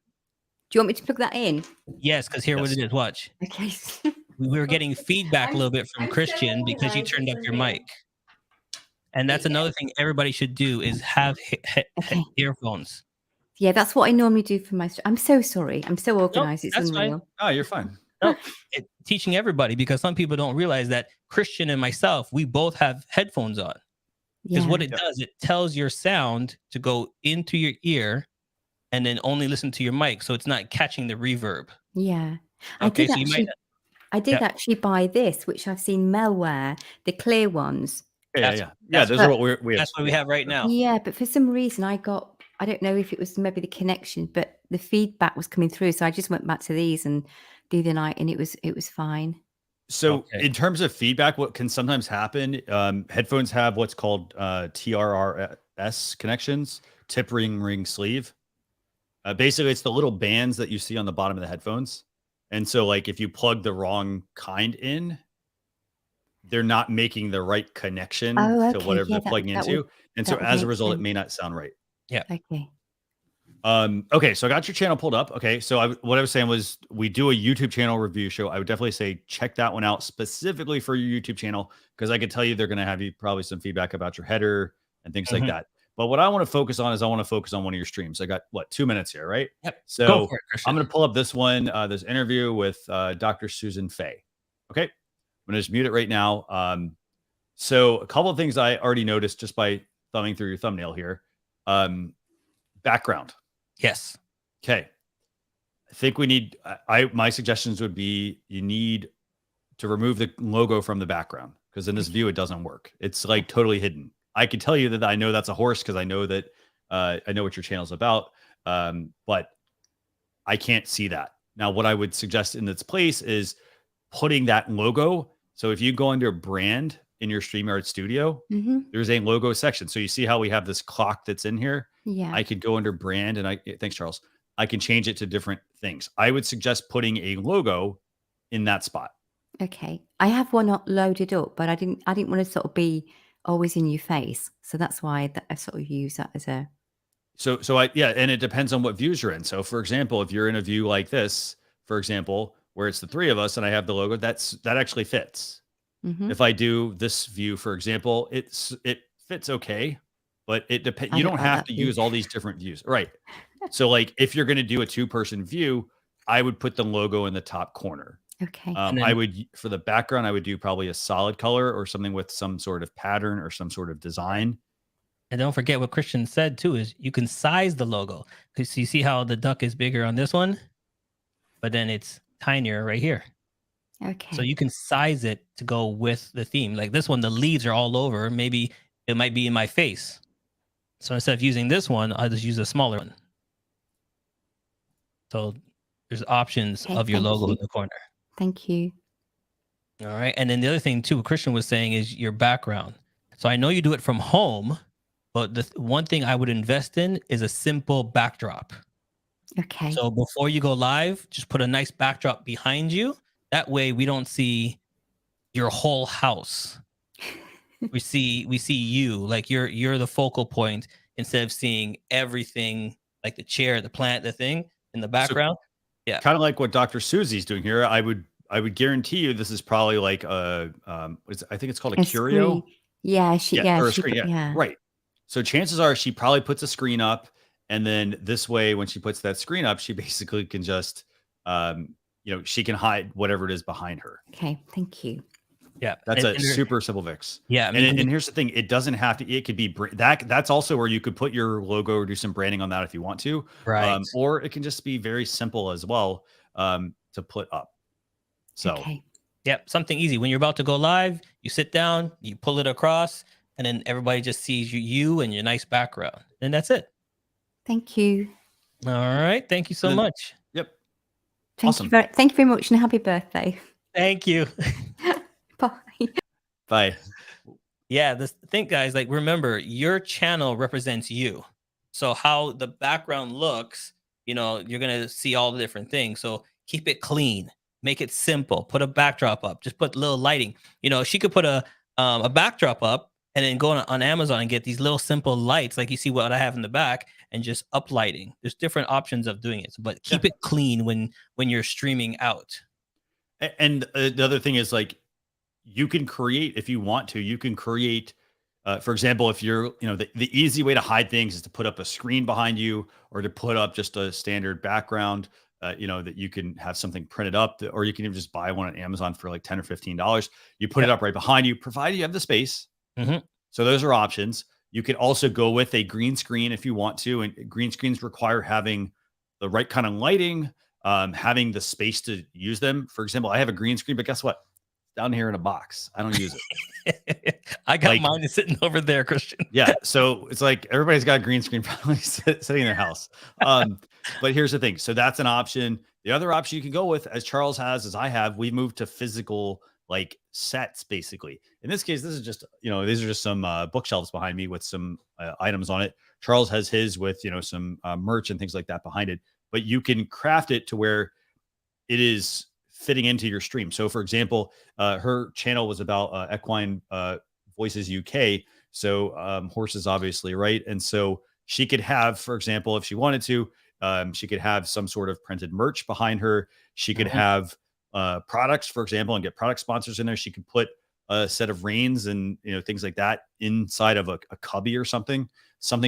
Do you want me to plug that in? Yes, because here what it is. Watch. Okay. We were getting feedback a little bit from Christian because you turned up your mic. And that's another thing everybody should do is have earphones. Yeah, that's what I normally do for my. I'm so sorry. I'm so organized. It's unreal. Fine. Oh, you're fine. No, teaching everybody because some people don't realize that Christian and myself, we both have headphones on. Because what it does, it tells your sound to go into your ear and then only listen to your mic. So it's not catching the reverb. Yeah. Okay, I did actually buy this, which I've seen Mel wear, the clear ones. Yeah. Those are what we have. That's what we have right now. Yeah, but for some reason I don't know if it was maybe the connection, but the feedback was coming through. So I just went back to these and the other night and it was fine. So in terms of feedback, what can sometimes happen, headphones have what's called TRRS connections, tip ring sleeve. Basically, it's the little bands that you see on the bottom of the headphones. And so like if you plug the wrong kind in, they're not making the right connection to whatever they're plugging into. And so as a result, it may not sound right. Yeah. Okay. Okay, so I got your channel pulled up. Okay, so what I was saying was we do a YouTube channel review show. I would definitely say check that one out specifically for your YouTube channel because I could tell you they're going to have you probably some feedback about your header and things like that. But what I want to focus on is I want to focus on one of your streams. I got 2 minutes here, right? Yep. So I'm going to pull up this one, this interview with Dr. Susan Fay. Okay, I'm going to just mute it right now. So a couple of things I already noticed just by thumbing through your thumbnail here. Background. Yes. Okay. I think we need, my suggestions would be you need to remove the logo from the background because in this view, it doesn't work. It's like totally hidden. I can tell you that I know that's a horse because I know that I know what your channel's about, but I can't see that. Now, what I would suggest in its place is putting that logo. So if you go under brand in your StreamYard studio, there's a logo section. So you see how we have this clock that's in here? Yeah. I could go under brand and thanks, Charles. I can change it to different things. I would suggest putting a logo in that spot. Okay. I have one loaded up, but I didn't want to sort of be always in your face. So that's why I sort of use that as a. And it depends on what views you're in. So for example, if you're in a view like this, for example, where it's the three of us and I have the logo, that actually fits. If I do this view, for example, it fits okay, but it depends. You don't have to use all these different views. Right. So like if you're going to do a 2-person view, I would put the logo in the top corner. Okay. I would, for the background, I would do probably a solid color or something with some sort of pattern or some sort of design. And don't forget what Christian said too, is you can size the logo. Because you see how the duck is bigger on this one, but then it's tinier right here. Okay. So you can size it to go with the theme. Like this one, the leaves are all over. Maybe it might be in my face. So instead of using this one, I'll just use a smaller one. So there's options of your logo in the corner. Thank you. All right. And then the other thing too, what Christian was saying is your background. So I know you do it from home, but the one thing I would invest in is a simple backdrop. Okay. So before you go live, just put a nice backdrop behind you. That way we don't see your whole house. we see you, like you're the focal point instead of seeing everything like the chair, the plant, the thing in the background. Yeah. Kind of like what Dr. Susie's doing here. I would guarantee you this is probably like I think it's called a curio. Yeah, right. So chances are she probably puts a screen up, and then this way, when she puts that screen up, she basically can just she can hide whatever it is behind her. Okay, thank you. Yeah, that's a super simple fix. Yeah, and here's the thing: it doesn't have to. It could be that's also where you could put your logo or do some branding on that if you want to. Right. Or it can just be very simple as well to put up. So. Okay. Yep, something easy. When you're about to go live, you sit down, you pull it across, and then everybody just sees you and your nice background, and that's it. Thank you. All right, thank you so much. Yep. Thank you very much, and happy birthday. Thank you. Bye. Bye. Yeah, this thing, guys, like, remember, your channel represents you. So how the background looks, you're going to see all the different things. So keep it clean, make it simple, put a backdrop up, just put little lighting. She could put a backdrop up and then go on Amazon and get these little simple lights, like you see what I have in the back, and just up lighting. There's different options of doing it, but keep it clean when you're streaming out. And the other thing is, like, you can create, if you want to, you can create, for example, if you're, the easy way to hide things is to put up a screen behind you, or to put up just a standard background, that you can have something printed up, or you can even just buy one on Amazon for like $10 or $15. You put it up right behind you, provided you have the space. Mm-hmm. So those are options. You can also go with a green screen if you want to, and green screens require having the right kind of lighting, having the space to use them. For example, I have a green screen, but guess what? Down here in a box. I don't use it. I got mine sitting over there, Christian. Yeah. So it's like everybody's got a green screen probably sitting in their house. But here's the thing. So that's an option. The other option you can go with, as Charles has, as I have, we moved to physical like sets, basically. In this case, this is just, these are just some bookshelves behind me with some items on it. Charles has his with, some merch and things like that behind it. But you can craft it to where it is fitting into your stream. So for example, her channel was about equine voices UK. So horses, obviously, right? And so she could have, for example, if she wanted to, she could have some sort of printed merch behind her. She could have products, for example, and get product sponsors in there. She could put a set of reins and things like that inside of a cubby or something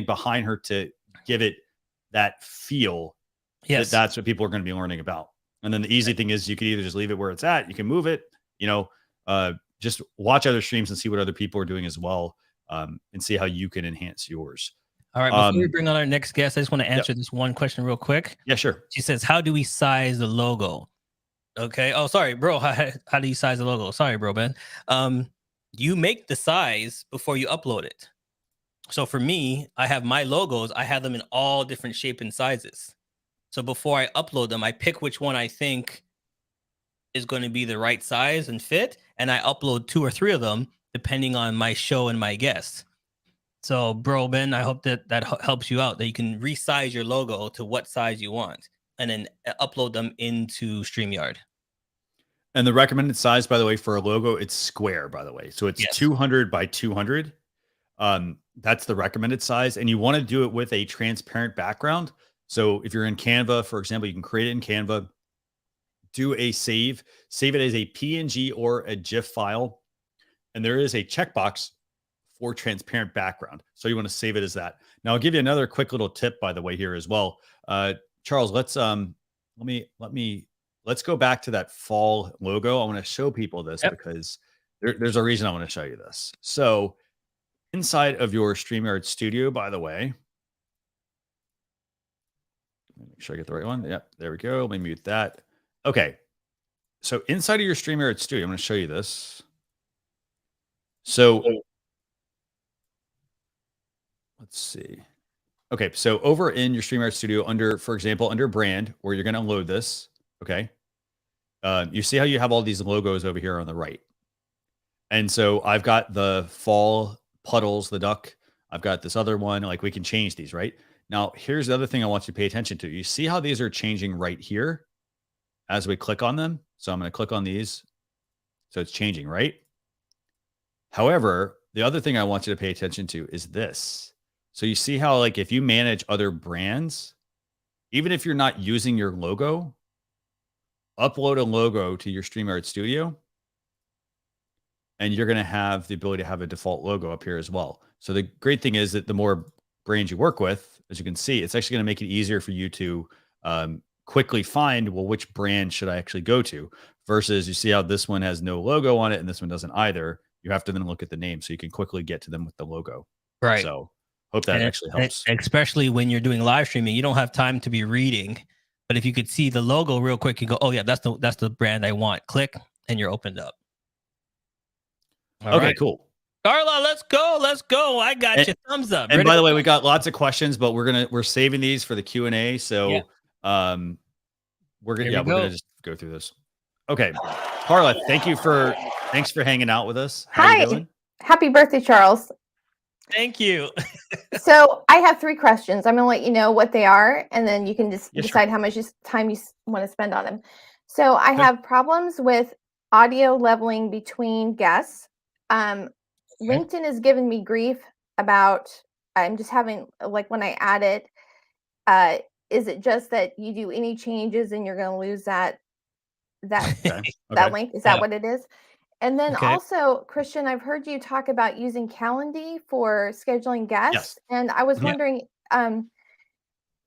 behind her to give it that feel. Yes, that's what people are going to be learning about. And then the easy thing is you could either just leave it where it's at. You can move it, just watch other streams and see what other people are doing as well, and see how you can enhance yours. All right. Before we bring on our next guest, I just want to answer this one question real quick. Yeah, sure. She says, how do we size the logo? Okay. Oh, sorry, bro. How do you size the logo? Sorry, bro, man. You make the size before you upload it. So for me, I have my logos. I have them in all different shape and sizes. So before I upload them, I pick which one I think is going to be the right size and fit, and I upload 2 or 3 of them depending on my show and my guests. So, bro, Ben, I hope that helps you out, that you can resize your logo to what size you want and then upload them into StreamYard. And the recommended size, by the way, for a logo, it's square, by the way. So it's 200 by 200. That's the recommended size. And you want to do it with a transparent background. So if you're in Canva, for example, you can create it in Canva, do a save it as a PNG or a GIF file. And there is a checkbox for transparent background. So you want to save it as that. Now I'll give you another quick little tip, by the way, here as well. Charles, let's go back to that fall logo. I want to show people this because there's a reason I want to show you this. So inside of your StreamYard studio, by the way, make sure I get the right one. Yep, there we go. Let me mute that. Okay. So inside of your StreamYard studio, I'm going to show you this. So let's see. Okay. So over in your StreamYard studio under, for example, under brand, where you're going to load this. Okay. You see how you have all these logos over here on the right. And so I've got the fall puddles, the duck. I've got this other one. Like, we can change these, right? Now, here's the other thing I want you to pay attention to. You see how these are changing right here as we click on them? So I'm going to click on these. So it's changing, right? However, the other thing I want you to pay attention to is this. So you see how, like, if you manage other brands, even if you're not using your logo, upload a logo to your StreamYard studio, and you're going to have the ability to have a default logo up here as well. So the great thing is that the more brands you work with, as you can see, it's actually going to make it easier for you to quickly find, well, which brand should I actually go to, versus you see how this one has no logo on it and this one doesn't either. You have to then look at the name so you can quickly get to them with the logo. Right. So hope that actually helps. Especially when you're doing live streaming, you don't have time to be reading, but if you could see the logo real quick, you go, oh yeah, that's the brand I want. Click and you're opened up. Okay, cool. Carla, let's go. Let's go. I got you. Thumbs up. And Ready by the to way, go? we got lots of questions, but we're saving these for the Q&A. So we're gonna just go through this. Okay. Carla, thanks for hanging out with us. How Hi. you doing? Happy birthday, Charles. Thank you. So I have 3 questions. I'm going to let you know what they are, and then you can just decide how much time you want to spend on them. So I have problems with audio leveling between guests. LinkedIn is giving me grief about, I'm just having, like when I add it, is it just that you do any changes and you're going to lose that link? Is that what it is? And then also, Christian, I've heard you talk about using Calendly for scheduling guests. And I was wondering,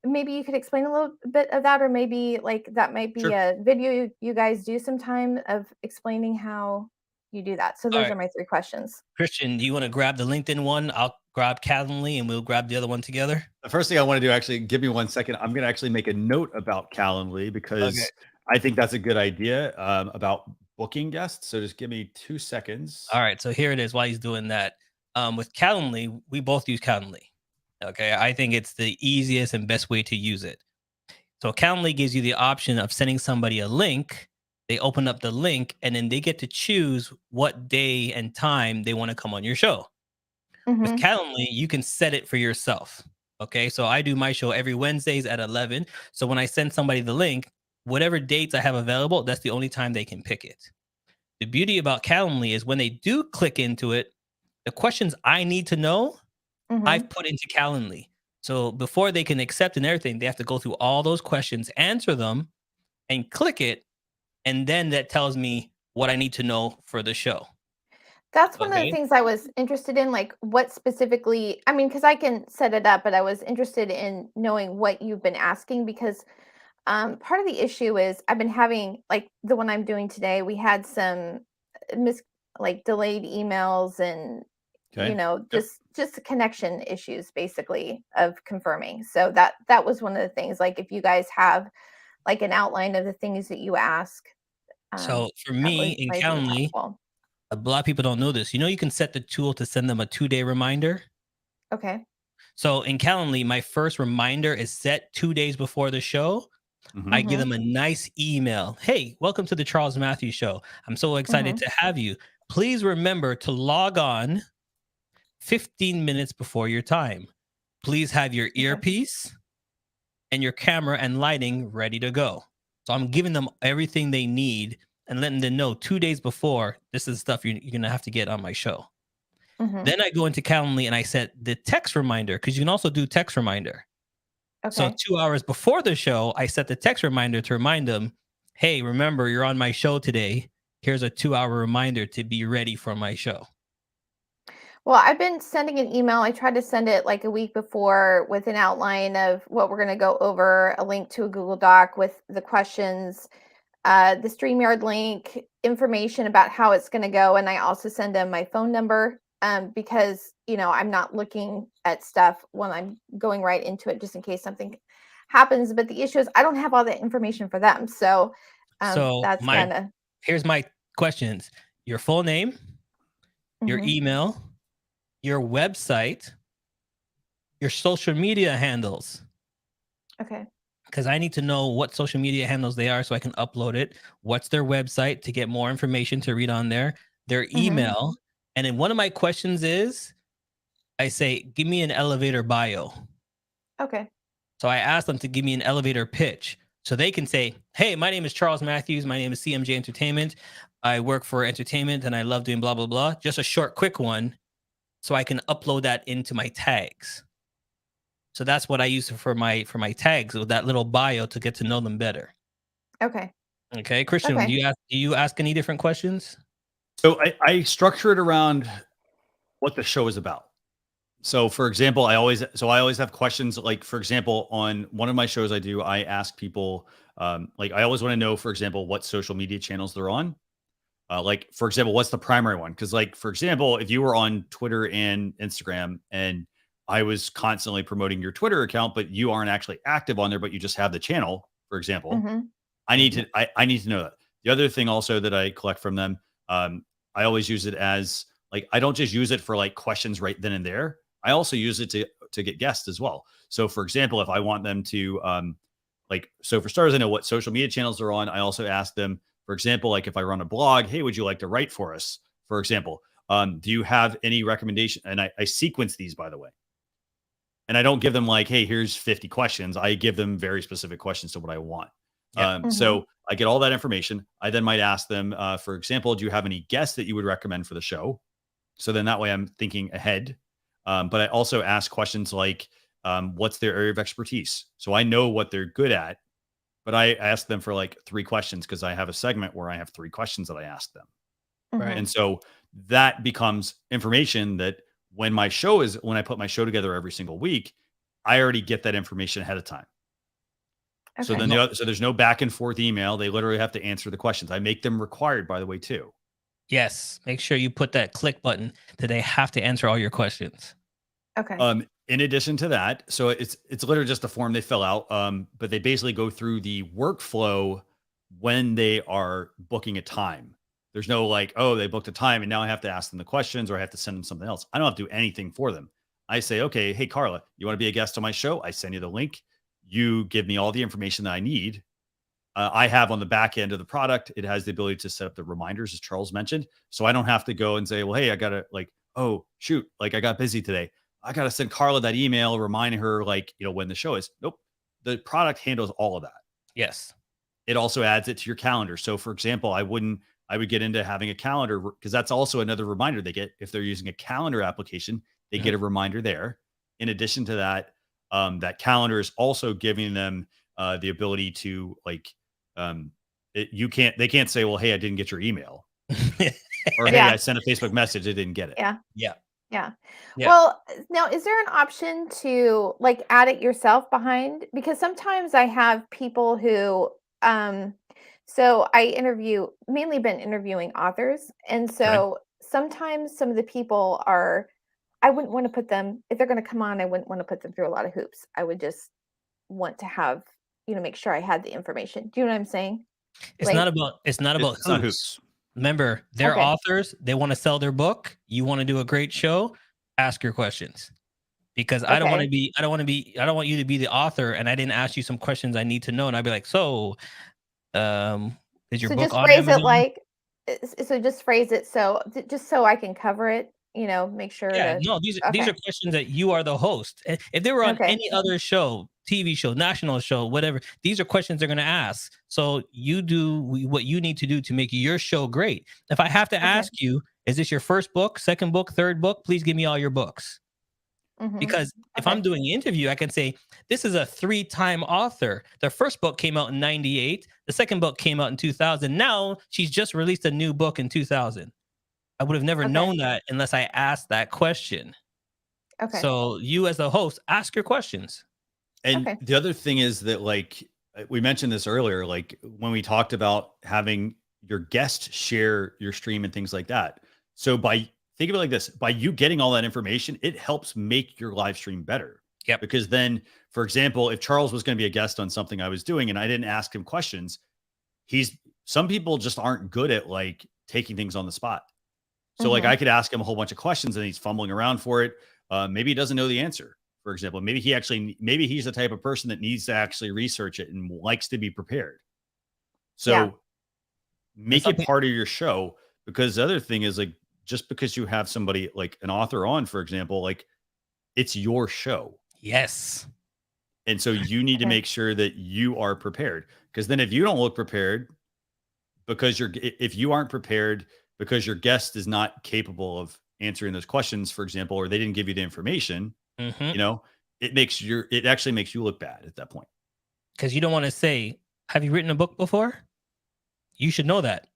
maybe you could explain a little bit of that, or maybe like that might be a video you guys do sometime of explaining how you do that. So those are my 3 questions. Christian, do you want to grab the LinkedIn one? I'll grab Calendly and we'll grab the other one together. The first thing I want to do, actually, give me 1 second. I'm going to actually make a note about Calendly because I think that's a good idea about booking guests. So just give me 2 seconds. All right. So here it is while he's doing that. With Calendly, we both use Calendly. Okay. I think it's the easiest and best way to use it. So Calendly gives you the option of sending somebody a link. They open up the link and then they get to choose what day and time they want to come on your show. With Calendly, you can set it for yourself. Okay. So I do my show every Wednesdays at 11. So when I send somebody the link, whatever dates I have available, that's the only time they can pick it. The beauty about Calendly is when they do click into it, the questions I need to know, I've put into Calendly. So before they can accept and everything, they have to go through all those questions, answer them, and click it. And then that tells me what I need to know for the show. That's one of the things I was interested in, like what specifically, I mean, because I can set it up, but I was interested in knowing what you've been asking, because part of the issue is I've been having, like the one I'm doing today, we had some delayed emails and just connection issues basically of confirming. So that was one of the things, like if you guys have like an outline of the things that you ask. So for me in Calendly, a lot of people don't know this. You can set the tool to send them a 2-day reminder. Okay. So in Calendly, my first reminder is set 2 days before the show. I give them a nice email. Hey, welcome to the Charles Matthews Show. I'm so excited to have you. Please remember to log on 15 minutes before your time. Please have your earpiece and your camera and lighting ready to go. So I'm giving them everything they need and letting them know 2 days before, this is stuff you're going to have to get on my show. Then I go into Calendly and I set the text reminder, because you can also do text reminder. Okay. So 2 hours before the show, I set the text reminder to remind them, hey, remember, you're on my show today. Here's a 2-hour reminder to be ready for my show. Well, I've been sending an email. I tried to send it like a week before with an outline of what we're going to go over, a link to a Google Doc with the questions, the StreamYard link, information about how it's going to go. And I also send them my phone number because, I'm not looking at stuff when I'm going right into it, just in case something happens. But the issue is I don't have all the information for them. So that's kind of... Here's my questions. Your full name, your email, your website, your social media handles. Okay. Because I need to know what social media handles they are so I can upload it. What's their website to get more information to read on there, their email. And then one of my questions is, I say, give me an elevator bio. Okay. So I ask them to give me an elevator pitch. So they can say, hey, my name is Charles Matthews. My name is CMJ Entertainment. I work for entertainment and I love doing blah, blah, blah. Just a short, quick one. So I can upload that into my tags. So that's what I use for my tags, with that little bio to get to know them better. Okay. Okay. Christian, do you ask any different questions? So I structure it around what the show is about. So for example, I always have questions, like, for example, on one of my shows I ask people, like, I always want to know, for example, what social media channels they're on. Like, for example, what's the primary one? Because, like, for example, if you were on Twitter and Instagram and I was constantly promoting your Twitter account, but you aren't actually active on there, but you just have the channel, for example, I need to know that. The other thing also that I collect from them, I always use it as like I don't just use it for like questions right then and there. I also use it to get guests as well. So for example, if I want them to so for starters, I know what social media channels they're on. I also ask them, for example, like if I run a blog, hey, would you like to write for us? For example, do you have any recommendation? And I sequence these, by the way. And I don't give them like, hey, here's 50 questions. I give them very specific questions to what I want. So I get all that information. I then might ask them, for example, do you have any guests that you would recommend for the show? So then that way I'm thinking ahead. But I also ask questions like, what's their area of expertise? So I know what they're good at, but I ask them for like 3 questions because I have a segment where I have 3 questions that I ask them. Right. And so that becomes information that when I put my show together every single week, I already get that information ahead of time. Okay. So then so there's no back and forth email. They literally have to answer the questions. I make them required, by the way, too. Yes. Make sure you put that click button that they have to answer all your questions. Okay. In addition to that, so it's literally just a form they fill out. But they basically go through the workflow when they are booking a time. There's no like, oh, they booked a time and now I have to ask them the questions or I have to send them something else. I don't have to do anything for them. I say, okay, hey, Carla, you want to be a guest on my show? I send you the link. You give me all the information that I need. I have on the back end of the product, it has the ability to set up the reminders, as Charles mentioned. So I don't have to go and say, well, hey, I got to like, oh, shoot, like I got busy today. I got to send Carla that email, reminding her like, when the show is. Nope. The product handles all of that. Yes. It also adds it to your calendar. So for example, I would get into having a calendar because that's also another reminder they get. If they're using a calendar application, they get a reminder there. In addition to that, that calendar is also giving them the ability to like, they can't say, well, hey, I didn't get your email. Or, hey, I sent a Facebook message. I didn't get it. Yeah. Well, now, is there an option to like add it yourself behind? Because sometimes I have people who, so I mainly been interviewing authors. And so sometimes some of the people I wouldn't want to put them, if they're going to come on, I wouldn't want to put them through a lot of hoops. I would just want to have, make sure I had the information. Do you know what I'm saying? It's not about hoops. Remember, they're authors. They want to sell their book. You want to do a great show. Ask your questions, because I don't want you to be the author, and I didn't ask you some questions I need to know, and I'd be like, so, is your book on Amazon? Just phrase it so just so I can cover it. Make sure. These are questions that you are the host. If they were on any other show, TV show, national show, whatever, these are questions they're going to ask. So you do what you need to do to make your show great. If I have to ask you, is this your first book, second book, third book? Please give me all your books. Because if I'm doing an interview, I can say, this is a 3-time author. Their first book came out in 98. The second book came out in 2000. Now she's just released a new book in 2000. I would have never known that unless I asked that question. So you as the host, ask your questions. And the other thing is that, like, we mentioned this earlier, like when we talked about having your guest share your stream and things like that. So think of it like this, by you getting all that information, it helps make your live stream better. Yeah. Because then, for example, if Charles was going to be a guest on something I was doing and I didn't ask him questions, some people just aren't good at like taking things on the spot. So like I could ask him a whole bunch of questions and he's fumbling around for it. Maybe he doesn't know the answer, for example. Maybe he's the type of person that needs to actually research it and likes to be prepared. So make it part of your show, because the other thing is, like, just because you have somebody like an author on, for example, like it's your show. Yes. And so you need to make sure that you are prepared, because then if you don't look prepared, if you aren't prepared because your guest is not capable of answering those questions, for example, or they didn't give you the information, it actually makes you look bad at that point. Because you don't want to say, have you written a book before? You should know that.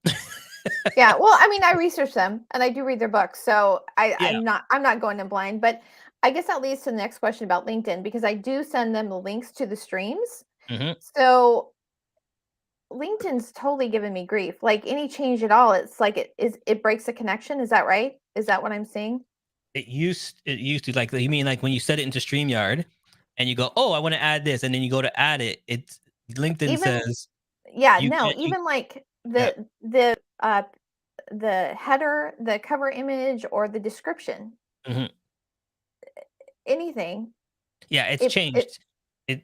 Well, I mean, I research them and I do read their books. So I'm not going in blind, but I guess that leads to the next question about LinkedIn, because I do send them the links to the streams. So LinkedIn's totally giving me grief. Like any change at all, it's like it breaks the connection. Is that right? Is that what I'm seeing? It used to, like, you mean like when you set it into StreamYard and you go, oh, I want to add this, and then you go to add it, LinkedIn says, even like the the header, the cover image, or the description. Mhm. Anything. Yeah, it's changed.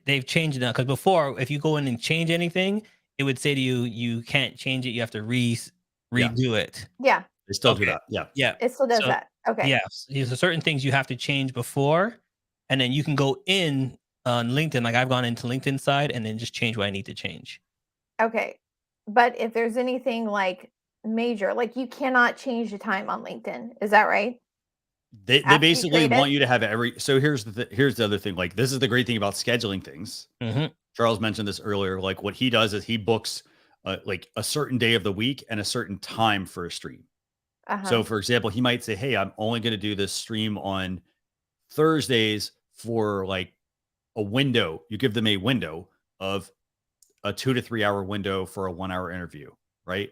They've changed it now, because before, if you go in and change anything, it would say to you, you can't change it. You have to redo it. Yeah. They still do that. Yeah. Yeah. It still does that. Okay. Yes. So certain things you have to change before, and then you can go in on LinkedIn. Like I've gone into LinkedIn side and then just change what I need to change. Okay. But if there's anything like major, like you cannot change the time on LinkedIn. Is that right? They basically want you to have so here's the other thing. Like, this is the great thing about scheduling things. Charles mentioned this earlier. Like, what he does is he books like a certain day of the week and a certain time for a stream. So for example, he might say, hey, I'm only going to do this stream on Thursdays for like a window. You give them a window of a 2 to 3 hour window for a 1 hour interview, right?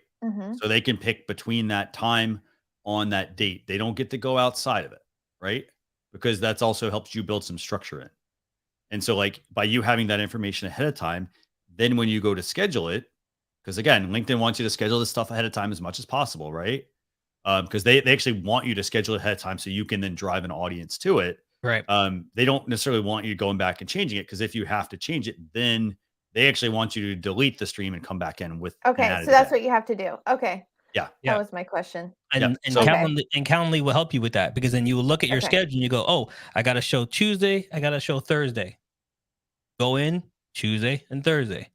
So they can pick between that time on that date. They don't get to go outside of it, right? Because that's also helps you build some structure in. And so like by you having that information ahead of time, then when you go to schedule it, because again, LinkedIn wants you to schedule this stuff ahead of time as much as possible, right? Because they actually want you to schedule it ahead of time so you can then drive an audience to it. Right. They don't necessarily want you going back and changing it, because if you have to change it, then they actually want you to delete the stream and come back in with. Okay, so that's what you have to do. Okay. Yeah. That was my question. And Calendly will help you with that, because then you will look at your schedule and you go, oh, I got to show Tuesday, I got to show Thursday. Go in Tuesday and Thursday.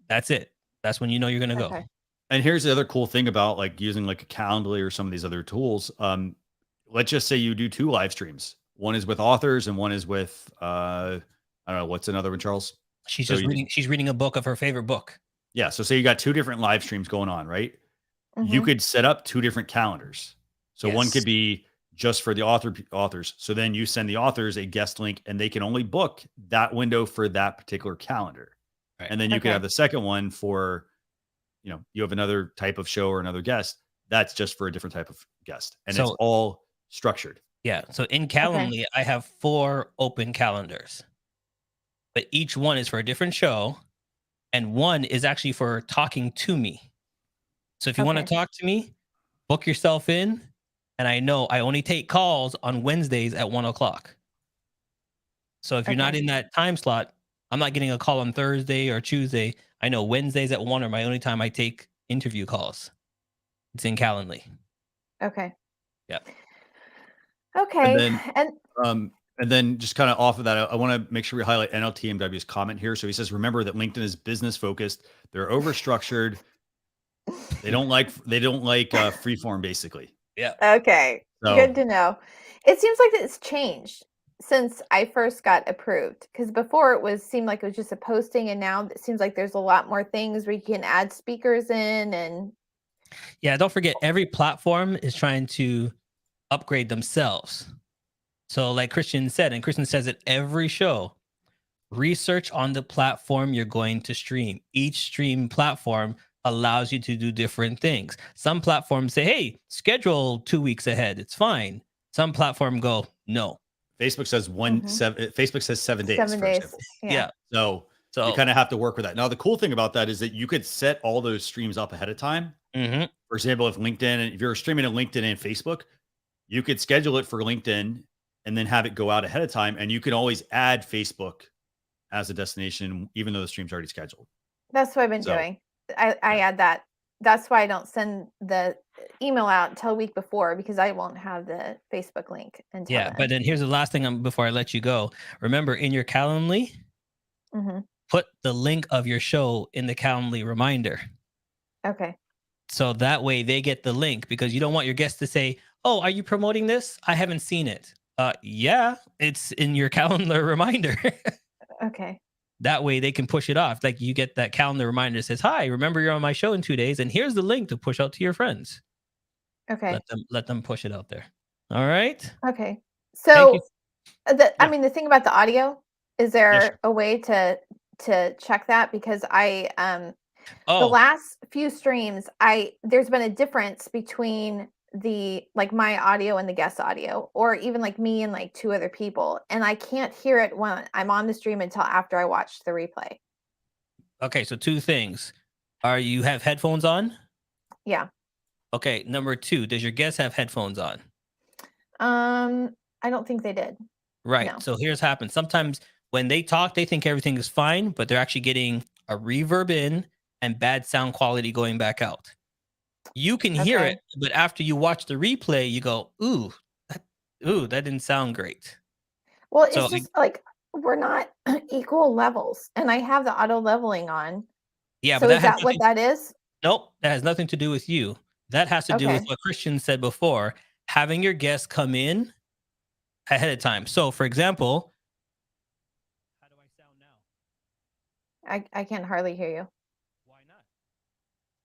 That's it. That's when you know you're going to go. And here's the other cool thing about like using like a Calendly or some of these other tools. Let's just say you do 2 live streams. One is with authors and one is with I don't know, what's another one, Charles? She's reading a book of her favorite book. Yeah. So say you got 2 different live streams going on, right? You could set up 2 different calendars. So one could be just for the authors. So then you send the authors a guest link and they can only book that window for that particular calendar. Right. And then you could have the second one for, you know, you have another type of show or another guest. That's just for a different type of guest. And it's all structured. Yeah. So in Calendly, I have 4 open calendars, but each one is for a different show. And one is actually for talking to me. So if you want to talk to me, book yourself in. And I know I only take calls on Wednesdays at 1:00. So if you're not in that time slot, I'm not getting a call on Thursday or Tuesday. I know Wednesdays at 1 are my only time I take interview calls. It's in Calendly. Okay. Yeah. Okay. And then just kind of off of that, I want to make sure we highlight NLTMW's comment here. So he says, remember that LinkedIn is business focused. They're overstructured. They don't like freeform, basically. Yeah. Okay. So, good to know. It seems like it's changed since I first got approved, because before it seemed like it was just a posting, and now it seems like there's a lot more things where you can add speakers in. And yeah, don't forget, every platform is trying to upgrade themselves. So like Christian said, and Christian says it every show, research on the platform you're going to stream. Each stream platform allows you to do different things. Some platforms say, hey, schedule 2 weeks ahead. It's fine. Some platform go, no. Facebook says Facebook says 7 days. 7 days. Yeah. So you kind of have to work with that. Now, the cool thing about that is that you could set all those streams up ahead of time. For example, if you're streaming to LinkedIn and Facebook, you could schedule it for LinkedIn and then have it go out ahead of time. And you can always add Facebook as a destination, even though the stream's already scheduled. That's what I've been doing. I add that. That's why I don't send the email out until a week before, because I won't have the Facebook link until then. But then here's the last thing before I let you go. Remember, in your Calendly, put the link of your show in the Calendly reminder. Okay. So that way they get the link, because you don't want your guests to say, oh, are you promoting this? I haven't seen it. Yeah, it's in your calendar reminder. Okay. That way they can push it off. Like you get that calendar reminder that says, hi, remember you're on my show in 2 days, and here's the link to push out to your friends. Okay. Let them push it out there. All right. Okay. So I mean, the thing about the audio, is there a way to check that? Because the last few streams, there's been a difference between my audio and the guest audio, or even like me and like 2 other people, and I can't hear it when I'm on the stream until after I watch the replay. Okay, so 2 things. You have headphones on? Yeah. Okay, number 2, does your guest have headphones on? I don't think they did. Right. No. So here's what happens. Sometimes when they talk, they think everything is fine, but they're actually getting a reverb in and bad sound quality going back out. You can hear it, but after you watch the replay, you go, ooh, that didn't sound great. Well, it's just like we're not equal levels, and I have the auto leveling on. Yeah, so but is that what that is? Nope, that has nothing to do with you. That has to do with what Christian said before, having your guests come in ahead of time. So, for example, how do I sound now? I can't hardly hear you. Why not?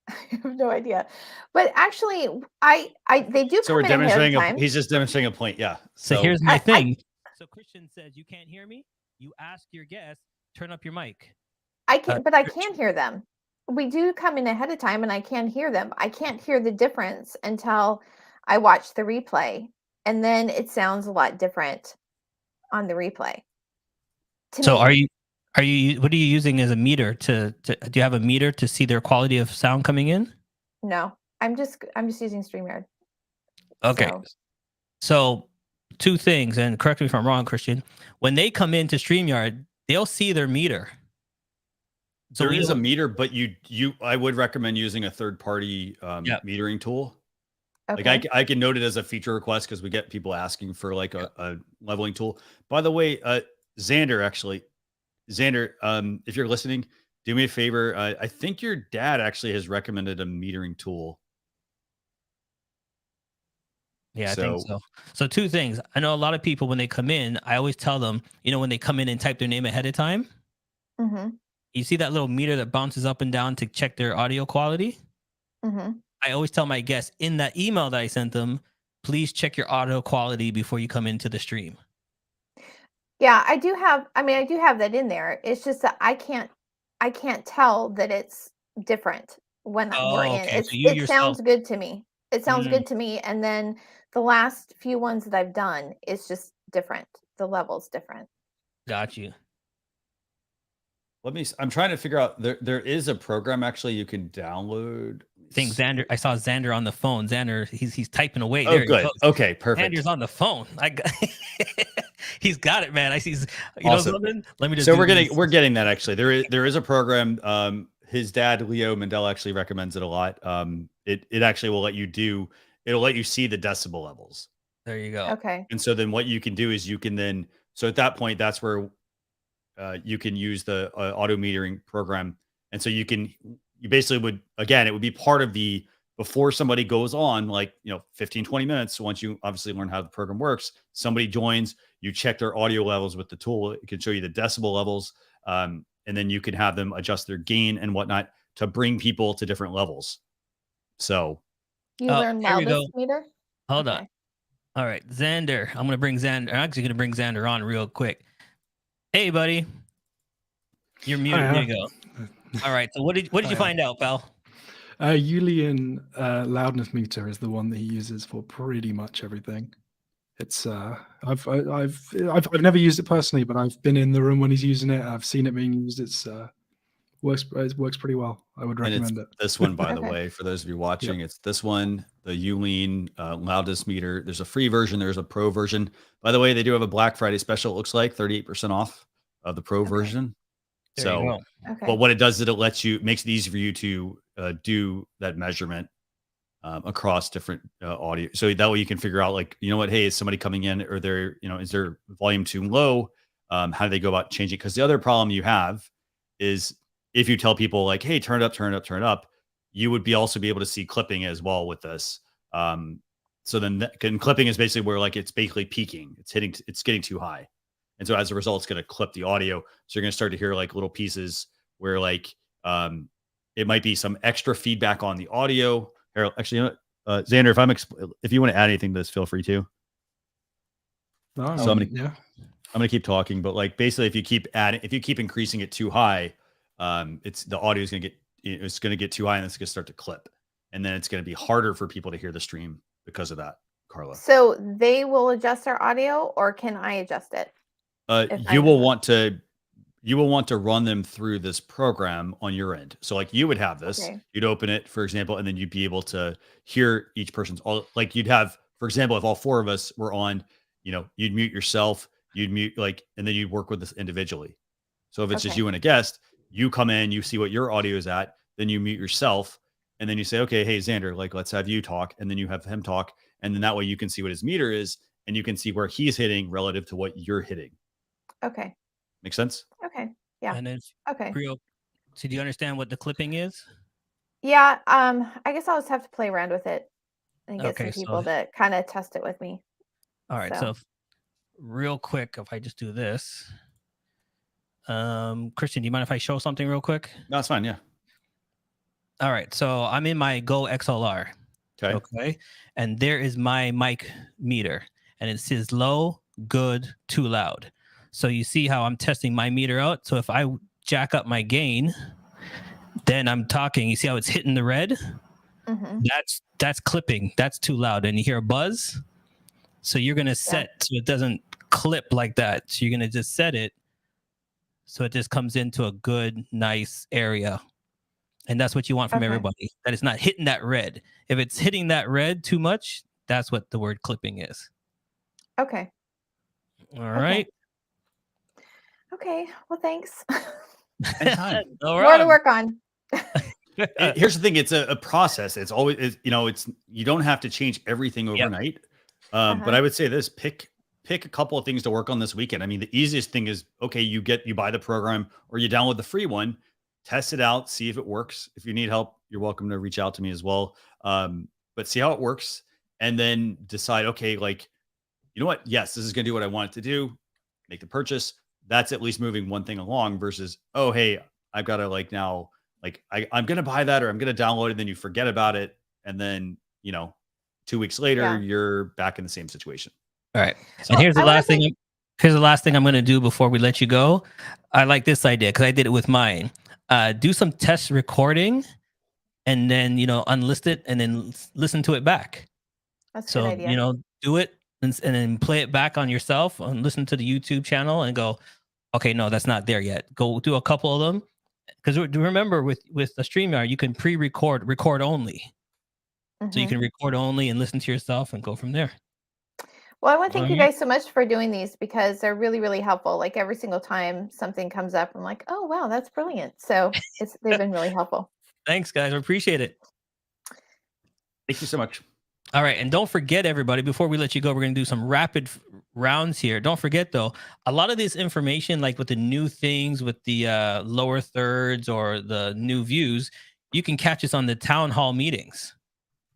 I have no idea. But actually, they do. So we're demonstrating. He's just demonstrating a point. Yeah. So here's my thing. So Christian says, "You can't hear me." You ask your guest, "Turn up your mic." I can, but I can hear them. We do come in ahead of time, and I can hear them. I can't hear the difference until I watch the replay, and then it sounds a lot different on the replay. So are you? What are you using as a meter to? Do you have a meter to see their quality of sound coming in? No, I'm just using StreamYard. Okay. So 2 things, and correct me if I'm wrong, Christian. When they come into StreamYard, they'll see their meter. So there is a meter, but I would recommend using a third-party metering tool. Okay. Like I can note it as a feature request because we get people asking for like a leveling tool. By the way, Xander, if you're listening, do me a favor. I think your dad actually has recommended a metering tool. Yeah, I think so. So 2 things. I know a lot of people, when they come in, I always tell them, when they come in and type their name ahead of time, you see that little meter that bounces up and down to check their audio quality? I always tell my guests in that email that I sent them, please check your audio quality before you come into the stream. Yeah, I do have that in there. It's just that I can't tell that it's different when we're in. Okay. It sounds good to me. It sounds good to me. And then the last few ones that I've done, it's just different. The level's different. Got you. I'm trying to figure out, there is a program actually you can download. I think Xander, I saw Xander on the phone. Xander, he's typing away. Oh, good. Okay, perfect. Xander's on the phone. He's got it, man. I see. Awesome. Let me just. So we're getting that actually. There is a program. His dad, Leo Mandel, actually recommends it a lot. It actually will let you it'll let you see the decibel levels. There you go. Okay. And so then what you can do is so at that point, that's where you can use the auto metering program. And so you basically it would be part of before somebody goes on, like, 15, 20 minutes. Once you obviously learn how the program works, somebody joins, you check their audio levels with the tool. It can show you the decibel levels. And then you can have them adjust their gain and whatnot to bring people to different levels. So you learn loudness meter? Hold on. All right, Xander. I'm actually going to bring Xander on real quick. Hey, buddy. You're muted. There you go. All right. So what did you find out, pal? Julian loudness meter is the one that he uses for pretty much everything. It's I've never used it personally, but I've been in the room when he's using it. I've seen it being used. It works pretty well. I would recommend it. This one, by the way, for those of you watching, it's this one, the Julian loudness meter. There's a free version. There's a pro version. By the way, they do have a Black Friday special. It looks like 38% off of the pro version. So, but what it does is it makes it easy for you to do that measurement across different audio. So that way you can figure out, like, hey, is somebody coming in, or is their volume too low? How do they go about changing? Because the other problem you have is if you tell people like, hey, turn it up, you would also be able to see clipping as well with this. So then clipping is basically where, like, it's basically peaking. It's getting too high. And so as a result, it's going to clip the audio. So you're going to start to hear like little pieces where, like, it might be some extra feedback on the audio. Actually, Xander, if you want to add anything to this, feel free to. So I'm going to keep talking, but, like, basically if you keep increasing it too high, the audio is going to get too high, and it's going to start to clip. And then it's going to be harder for people to hear the stream because of that, Carla. So they will adjust our audio, or can I adjust it? You will want to you will want to run them through this program on your end. So like you would have this, you'd open it, for example, and then you'd be able to hear each person's like you'd have, for example, if all four of us were on, you'd mute yourself, you'd mute and then you'd work with this individually. So if it's just you and a guest, you come in, you see what your audio is at, then you mute yourself, and then you say, okay, hey, Xander, like, let's have you talk. And then you have him talk. And then that way you can see what his meter is and you can see where he's hitting relative to what you're hitting. Okay. Make sense? Okay. Yeah. And it's okay. So do you understand what the clipping is? Yeah. I guess I'll just have to play around with it and get some people to kind of test it with me. All right. So real quick, if I just do this, Christian, do you mind if I show something real quick? No, that's fine. Yeah. All right. So I'm in my Go XLR. Okay. And there is my mic meter, and it says low, good, too loud. So you see how I'm testing my meter out. So if I jack up my gain, then I'm talking. You see how it's hitting the red? Mm-hmm. That's clipping. That's too loud. And you hear a buzz. So you're gonna set so it doesn't clip like that. So you're gonna just set it so it just comes into a good, nice area. And that's what you want from everybody. That it's not hitting that red. If it's hitting that red too much, that's what the word clipping is. Okay. All right. Okay. Well, thanks. More to work on. Here's the thing. It's a process. It's always, you don't have to change everything overnight. But I would say this, pick a couple of things to work on this weekend. I mean, the easiest thing is, okay, you buy the program or you download the free one, test it out, see if it works. If you need help, you're welcome to reach out to me as well. But see how it works and then decide, okay, like, you know what? Yes, this is going to do what I want it to do. Make the purchase. That's at least moving one thing along versus, oh, hey, I've got to I'm going to buy that or I'm going to download it. And then you forget about it. And then, 2 weeks later, you're back in the same situation. All right. So and here's the last thing. Here's the last thing I'm going to do before we let you go. I like this idea because I did it with mine. Do some test recording and then, unlist it and then listen to it back. That's a good idea. Do it and then play it back on yourself and listen to the YouTube channel and go, okay, no, that's not there yet. Go do a couple of them. Because remember with the StreamYard, you can record only. Mm-hmm. So you can record only and listen to yourself and go from there. Well, I want to thank you guys so much for doing these because they're really, really helpful. Like every single time something comes up, I'm like, oh, wow, that's brilliant. So they've been really helpful. Thanks, guys. I appreciate it. Thank you so much. All right. And don't forget, everybody, before we let you go, we're going to do some rapid rounds here. Don't forget, though, a lot of this information, like with the new things, with the lower thirds or the new views, you can catch us on the town hall meetings.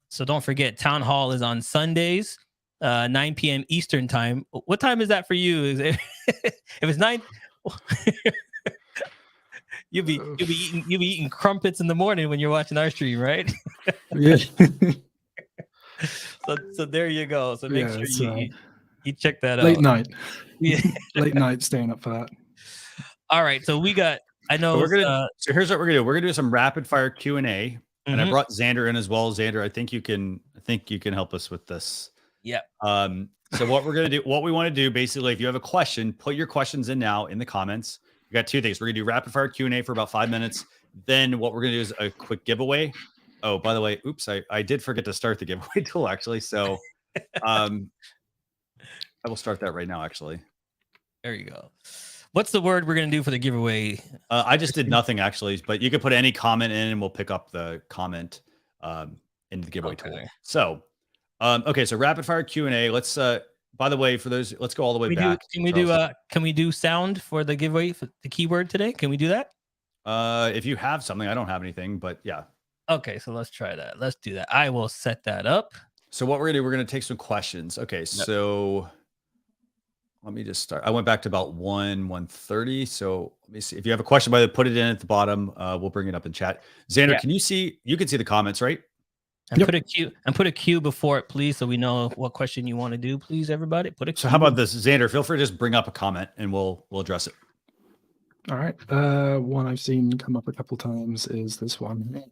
So don't forget, town hall is on Sundays, 9 p.m. Eastern time. What time is that for you? If it's 9, you'll be eating crumpets in the morning when you're watching our stream, right? Yeah. So there you go. So make sure you check that out. Late night. Yeah. Late night staying up for that. All right. So we got, I know. So here's what we're going to do. We're going to do some rapid fire Q&A. And I brought Xander in as well. Xander, I think you can help us with this. Yeah. So what we're going to do, what we want to do, basically, if you have a question, put your questions in now in the comments. We got two things. We're going to do rapid fire Q&A for about 5 minutes. Then what we're going to do is a quick giveaway. Oh, by the way, oops, I did forget to start the giveaway tool actually. So I will start that right now, actually. There you go. What's the word we're going to do for the giveaway? I just did nothing actually, but you can put any comment in and we'll pick up the comment in the giveaway tool. So, okay. So rapid fire Q&A. Let's, by the way, for those, let's go all the way back. Can we do sound for the giveaway for the keyword today? Can we do that? If you have something, I don't have anything, but yeah. Okay. So let's try that. Let's do that. I will set that up. So what we're going to do, we're going to take some questions. Okay. Yep. So let me just start. I went back to about 1:30. So let me see. If you have a question, by the way, put it in at the bottom. We'll bring it up in chat. Xander, can you see? You can see the comments, right? And put a Q before it, please, so we know what question you want to do. Please, everybody, put a Q. So how about this, Xander? Feel free to just bring up a comment, and we'll address it. All right. One I've seen come up a couple times is this one.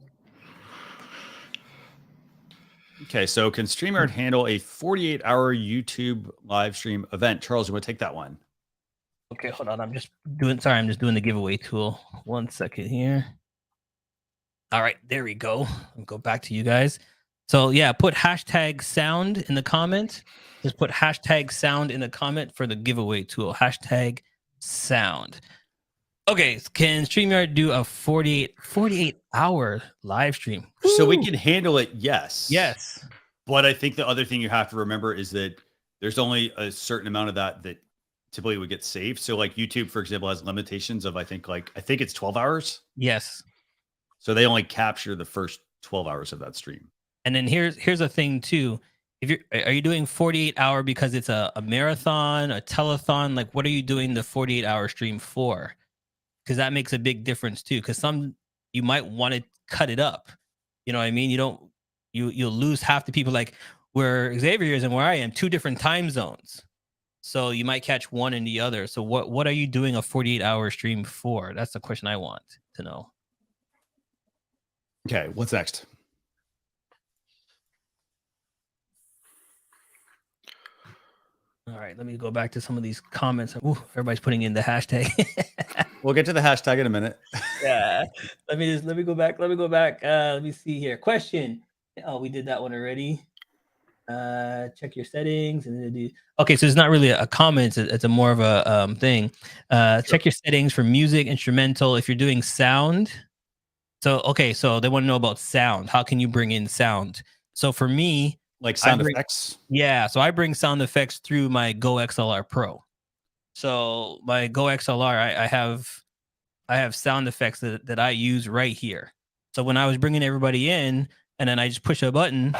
Okay, so can StreamYard handle a 48-hour YouTube live stream event? Charles, you want to take that one? Okay, hold on. I'm just doing the giveaway tool. 1 second here. All right, there we go. I'll go back to you guys. So yeah, put hashtag sound in the comment. Just put hashtag sound in the comment for the giveaway tool. Hashtag sound. Okay, can StreamYard do a 48-hour live stream? So we can handle it, yes. Yes. But I think the other thing you have to remember is that there's only a certain amount of that typically would get saved. So like YouTube, for example, has limitations of I think it's 12 hours. Yes. So they only capture the first 12 hours of that stream. And then here's a thing too. Are you doing 48-hour because it's a marathon, a telethon? Like, what are you doing the 48-hour stream for? Because that makes a big difference too. Because you might want to cut it up. You know what I mean? You'll lose half the people. Like where Xavier is and where I am, 2 different time zones. So you might catch one and the other. So what are you doing a 48-hour stream for? That's the question I want to know. Okay, what's next? All right, let me go back to some of these comments. Ooh, everybody's putting in the hashtag. We'll get to the hashtag in a minute. Yeah. Let me go back. Let me see here. Question. Oh, we did that one already. Check your settings and okay, so it's not really a comment, it's a more of a thing. Sure. Check your settings for music, instrumental. If you're doing sound. So they want to know about sound. How can you bring in sound? So for me, like sound effects. Yeah, so I bring sound effects through my Go XLR Pro. So my Go XLR, I have sound effects that I use right here. So when I was bringing everybody in, and then I just push a button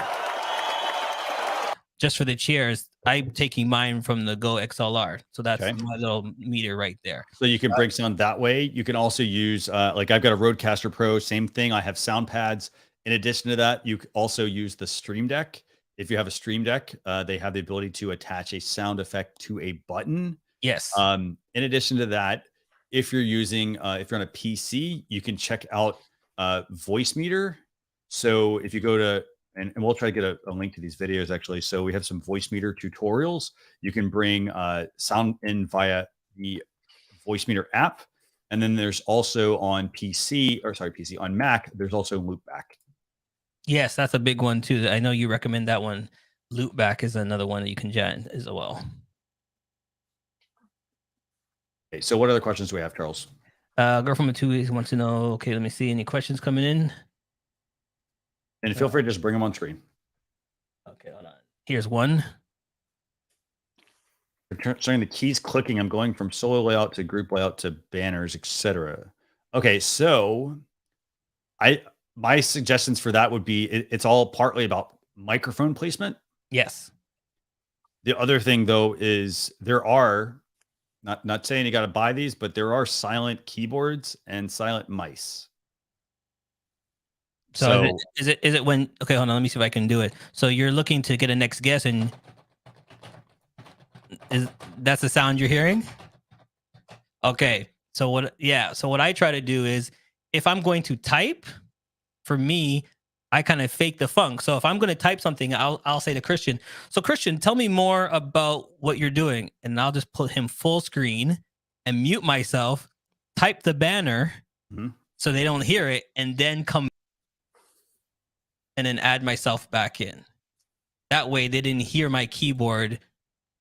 just for the chairs, I'm taking mine from the Go XLR. So that's my little meter right there. So you can bring sound that way. You can also use, like I've got a Rodecaster Pro, same thing. I have sound pads. In addition to that, you can also use the Stream Deck. If you have a Stream Deck, they have the ability to attach a sound effect to a button. Yes. In addition to that, if you're using, if you're on a PC, you can check out Voice Meter. So if you go to, and we'll try to get a link to these videos actually. So we have some Voice Meter tutorials. You can bring sound in via the Voice Meter app. And then there's also on on Mac, there's also Loopback. Yes, that's a big one too. I know you recommend that one. Loopback is another one that you can jet as well. Okay, so what other questions do we have, Charles? Girl from a 2 weeks wants to know, okay, let me see any questions coming in. And feel free to just bring them on screen. Okay, hold on. Here's one. Showing the keys clicking. I'm going from solo layout to group layout to banners, etc. Okay, so my suggestions for that would be it's all partly about microphone placement. Yes. The other thing though is there are not saying you got to buy these, but there are silent keyboards and silent mice. So is it when, okay, hold on, let me see if I can do it. So you're looking to get a next guess and that's the sound you're hearing? Okay. So what I try to do is if I'm going to type, for me, I kind of fake the funk. So if I'm going to type something, I'll say to Christian, so Christian, tell me more about what you're doing. And I'll just put him full screen and mute myself, type the banner so they don't hear it, and then come and then add myself back in. That way they didn't hear my keyboard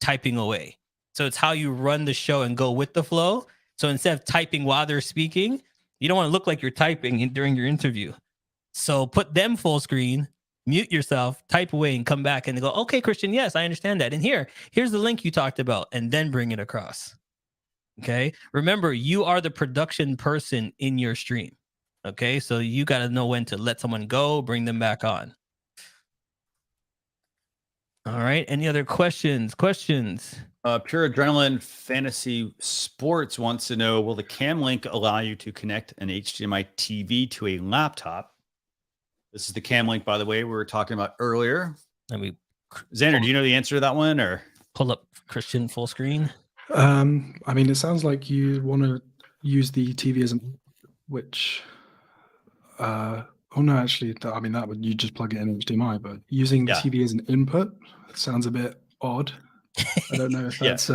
typing away. So it's how you run the show and go with the flow. So instead of typing while they're speaking, you don't want to look like you're typing during your interview. So put them full screen, mute yourself, type away, and come back and go, okay, Christian, yes, I understand that. And here's the link you talked about, and then bring it across. Okay. Remember, you are the production person in your stream. Okay. So you got to know when to let someone go, bring them back on. All right. Any other questions? Pure Adrenaline Fantasy Sports wants to know, will the Cam Link allow you to connect an HDMI TV to a laptop? This is the Cam Link, by the way, we were talking about earlier. Xander, do you know the answer to that one, or pull up Christian full screen? I mean, it sounds like you want to use the TV as which, oh no, actually, I mean, that would, you just plug it in HDMI, but using the TV as an input sounds a bit odd. I don't know if that's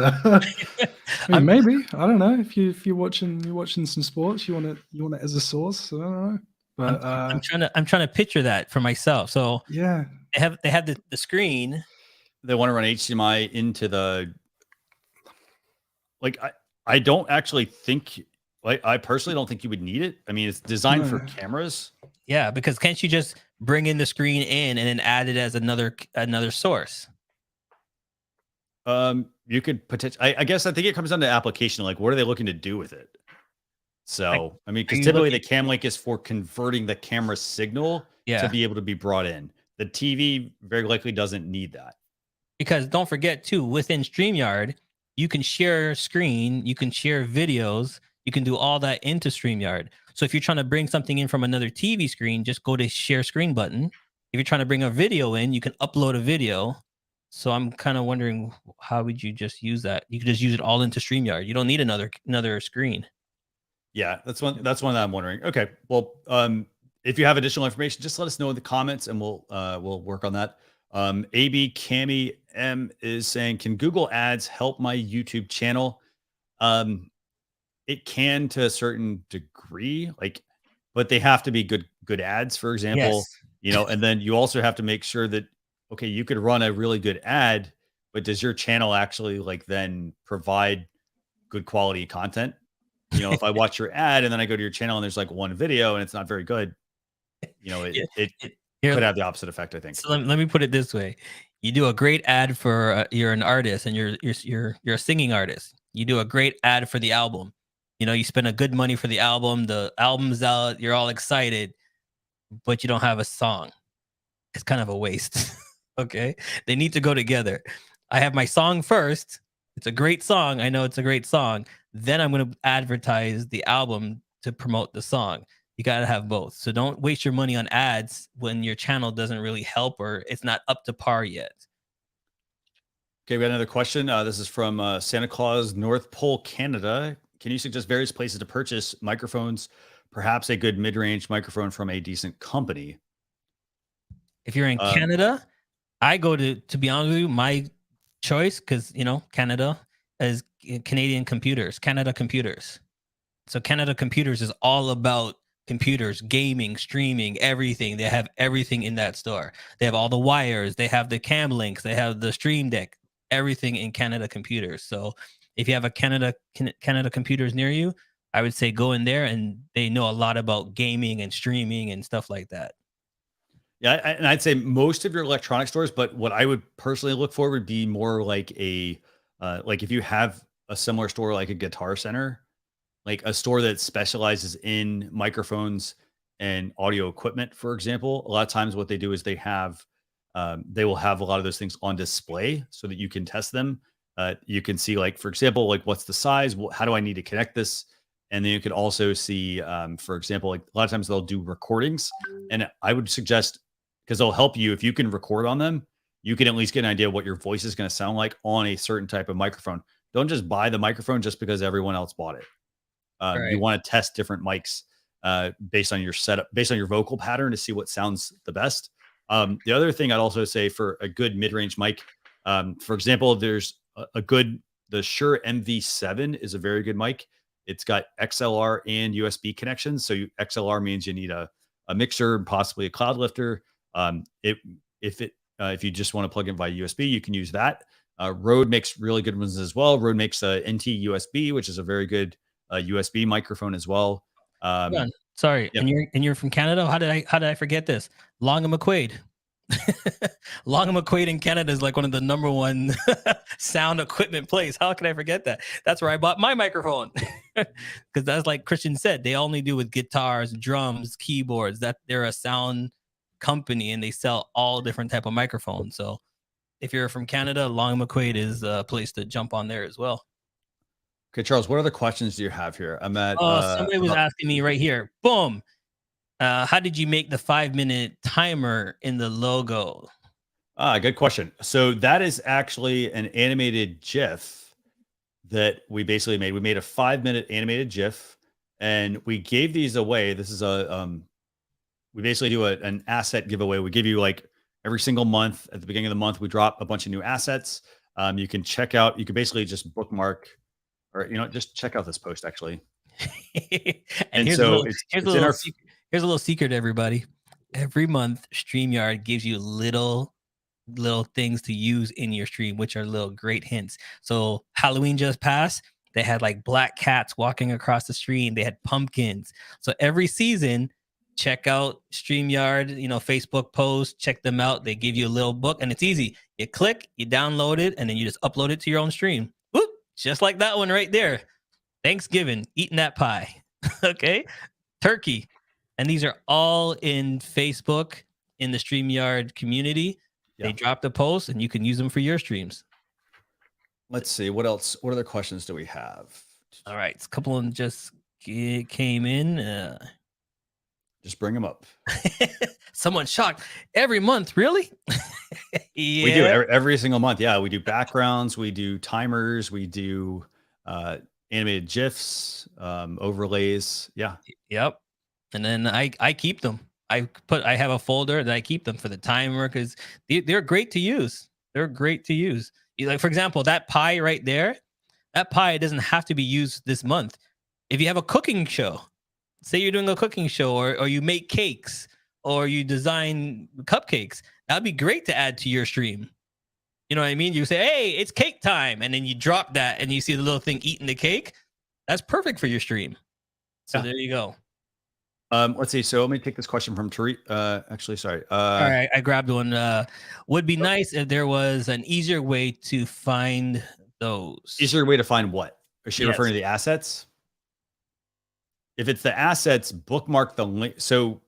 I mean, maybe, I don't know, if you're watching some sports, you want it as a source. I don't know, but I'm trying to picture that for myself. So yeah, they have the screen. They want to run HDMI into the, like, I don't actually think, like, I personally don't think you would need it. I mean, it's designed for cameras. Yeah, because can't you just bring in the screen in and then add it as another source? You could potentially, I guess, I think it comes down to application. Like, what are they looking to do with it? So, I mean, because typically the cam link is for converting the camera signal to be able to be brought in. The TV very likely doesn't need that. Because don't forget too, within StreamYard, you can share screen, you can share videos, you can do all that into StreamYard. So if you're trying to bring something in from another TV screen, just go to share screen button. If you're trying to bring a video in, you can upload a video. So I'm kind of wondering, how would you just use that? You could just use it all into StreamYard. You don't need another screen. Yeah, that's one that I'm wondering. Okay, well, if you have additional information, just let us know in the comments, and we'll work on that. AB Cami M is saying, can Google Ads help my YouTube channel? It can to a certain degree, like, but they have to be good ads, for example. Yes. And then you also have to make sure that, okay, you could run a really good ad, but does your channel actually like then provide good quality content? If I watch your ad and then I go to your channel and there's like one video and it's not very good, it could have the opposite effect, I think. So let me put it this way. You do a great ad for you're an artist and you're a singing artist. You do a great ad for the album. You spend a good money for the album's out, you're all excited, but you don't have a song. It's kind of a waste. Okay? They need to go together. I have my song first. It's a great song. I know it's a great song. Then I'm going to advertise the album to promote the song. You got to have both. So don't waste your money on ads when your channel doesn't really help or it's not up to par yet. Okay, we got another question. This is from Santa Claus, North Pole, Canada. Can you suggest various places to purchase microphones, perhaps a good mid-range microphone from a decent company? If you're in Canada, I go to be honest with you, my choice, because, Canada is Canadian Computers, Canada Computers. So Canada Computers is all about computers, gaming, streaming, everything. They have everything in that store. They have all the wires. They have the cam links. They have the stream deck, everything in Canada Computers. So if you have a Canada Computers near you, I would say go in there, and they know a lot about gaming and streaming and stuff like that. Yeah, and I'd say most of your electronic stores, but what I would personally look for would be more like like if you have a similar store like a Guitar Center, like a store that specializes in microphones and audio equipment, for example. A lot of times what they do is they will have a lot of those things on display so that you can test them. You can see, like, for example, like, what's the size? How do I need to connect this? And then you could also see, for example, like, a lot of times they'll do recordings. And I would suggest, because they'll help you, if you can record on them, you can at least get an idea of what your voice is going to sound like on a certain type of microphone. Don't just buy the microphone just because everyone else bought it. Right. You want to test different mics based on your setup, based on your vocal pattern, to see what sounds the best. The other thing I'd also say for a good mid-range mic, for example, there's the Shure MV7 is a very good mic. It's got XLR and USB connections. So XLR means you need a mixer and possibly a cloud lifter. If you just want to plug in via USB, you can use that. Rode makes really good ones as well. Rode makes a NT USB, which is a very good USB microphone as well. Sorry, Yep. and you're from Canada. How did I forget this? Long and McQuaid. Long and McQuaid in Canada is like one of the number one sound equipment place. How can I forget that? That's where I bought my microphone. Because that's, like Christian said, they only do with guitars, drums, keyboards. That they're a sound company and they sell all different type of microphones. So if you're from Canada, Long and McQuaid is a place to jump on there as well. Okay, Charles, what other questions do you have here? I'm at. Somebody was asking me right here. Boom. How did you make the 5-minute timer in the logo? Good question. So that is actually an animated GIF that we basically made. We made a 5-minute animated GIF, and we gave these away. This is we basically do an asset giveaway. We give you, like, every single month at the beginning of the month, we drop a bunch of new assets. You can check out. You can basically just bookmark or just check out this post actually. And here's a little secret, everybody. Every month, StreamYard gives you little things to use in your stream, which are little great hints. So Halloween just passed. They had like black cats walking across the stream. They had pumpkins. So every season, check out StreamYard, Facebook posts, check them out. They give you a little book and it's easy. You click, you download it, and then you just upload it to your own stream. Whoop, just like that one right there. Thanksgiving, eating that pie. Okay. Turkey. And these are all in Facebook, in the StreamYard community. They dropped a post and you can use them for your streams. Let's see. What else? What other questions do we have? All right. A couple of them just came in. Just bring them up. Someone's shocked. Every month, really? Yeah. We do every single month. Yeah, we do backgrounds, we do timers, we do animated GIFs, overlays. Yeah. Yep. And then I keep them. I have a folder that I keep them for the timer because they're great to use. They're great to use. Like, for example, that pie right there, that pie doesn't have to be used this month. If you have a cooking show, say you're doing a cooking show or you make cakes or you design cupcakes, that'd be great to add to your stream. You know what I mean? You say, hey, it's cake time. And then you drop that and you see the little thing eating the cake. That's perfect for your stream. So there you go. Let's see. So let me take this question from Tari. Actually, sorry. All right, I grabbed one. Would be nice if there was an easier way to find those. Easier way to find what? Is she referring to the assets? If it's the assets, bookmark the link. So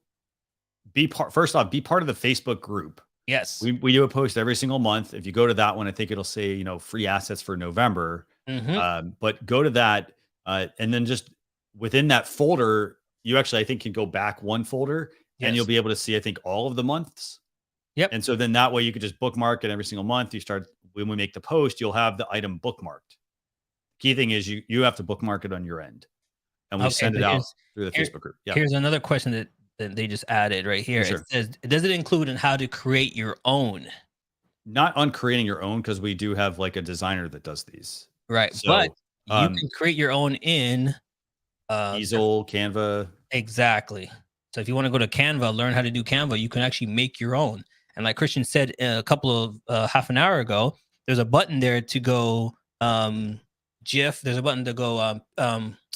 first off, be part of the Facebook group. Yes. We do a post every single month. If you go to that one, I think it'll say, free assets for November. But go to that and then just within that folder, you actually, I think, can go back one folder and you'll be able to see, I think, all of the months. Yep. And so then that way you could just bookmark it every single month. When we make the post, you'll have the item bookmarked. Key thing is you have to bookmark it on your end. And we send it out through the Facebook group. Yeah. Here's another question that they just added right here. Sure. It says, does it include in how to create your own? Not on creating your own, because we do have like a designer that does these. Right. So, but you can create your own in Easel, Canva. Exactly. So if you want to go to Canva, learn how to do Canva, you can actually make your own. And like Christian said a couple of half an hour ago, there's a button there to go GIF. There's a button to go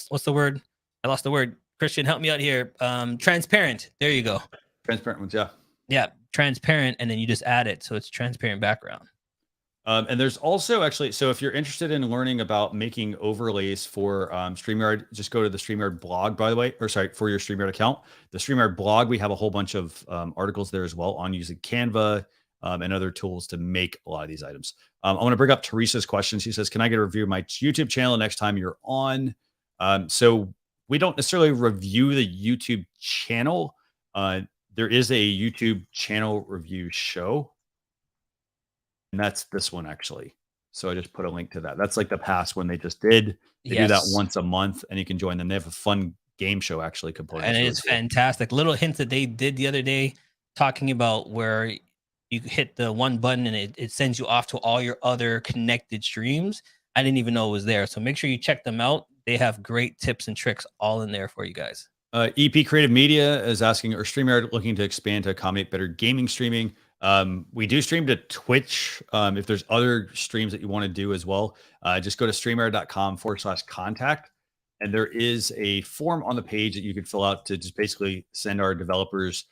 what's the word? I lost the word. Christian, help me out here. Transparent. There you go. Transparent ones, yeah. Yeah, transparent, and then you just add it so it's transparent background. And there's also actually, so if you're interested in learning about making overlays for StreamYard, just go to the StreamYard blog, by the way, or sorry, for your StreamYard account. The StreamYard blog, we have a whole bunch of articles there as well on using Canva and other tools to make a lot of these items. I want to bring up Teresa's question. She says, can I get a review of my YouTube channel next time you're on? So we don't necessarily review the YouTube channel. There is a YouTube channel review show. And that's this one, actually. So I just put a link to that. That's like the past one they just did. They do that once a month, and you can join them. They have a fun game show, actually, component. And it's fantastic. Little hints that they did the other day, talking about where you hit the one button and it sends you off to all your other connected streams. I didn't even know it was there. So make sure you check them out. They have great tips and tricks all in there for you guys. EP Creative Media is asking, are StreamYard looking to expand to accommodate better gaming streaming? We do stream to Twitch. If there's other streams that you want to do as well, just go to streamyard.com/contact. And there is a form on the page that you can fill out to just basically send our developers,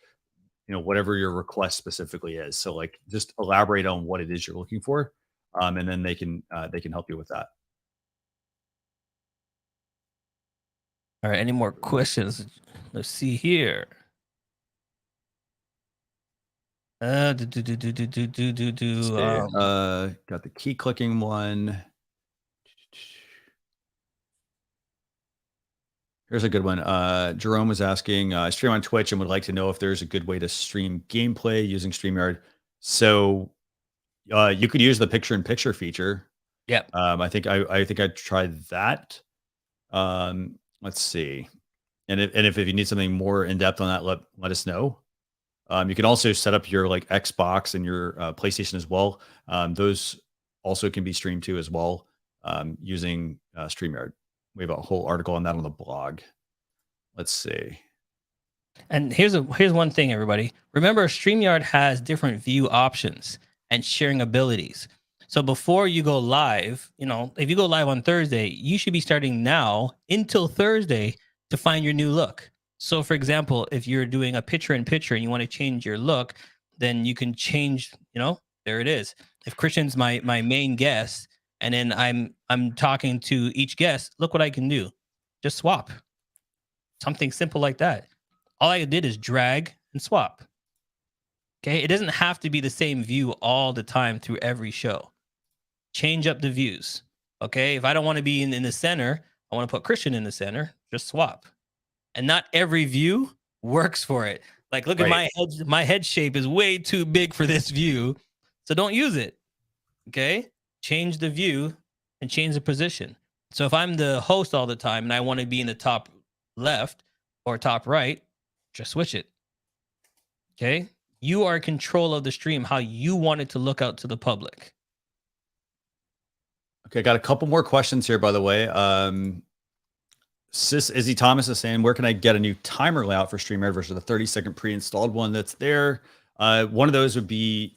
whatever your request specifically is. So like just elaborate on what it is you're looking for. And then they can help you with that. All right. Any more questions? Let's see here. Got the key clicking one. Here's a good one. Jerome was asking, I stream on Twitch and would like to know if there's a good way to stream gameplay using StreamYard. So you could use the picture-in-picture feature. Yeah. I think I tried that. Let's see. And if you need something more in depth on that, let us know. You can also set up your like Xbox and your PlayStation as well. Those also can be streamed to as well. using StreamYard. We have a whole article on that on the blog. Let's see. And here's one thing, everybody. Remember, StreamYard has different view options and sharing abilities. So before you go live, if you go live on Thursday, you should be starting now until Thursday to find your new look. So for example, if you're doing a picture-in-picture and you want to change your look, then you can change, there it is. If Christian's my main guest and then I'm talking to each guest, look what I can do. Just swap. Something simple like that. All I did is drag and swap. Okay, it doesn't have to be the same view all the time through every show. Change up the views. Okay, if I don't want to be in the center, I want to put Christian in the center, just swap. And not every view works for it. Like, look at my head shape is way too big for this view. So don't use it. Okay, change the view and change the position. So if I'm the host all the time and I want to be in the top left or top right, just switch it. Okay, you are in control of the stream, how you want it to look out to the public. Okay, got a couple more questions here, by the way. Sis Izzy Thomas is saying, where can I get a new timer layout for StreamYard versus the 30-second pre-installed one that's there? One of those would be,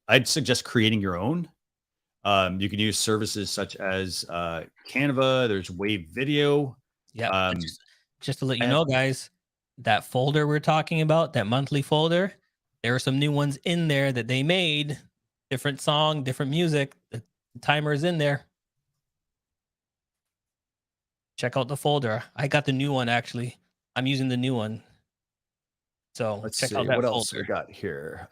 I'd suggest creating your own. You can use services such as Canva. There's Wave Video. Yeah, just to let you know, guys, that folder we're talking about, that monthly folder, there are some new ones in there that they made. Different song, different music. The timer is in there. Check out the folder. I got the new one, actually. I'm using the new one. So let's check see out that what folder. else we got here.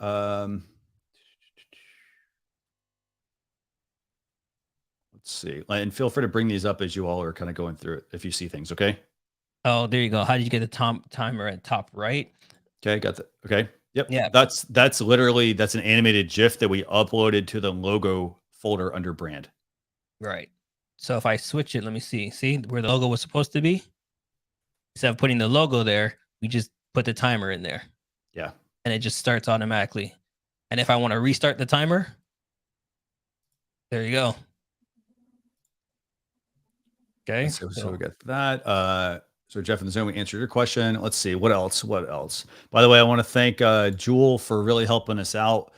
Let's see. And feel free to bring these up as you all are kind of going through it if you see things, okay? Oh, there you go. How did you get the timer at top right? Okay, got that. Okay. Yep. Yeah. That's an animated GIF that we uploaded to the logo folder under brand. Right. So if I switch it, let me see. See where the logo was supposed to be? Instead of putting the logo there, we just put the timer in there. Yeah. And it just starts automatically. And if I want to restart the timer, there you go. Okay. So we got that. So Jeff in the Zone, we answered your question. Let's see. What else? By the way, I want to thank Jewel for really helping us out,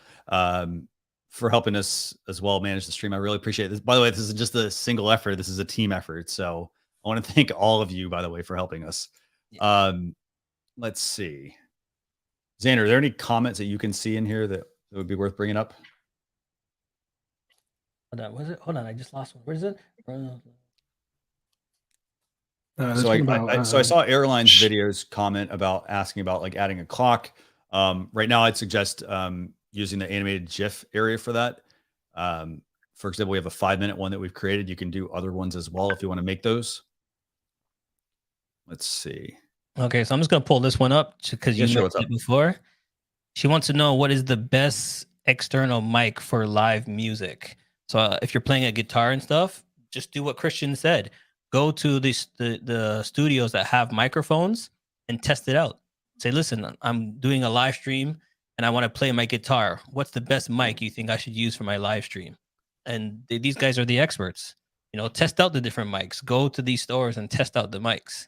for helping us as well manage the stream. I really appreciate this. By the way, this isn't just a single effort. This is a team effort. So I want to thank all of you, by the way, for helping us. Let's see. Xander, are there any comments that you can see in here that would be worth bringing up? Hold on. Was it? Hold on. I just lost one. Where is it? So I saw Airline's videos comment about asking about like adding a clock. Right now, I'd suggest using the animated GIF area for that. For example, we have a 5-minute one that we've created. You can do other ones as well if you want to make those. Let's see. Okay, so I'm just gonna pull this one up because you mentioned it before. She wants to know what is the best external mic for live music. So if you're playing a guitar and stuff, just do what Christian said. Go to the studios that have microphones and test it out. Say, listen, I'm doing a live stream and I want to play my guitar. What's the best mic you think I should use for my live stream? And these guys are the experts. Test out the different mics. Go to these stores and test out the mics.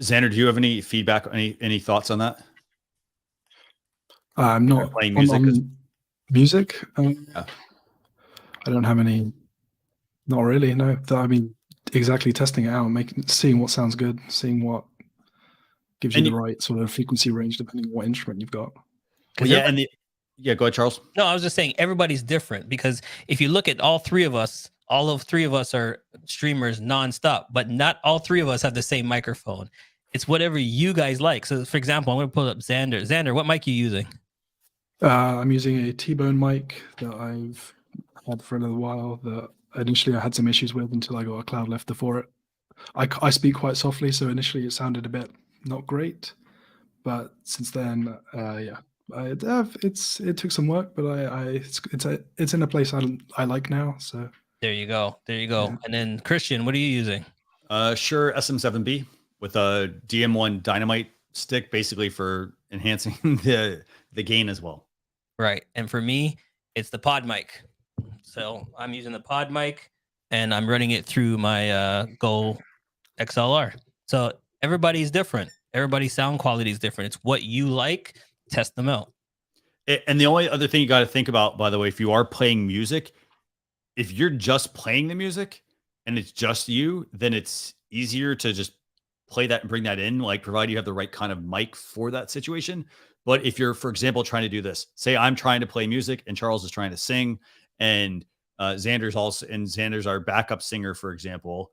Xander, do you have any feedback? Any thoughts on that? I'm not playing music. Music. Yeah. I don't have any. Not really. No. I mean, exactly testing it out, seeing what sounds good, seeing what gives you the right sort of frequency range depending on what instrument you've got. Well, yeah, go ahead, Charles. No, I was just saying everybody's different because if you look at all three of us are streamers nonstop, but not all three of us have the same microphone. It's whatever you guys like. So, for example, I'm going to pull up Xander. Xander, what mic are you using? I'm using a T-Bone mic that I've had for a little while that initially I had some issues with until I got a cloud lifter for it. I speak quite softly, so initially it sounded a bit not great, but since then, it took some work, but it's in a place I like now. So there you go. Yeah. And then Christian, what are you using? Shure SM7B with a DM1 Dynamite stick, basically for enhancing the gain as well. Right, and for me, it's the pod mic. So I'm using the pod mic, and I'm running it through my Go XLR. So everybody's different. Everybody's sound quality is different. It's what you like. Test them out. And the only other thing you got to think about, by the way, if you are playing music, if you're just playing the music and it's just you, then it's easier to just play that and bring that in, like provided you have the right kind of mic for that situation. But if you're, for example, trying to do this, say I'm trying to play music and Charles is trying to sing, and Xander's our backup singer, for example,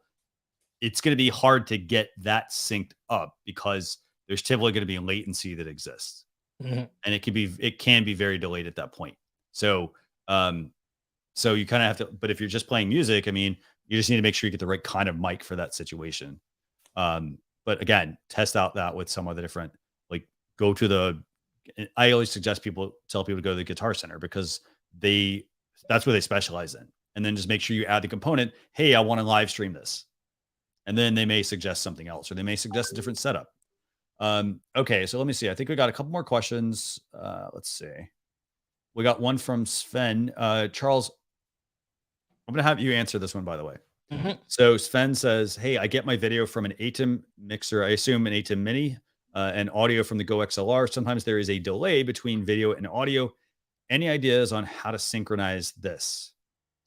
it's going to be hard to get that synced up because there's typically going to be latency that exists. And it can be very delayed at that point. So you kind of have to, but if you're just playing music, I mean, you just need to make sure you get the right kind of mic for that situation. But again, test out that with some of the different, like I always tell people to go to the Guitar Center because that's where they specialize in. And then just make sure you add the component. Hey, I want to live stream this. And then they may suggest something else, or they may suggest a different setup. Okay, so let me see. I think we got a couple more questions. Let's see. We got one from Sven. Charles, I'm going to have you answer this one, by the way. So Sven says, hey, I get my video from an ATEM mixer. I assume an ATEM Mini and audio from the Go XLR. Sometimes there is a delay between video and audio. Any ideas on how to synchronize this?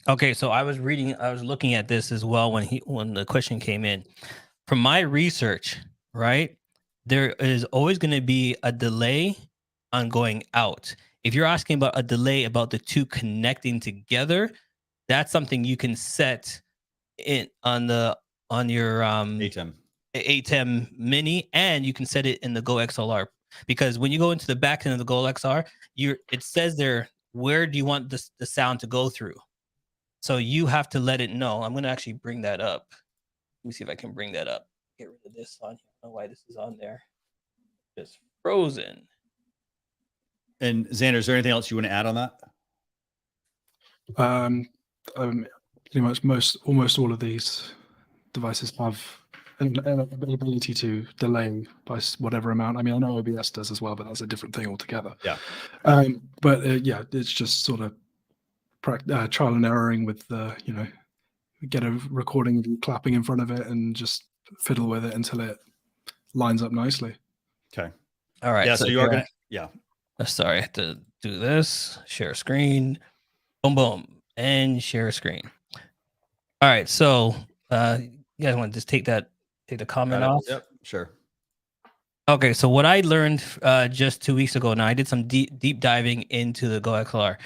Okay, so I was looking at this as well when the question came in. From my research, right, there is always going to be a delay on going out. If you're asking about a delay about the two connecting together, that's something you can set on your ATEM Mini, and you can set it in the Go XLR, because when you go into the back end of the Go XLR, it says there, where do you want the sound to go through? So you have to let it know. I'm going to actually bring that up. Let me see if I can bring that up. Get rid of this on here. I don't know why this is on there. It's frozen. And Xander, is there anything else you want to add on that? Pretty much almost all of these devices have an ability to delay by whatever amount. I mean, I know OBS does as well, but that's a different thing altogether. Yeah. Yeah, it's just sort of trial and erroring with get a recording of you clapping in front of it and just fiddle with it until it lines up nicely. Okay. All right. Yeah. So you are going to, yeah. Sorry, I have to do this. Share screen. Boom, boom. And share screen. All right. So you guys want to just take the comment off? Yep. Sure. Okay. So what I learned just 2 weeks ago, now I did some deep diving into the Go XLR.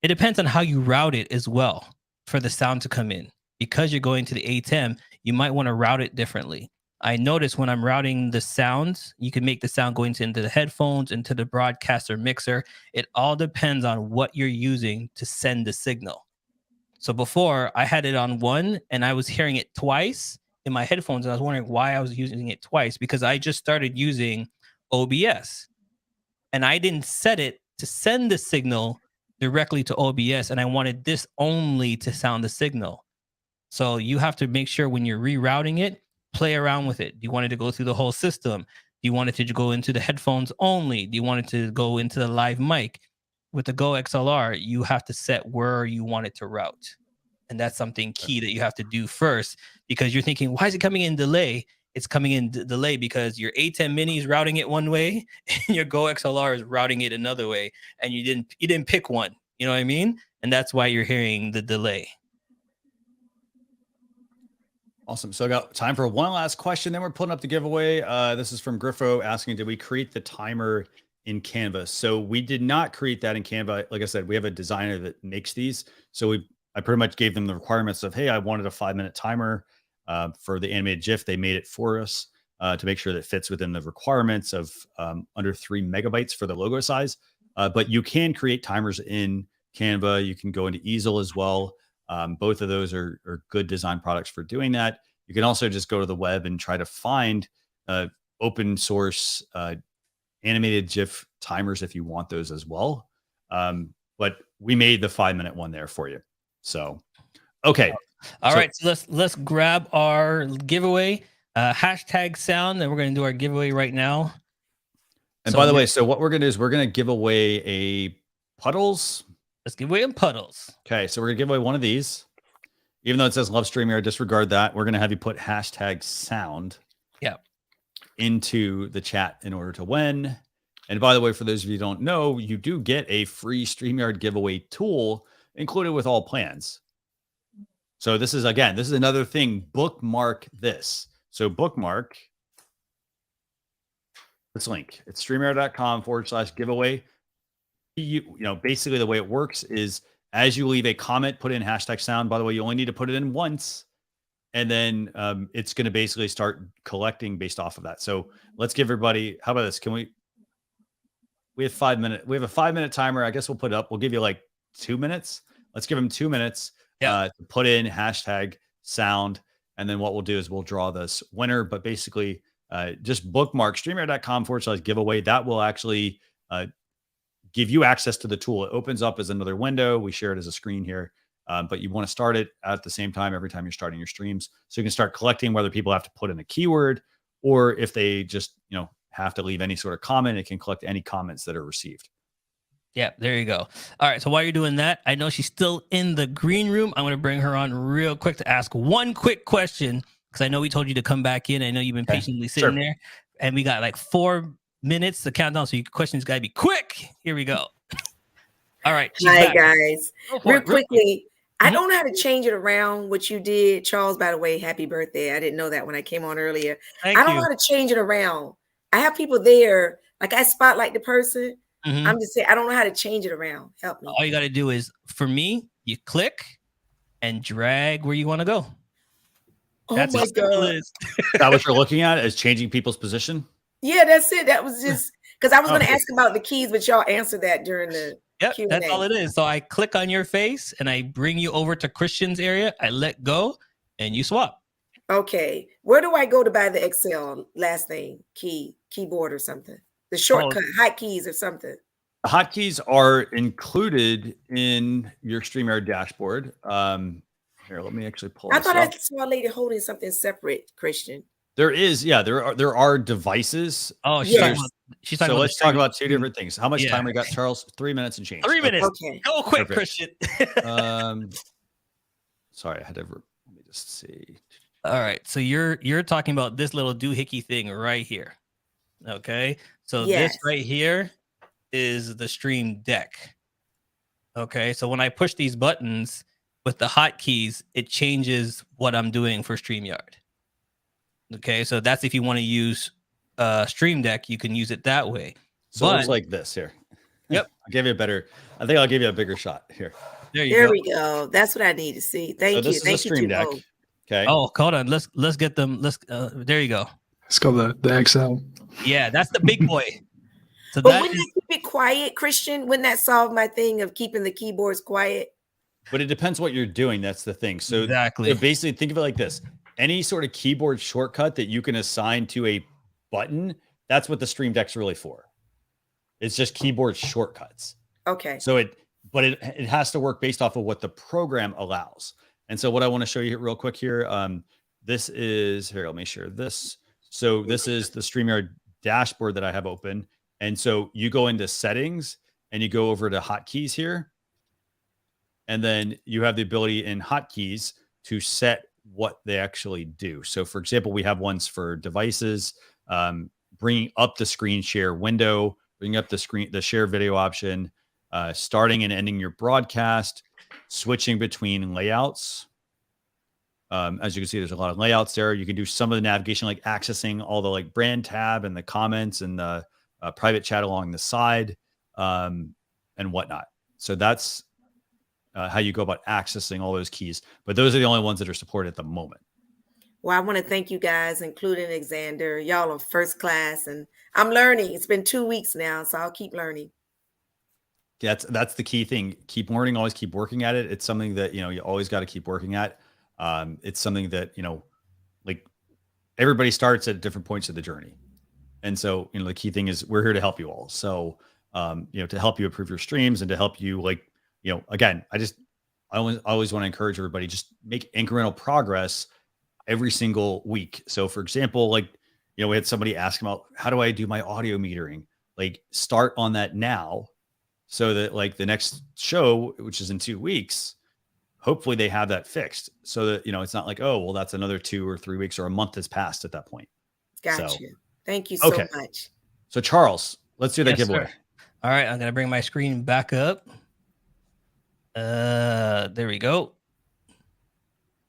It depends on how you route it as well for the sound to come in. Because you're going to the ATEM, you might want to route it differently. I notice when I'm routing the sounds, you can make the sound go into the headphones, into the broadcaster mixer. It all depends on what you're using to send the signal. So before, I had it on one and I was hearing it twice in my headphones, and I was wondering why I was using it twice, because I just started using OBS and I didn't set it to send the signal directly to OBS, and I wanted this only to sound the signal. So you have to make sure when you're rerouting it, play around with it. Do you want it to go through the whole system? Do you want it to go into the headphones only? Do you want it to go into the live mic? With the Go XLR, you have to set where you want it to route. And that's something key that you have to do first, because you're thinking, why is it coming in delay? It's coming in delay because your ATEM Mini is routing it one way and your Go XLR is routing it another way. And you didn't pick one. You know what I mean? And that's why you're hearing the delay. Awesome. So I got time for one last question. Then we're pulling up the giveaway. This is from Griffo asking, did we create the timer in Canva? So we did not create that in Canva. Like I said, we have a designer that makes these. So I pretty much gave them the requirements of, hey, I wanted a 5-minute timer for the animated GIF. They made it for us to make sure that it fits within the requirements of under 3 megabytes for the logo size. But you can create timers in Canva. You can go into Easel as well. Both of those are good design products for doing that. You can also just go to the web and try to find open source animated GIF timers if you want those as well. But we made the 5-minute one there for you. So, okay. All right. So let's grab our giveaway hashtag sound, and we're going to do our giveaway right now. And by the way, so what we're going to do is we're going to give away a Puddles. Let's give away a Puddles. Okay. So we're going to give away one of these. Even though it says love StreamYard, disregard that. We're going to have you put #sound into the chat in order to win. And by the way, for those of you who don't know, you do get a free StreamYard giveaway tool included with all plans. So this is another thing. Bookmark this. So bookmark this link. It's StreamYard.com/giveaway. You know, basically the way it works is as you leave a comment, put in #sound. By the way, you only need to put it in once. And then it's going to basically start collecting based off of that. So let's give everybody, how about this? We have 5 minutes. We have a 5-minute timer. I guess we'll put it up. We'll give you like 2 minutes. Let's give them 2 minutes to put in #sound. And then what we'll do is we'll draw this winner. But basically, just bookmark StreamYard.com/giveaway. That will actually give you access to the tool. It opens up as another window. We share it as a screen here. But you want to start it at the same time every time you're starting your streams. So you can start collecting whether people have to put in a keyword or if they just, have to leave any sort of comment, it can collect any comments that are received. Yeah, there you go. All right. So while you're doing that, I know she's still in the green room. I'm going to bring her on real quick to ask one quick question because I know we told you to come back in. I know you've been patiently sitting there and we got like 4 minutes to count down. So your question's got to be quick. Here we go. All right. Hi, guys. Real quickly. I don't know how to change it around what you did. Charles, by the way, happy birthday. I didn't know that when I came on earlier. I don't know how to change it around. I have people there. Like I spotlight the person. I'm just saying, I don't know how to change it around. Help me. All you got to do is, for me, you click and drag where you want to go. Oh that's my God. Is that what you're looking at as changing people's position? Yeah, that's it. That was just because I was going to ask about the keys, but y'all answered that during the Q&A. That's all it is. So I click on your face and I bring you over to Christian's area. I let go and you swap. Okay. Where do I go to buy the Excel last thing? Keyboard or something? The shortcut, hotkeys or something. The hotkeys are included in your StreamYard dashboard. Here, let me actually pull. I thought I saw a lady holding something separate, Christian. There is, there are devices. Oh, she's talking about. So let's talk about two different things. How much time we got, Charles? 3 minutes and change. 3 minutes. Okay. Go quick, Christian. Sorry, I had to. Let me just see. All right, so you're talking about this little doohickey thing right here. Okay, so this right here is the Stream Deck. Okay, so when I push these buttons with the hotkeys, it changes what I'm doing for StreamYard. Okay, so that's if you want to use Stream Deck, you can use it that way. So it's like this here. Yep, I'll give you I think I'll give you a bigger shot here. There we go. That's what I need to see. Thank you. This is Thank a Stream Deck. Okay. Oh, hold on. Let's get them. There you go. It's got the Excel. Yeah, that's the big boy. So but wouldn't that keep it quiet, Christian? Wouldn't that solve my thing of keeping the keyboards quiet? But it depends what you're doing. That's the thing. So exactly. So basically, think of it like this: any sort of keyboard shortcut that you can assign to a button, that's what the Stream Deck's really for. It's just keyboard shortcuts. Okay. So it has to work based off of what the program allows. And so what I want to show you real quick here, this is here. Let me share this. So this is the StreamYard dashboard that I have open. And so you go into settings and you go over to hotkeys here. And then you have the ability in hotkeys to set what they actually do. So for example, we have ones for devices, bringing up the screen share window, bringing up the share video option, starting and ending your broadcast, switching between layouts. As you can see, there's a lot of layouts there. You can do some of the navigation, like accessing all the like brand tab and the comments and the private chat along the side and whatnot. So that's how you go about accessing all those keys. But those are the only ones that are supported at the moment. Well, I want to thank you guys, including Alexander. Y'all are first class, and I'm learning. It's been 2 weeks now, so I'll keep learning. That's the key thing. Keep learning, always keep working at it. It's something that, you always got to keep working at. It's something that, like everybody starts at different points of the journey. And so, the key thing is we're here to help you all. So, to help you improve your streams and to help you again, I always want to encourage everybody, just make incremental progress every single week. So for example, we had somebody ask about, how do I do my audio metering? Start on that now. So that the next show, which is in 2 weeks, hopefully they have that fixed so that, it's not like, oh, well, that's another 2 or 3 weeks or a month has passed at that point. Gotcha. So, thank you so much. So Charles, let's do that giveaway. Sir. All right. I'm going to bring my screen back up. There we go.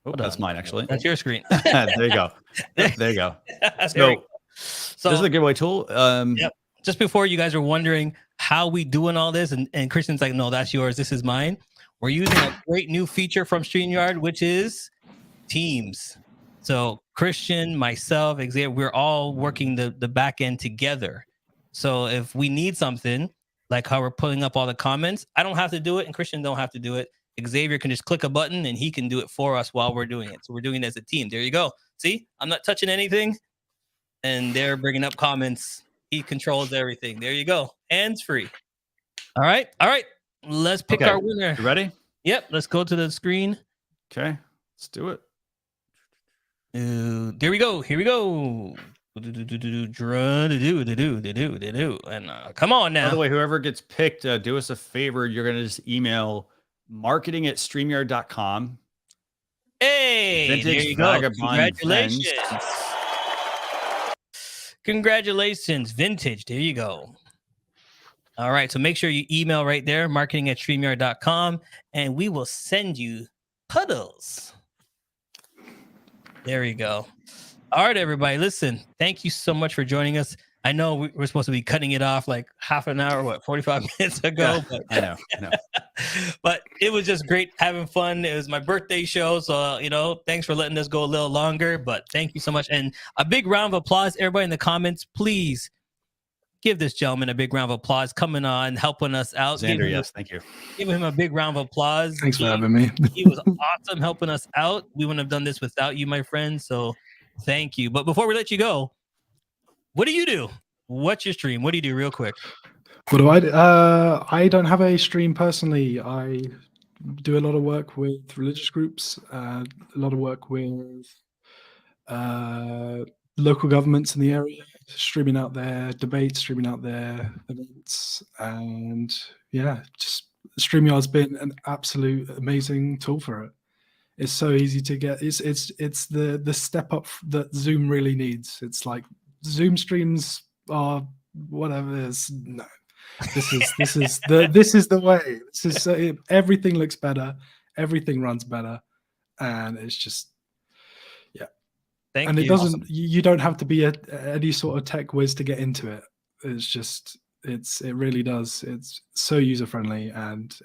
Oh, that's mine, actually. That's your screen. There you go. There you go. So this is the giveaway tool. Yep. Just before, you guys are wondering how we doing all this, and Christian's like, no, that's yours. This is mine. We're using a great new feature from StreamYard, which is Teams. So Christian, myself, Xavier, we're all working the back end together. So if we need something, like how we're pulling up all the comments, I don't have to do it, and Christian don't have to do it. Xavier can just click a button and he can do it for us while we're doing it. So we're doing it as a team. There you go. See, I'm not touching anything, and they're bringing up comments. He controls everything. There you go. Hands free. All right. Let's pick our winner. You ready? Yep. Let's go to the screen. Okay. Let's do it. There we go. Here we go. And come on now. By the way, whoever gets picked, do us a favor. You're going to just email marketing@streamyard.com. Hey, Vintage there you go. Vagabond Congratulations. Friends. Congratulations, Vintage. There you go. All right. So make sure you email right there, marketing@streamyard.com, and we will send you puddles. There you go. All right, everybody. Listen, thank you so much for joining us. I know we're supposed to be cutting it off like half an hour, 45 minutes ago. Yeah, I know. But it was just great having fun. It was my birthday show. So, thanks for letting us go a little longer. But thank you so much. And a big round of applause, everybody in the comments. Please give this gentleman a big round of applause coming on, helping us out. Xander, yes, thank you. Give him a big round of applause. Thanks for having me. He was awesome helping us out. We wouldn't have done this without you, my friend. So thank you. But before we let you go, what do you do? What's your stream? What do you do real quick? What do I do? I don't have a stream personally. I do a lot of work with religious groups, a lot of work with local governments in the area, streaming out their debates, streaming out their events. And yeah, just StreamYard's been an absolute amazing tool for it. It's so easy to get. It's the step up that Zoom really needs. It's like Zoom streams are whatever it is. No, this is the way. This is everything looks better, everything runs better, and it's just Thank you. It doesn't. You don't have to be any sort of tech whiz to get into it. It's just it really does. It's so user friendly, and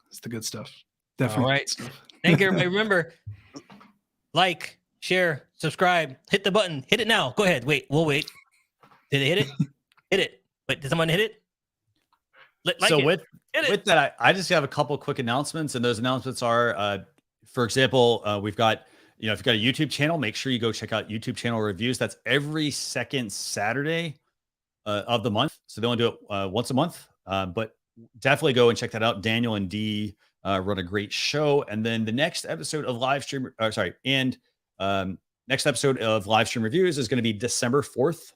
it's the good stuff. Definitely. All right. Good stuff. Thank you, everybody. Remember, like, share, subscribe, hit the button, hit it now. Go ahead. Wait, we'll wait. Did they hit it? Hit it. Wait, did someone hit it? With that, I just have a couple quick announcements, and those announcements are, for example, we've got, if you've got a YouTube channel, make sure you go check out YouTube channel reviews. That's every second Saturday of the month. So they only do it once a month, but definitely go and check that out. Daniel and Dee run a great show. And then the next episode of Livestream, next episode of Livestream Reviews is going to be December 4th.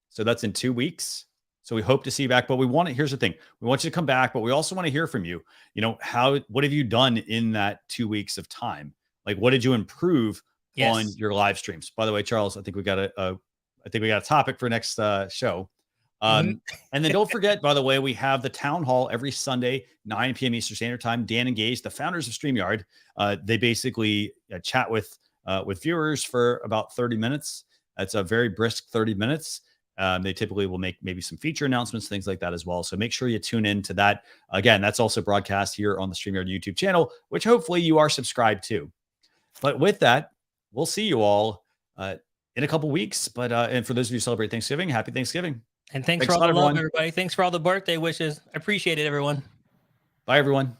So that's in 2 weeks. So we hope to see you back, but here's the thing. We want you to come back, but we also want to hear from you. What have you done in that 2 weeks of time? Like, what did you improve on your live streams? By the way, Charles, I think we got a topic for next show. And then don't forget, by the way, we have the town hall every Sunday, 9 p.m. Eastern Standard Time. Dan and Gage, the founders of StreamYard, they basically chat with viewers for about 30 minutes. That's a very brisk 30 minutes. They typically will make maybe some feature announcements, things like that as well. So make sure you tune in to that. Again, that's also broadcast here on the StreamYard YouTube channel, which hopefully you are subscribed to. But with that, we'll see you all in a couple weeks. But and for those of you who celebrate Thanksgiving, happy Thanksgiving. And thanks for all the love, everybody. Thanks for all the birthday wishes. I appreciate it, everyone. Bye, everyone.